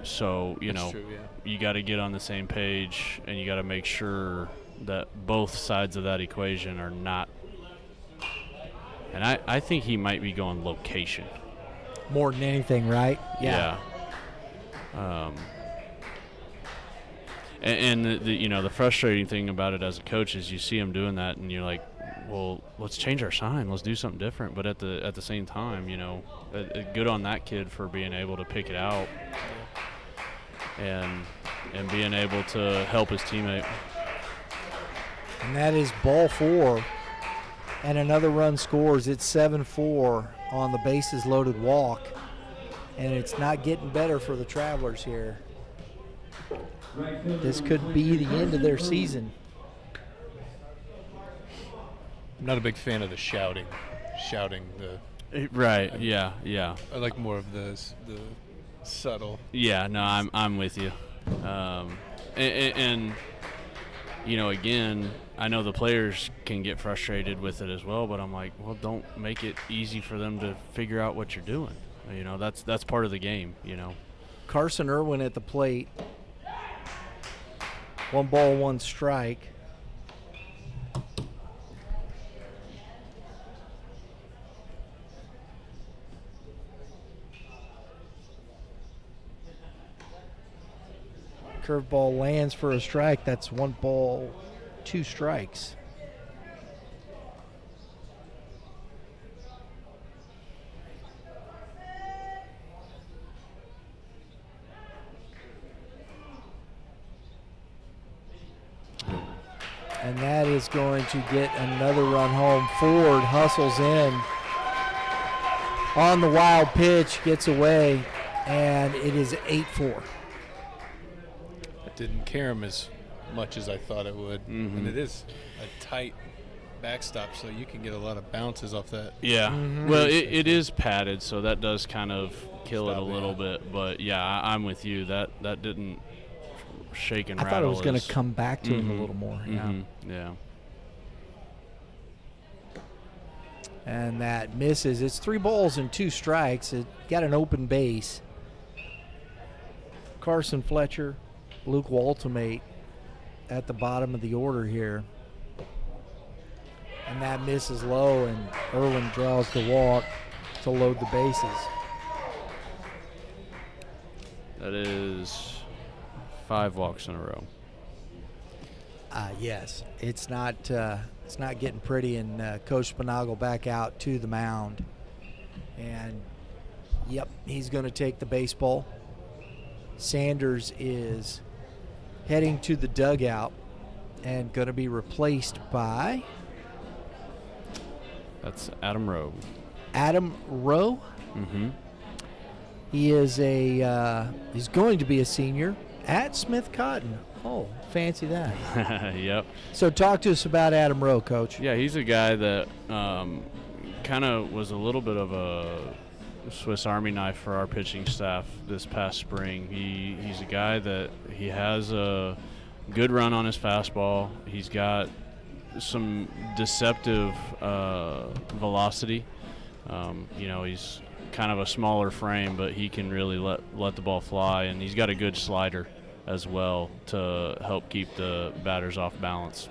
So That's true, yeah. you got to get on the same page, and you got to make sure that both sides of that equation are not. And I think he might be going location. More than anything, right? Yeah. And the frustrating thing about it as a coach is you see him doing that, and you're like, well, let's change our sign. Let's do something different. But at the same time, good on that kid for being able to pick it out and being able to help his teammate. And that is ball 4. And another run scores. It's 7-4 on the bases loaded walk. And it's not getting better for the Travelers here. This could be the end of their season. I'm not a big fan of the shouting. Right. Yeah. I like more of the subtle. Yeah. No, I'm with you. And again, I know the players can get frustrated with it as well, but I'm like, well, don't make it easy for them to figure out what you're doing. That's part of the game. Carson Irwin at the plate. 1 ball, 1 strike. Curveball lands for a strike. That's 1 ball, 2 strikes. And that is going to get another run home. Ford hustles in on the wild pitch, gets away, and it is 8-4. It didn't carry him as much as I thought it would. Mm-hmm. And it is a tight backstop, so you can get a lot of bounces off that. Yeah. Mm-hmm. Well, it is padded, so that does kind of kill it a little yeah. bit. But, yeah, I'm with you. That didn't shake and I rattle. thought it was going to come back to him a little more. Yeah. Mm-hmm. Yeah. And that misses. It's 3 balls and 2 strikes. It got an open base. Carson Fletcher, Luke Waltemate at the bottom of the order here. And that misses low, and Irwin draws the walk to load the bases. That is 5 walks in a row. Yes, it's not getting pretty, and Coach Spinagle back out to the mound, and yep, he's going to take the baseball. Sanders is heading to the dugout and going to be replaced by That's Adam Rowe. Adam Rowe. Mm-hmm. He is he's going to be a senior at Smith Cotton. Oh, fancy that. Yep. So talk to us about Adam Rowe, Coach. Yeah, he's a guy that kind of was a little bit of a Swiss Army knife for our pitching staff this past spring. He's a guy that he has a good run on his fastball. He's got some deceptive velocity. He's kind of a smaller frame, but he can really let the ball fly, and he's got a good slider as well to help keep the batters off balance.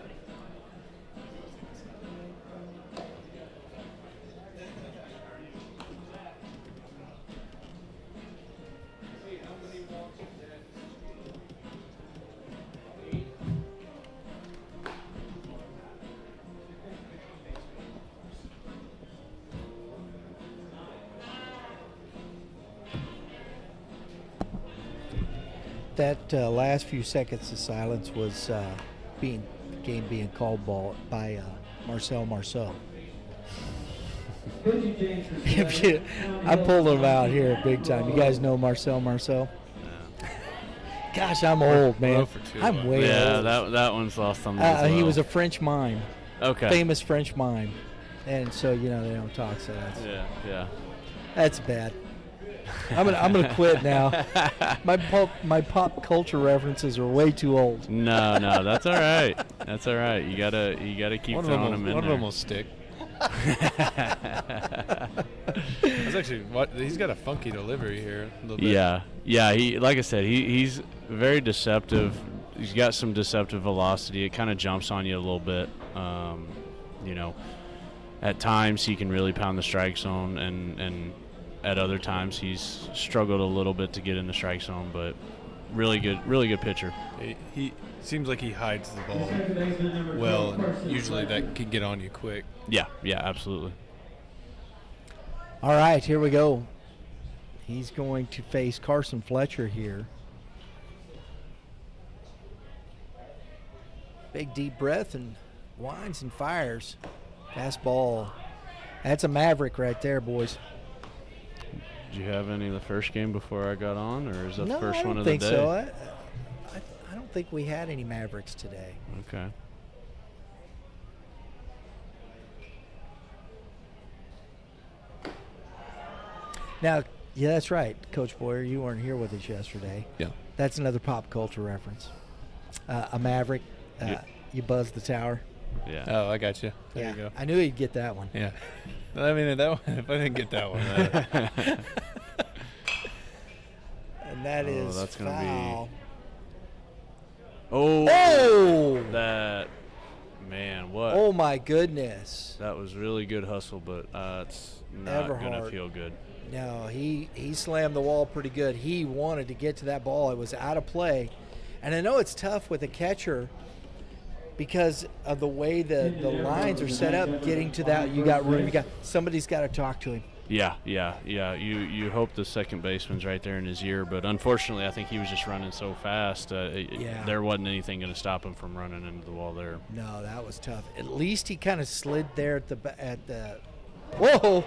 That last few seconds of silence was game being called ball by Marcel Marceau. I pulled him out here big time. You guys know Marcel Marceau? Gosh, I'm old, man. I'm way old. Yeah, that one's lost on me as well. He was a French mime. Okay. Famous French mime. And so, they don't talk, so that's... Yeah. That's bad. I'm gonna quit now. My pop culture references are way too old. No, that's all right. That's all right. You gotta keep throwing them in there. One of them will stick. That's actually he's got a funky delivery here a little bit. Yeah. He, like I said, he's very deceptive. He's got some deceptive velocity. It kind of jumps on you a little bit. At times he can really pound the strike zone, and at other times he's struggled a little bit to get in the strike zone, but really good pitcher. He seems like he hides the ball well, and usually that can get on you quick. Yeah, absolutely. All right, here we go. He's going to face Carson Fletcher here. Big deep breath and winds and fires. Fastball. That's a Maverick right there, boys. Did you have any of the first game before I got on, or is that the first one of the the day? No, I don't think so. I don't think we had any Mavericks today. Okay. Now, yeah, that's right, Coach Boyer. You weren't here with us yesterday. Yeah. That's another pop culture reference. A Maverick. You buzzed the tower. Yeah. Oh, I got you. There you go. I knew he'd get that one. Yeah. I mean, that one, if I didn't get that one. And that is that's gonna foul. Oh! That, man, what? Oh, my goodness. That was really good hustle, but it's not going to feel good. No, he slammed the wall pretty good. He wanted to get to that ball. It was out of play. And I know it's tough with a catcher because of the way the lines are set up, getting to that. You got room. Somebody's got to talk to him. Yeah. You hope the second baseman's right there in his ear, but unfortunately, I think he was just running so fast. There wasn't anything going to stop him from running into the wall there. No, that was tough. At least he kind of slid there at the. Whoa!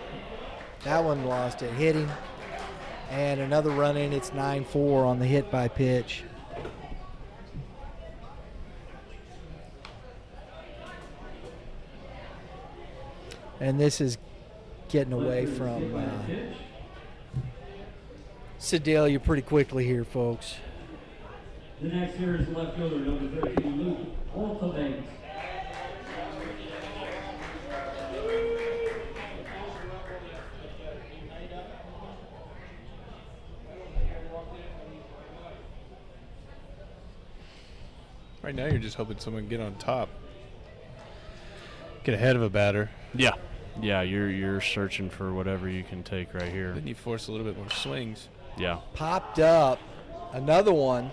That one lost it. Hit him, and another run in. It's 9-4 on the hit by pitch. And this is getting away from Sedalia pretty quickly here, folks. The next here is left fielder, number 13, Luke Altamate. Right now, you're just hoping someone can get on top, get ahead of a batter. Yeah, you're searching for whatever you can take right here. Then you force a little bit more swings. Yeah. Popped up. Another one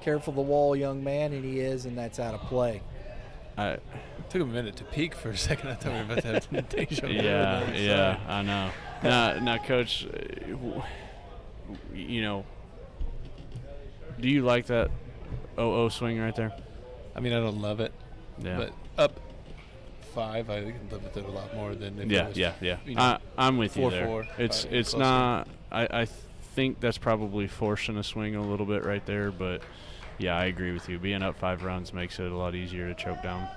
Careful the wall, young man, and he is, and that's out of play. It took him a minute to peek for a second. I thought we were about to have deja vu. Yeah, I know. Now, Coach, you know, do you like that 0-0 swing right there? I mean, I don't love it. Yeah. But up 5, I can live with it a lot more than if it was, Yeah. you know, I'm with you there. 4-4. It's closer. not. I think that's probably forcing a swing a little bit right there, but yeah, I agree with you. Being up 5 runs makes it a lot easier to choke down.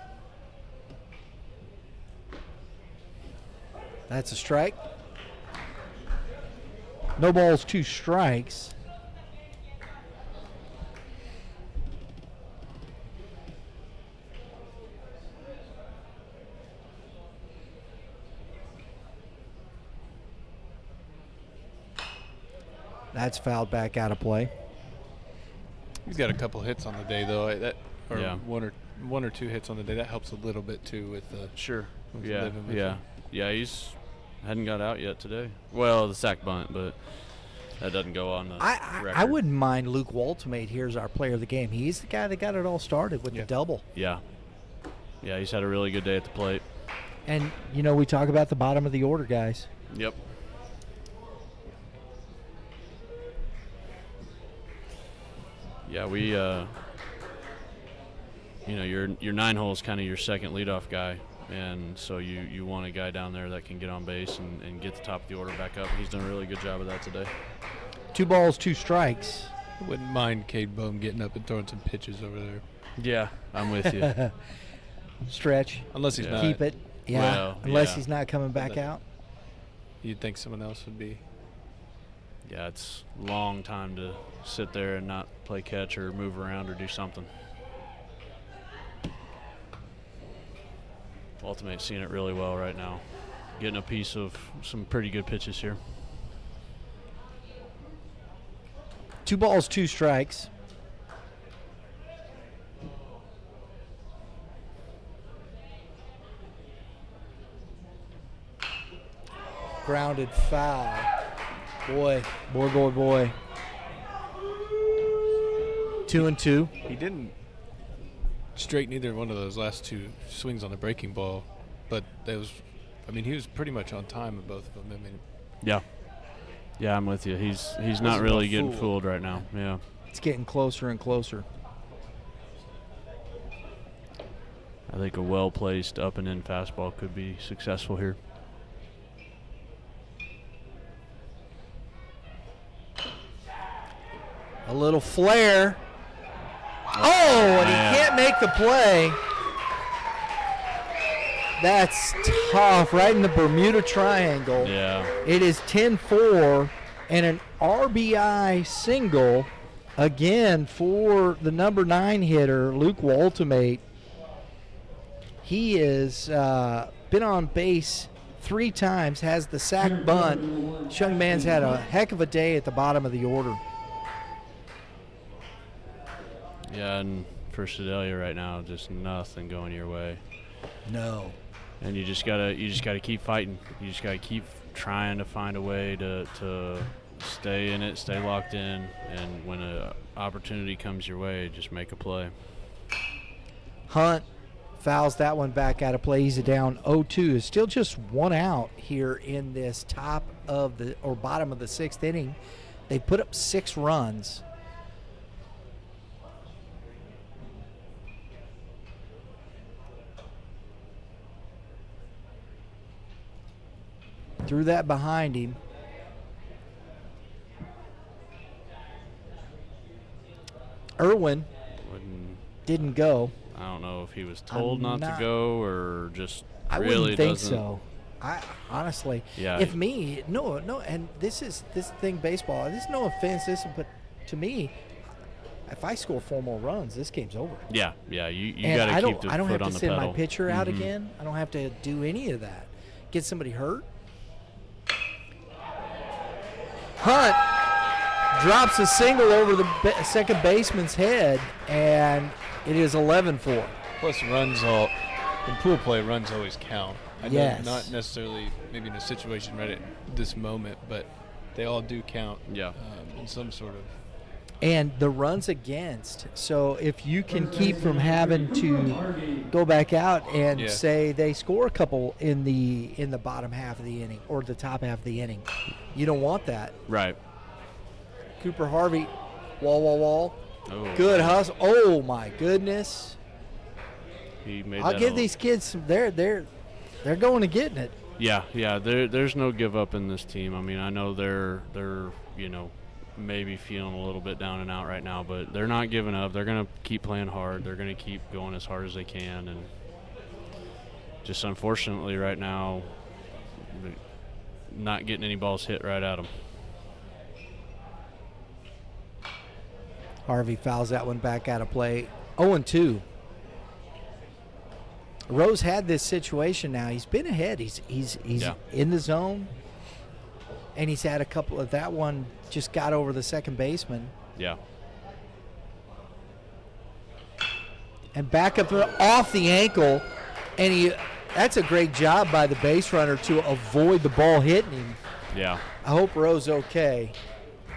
That's a strike. No balls, 2 strikes. That's fouled back out of play. He's got a couple hits on the day, though. Yeah. One or 2 hits on the day. That helps a little bit, too, with Sure. with Yeah. living with Yeah. him. Yeah. He's hadn't got out yet today. Well, the sack bunt, but that doesn't go on the I record. wouldn't mind Luke Waltimate here as our player of the game. He's the guy that got it all started with the double. Yeah. Yeah. He's had a really good day at the plate. And, you know, we talk about the bottom of the order, guys. Yep. Yeah, we, your 9 hole is kind of your second leadoff guy, and so you want a guy down there that can get on base and get the top of the order back up. He's done a really good job of that today. 2 balls, 2 strikes. I wouldn't mind Cade Bohm getting up and throwing some pitches over there. Yeah, I'm with you. Stretch. Unless he's not. Keep it. Yeah. Well, Unless yeah. he's not coming back out. You'd think someone else would be. Yeah, it's a long time to sit there and not play catch or move around or do something. Ultimate's seeing it really well right now. Getting a piece of some pretty good pitches here. 2 balls, 2 strikes. Grounded foul. Boy. 2-2. He didn't straighten either one of those last 2 swings on the breaking ball, but he was pretty much on time with both of them. I mean, Yeah, I'm with you. He's not Wasn't really a getting fool. fooled right now. Yeah. It's getting closer and closer. I think a well-placed up and in fastball could be successful here. A little flare. Oh, and he can't make the play. That's tough, right in the Bermuda Triangle. Yeah. It is 10-4 and an RBI single again for the number 9 hitter, Luke Waltimate. He has been on base 3 times, has the sack bunt. This young man's had a heck of a day at the bottom of the order. Yeah, and for Sedalia right now, just nothing going your way. No. And you just gotta keep fighting. You just gotta keep trying to find a way to stay in it, stay locked in, and when an opportunity comes your way, just make a play. Hunt fouls that one back out of play. He's down 0-2. It's still just 1 out here in this bottom of the 6th inning. They put up 6 runs. Threw that behind him. Irwin didn't go. I don't know if he was told not to go or just I really wouldn't think doesn't. so. I honestly, Yeah. if me, no, and this thing baseball. This is no offense, but to me, if I score 4 more runs, this game's over. Yeah, you And got to keep the I don't foot have on to the send pedal. my pitcher out Mhm. again. I don't have to do any of that. Get somebody hurt. Hunt drops a single over the second baseman's head, and it is 11-4. plus runs in pool play, runs always count. I know Yes. not necessarily maybe in a situation right at this moment, but they all do count. Yeah. In some sort of and the runs against. So if you can keep from having to go back out and say they score a couple in the bottom half of the inning or the top half of the inning, you don't want that. Right. Cooper Harvey, wall. Oh, good hustle. Oh my goodness. He made I'll that give a- these kids some. They're going to getting it. Yeah. There's no give up in this team. I mean, I know they're maybe feeling a little bit down and out right now, but they're not giving up. They're going to keep playing hard. They're going to keep going as hard as they can, and just unfortunately right now, not getting any balls hit right at them. Harvey fouls that one back out of play. 0-2. Rose had this situation now. He's been ahead. He's in the zone, and he's had a couple of that one just got over the second baseman. Yeah. And back up off the ankle, and that's a great job by the base runner to avoid the ball hitting him. Yeah. I hope Rose okay.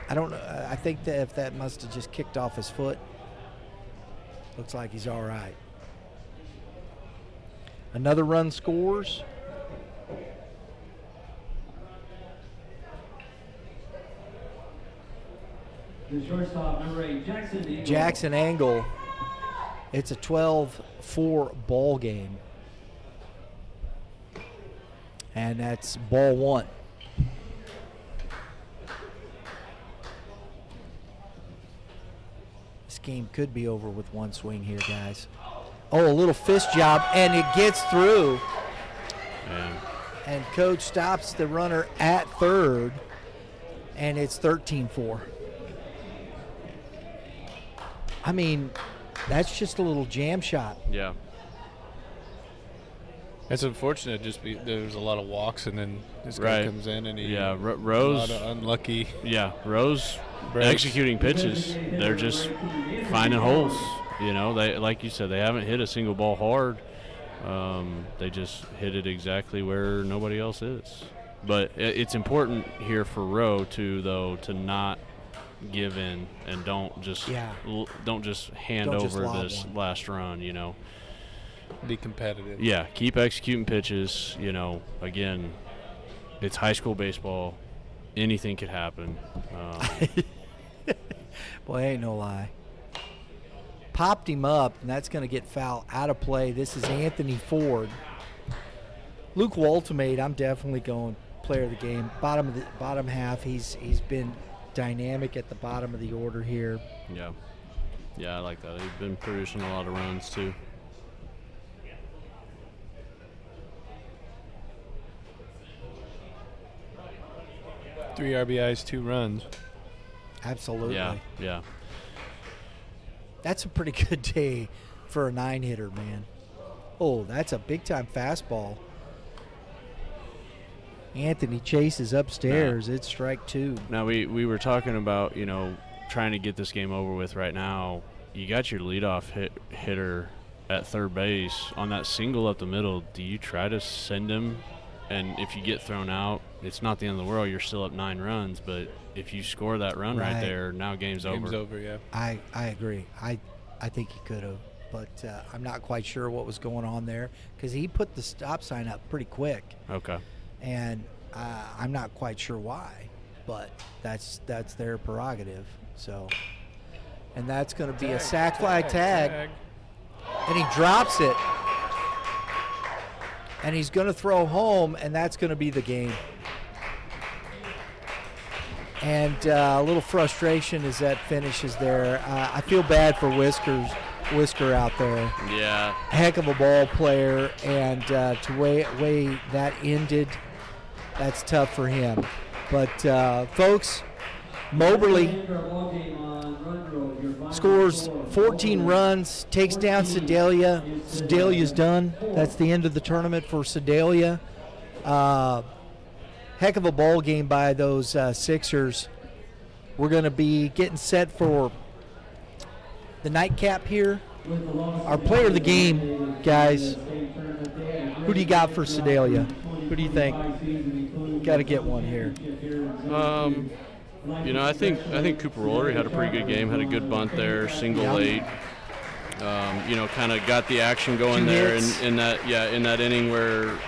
I don't know. I think that if that must have just kicked off his foot. Looks like he's all right. Another run scores. The shortstop, number 8, Jackson Angle. Jackson Angle. It's a 12-4 ball game. And that's ball one. This game could be over with one swing here, guys. Oh, a little fist job, and it gets through. Man. And coach stops the runner at third, and it's 13-4. I mean, that's just a little jam shot. Yeah. It's unfortunate. There's a lot of walks, and then this guy comes in and he Rose a lot of unlucky. Yeah, Rose breaks. executing pitches. They're just finding holes. You know, they like you said, they haven't hit a single ball hard. They just hit it exactly where nobody else is. But it's important here for Rowe to not give in and don't just hand over this last run. You know, be competitive. Yeah, keep executing pitches. You know, again, it's high school baseball. Anything could happen. Boy, ain't no lie. Popped him up, and that's going to get foul out of play. This is Anthony Ford. Luke Waltimate, I'm definitely going player of the game. Bottom half, he's been dynamic at the bottom of the order here. Yeah, I like that. He's been producing a lot of runs too. Three RBIs, 2 runs. Absolutely. Yeah. That's a pretty good day for a 9-hitter, man. Oh, that's a big-time fastball. Anthony chases upstairs. It's strike 2. Now, we were talking about, trying to get this game over with right now. You got your leadoff hitter at third base. On that single up the middle, do you try to send him? And if you get thrown out, it's not the end of the world. You're still up 9 runs, but if you score that run right there, now game's over. Game's over, yeah. I agree. I think he could have, but I'm not quite sure what was going on there because he put the stop sign up pretty quick. Okay. And I'm not quite sure why, but that's their prerogative. So, and that's going to be a sack flag tag, and he drops it. And he's going to throw home, and that's going to be the game. And a little frustration as that finishes there. I feel bad for Whisker out there. Yeah. Heck of a ball player, and to way that ended, that's tough for him. But, folks, Moberly scores 14 runs, takes down Sedalia. Sedalia's done. That's the end of the tournament for Sedalia. Heck of a ball game by those Sixers. We're going to be getting set for the nightcap here. Our player of the game, guys. Who do you got for Sedalia? Who do you think? Got to get one here. You know, I think Cooper Roller had a pretty good game. Had a good bunt there, single late. You know, kind of got the action going there in that inning where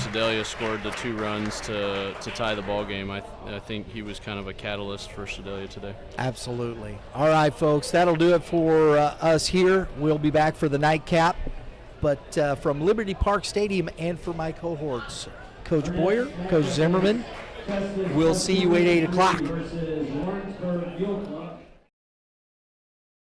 Sedalia scored the 2 runs to tie the ball game. I think he was kind of a catalyst for Sedalia today. Absolutely. All right, folks, that'll do it for us here. We'll be back for the nightcap. But from Liberty Park Stadium and for my cohorts, Coach Boyer, Coach Zimmerman, we'll see you at 8 o'clock. Versus Lawrenceburg Field Club.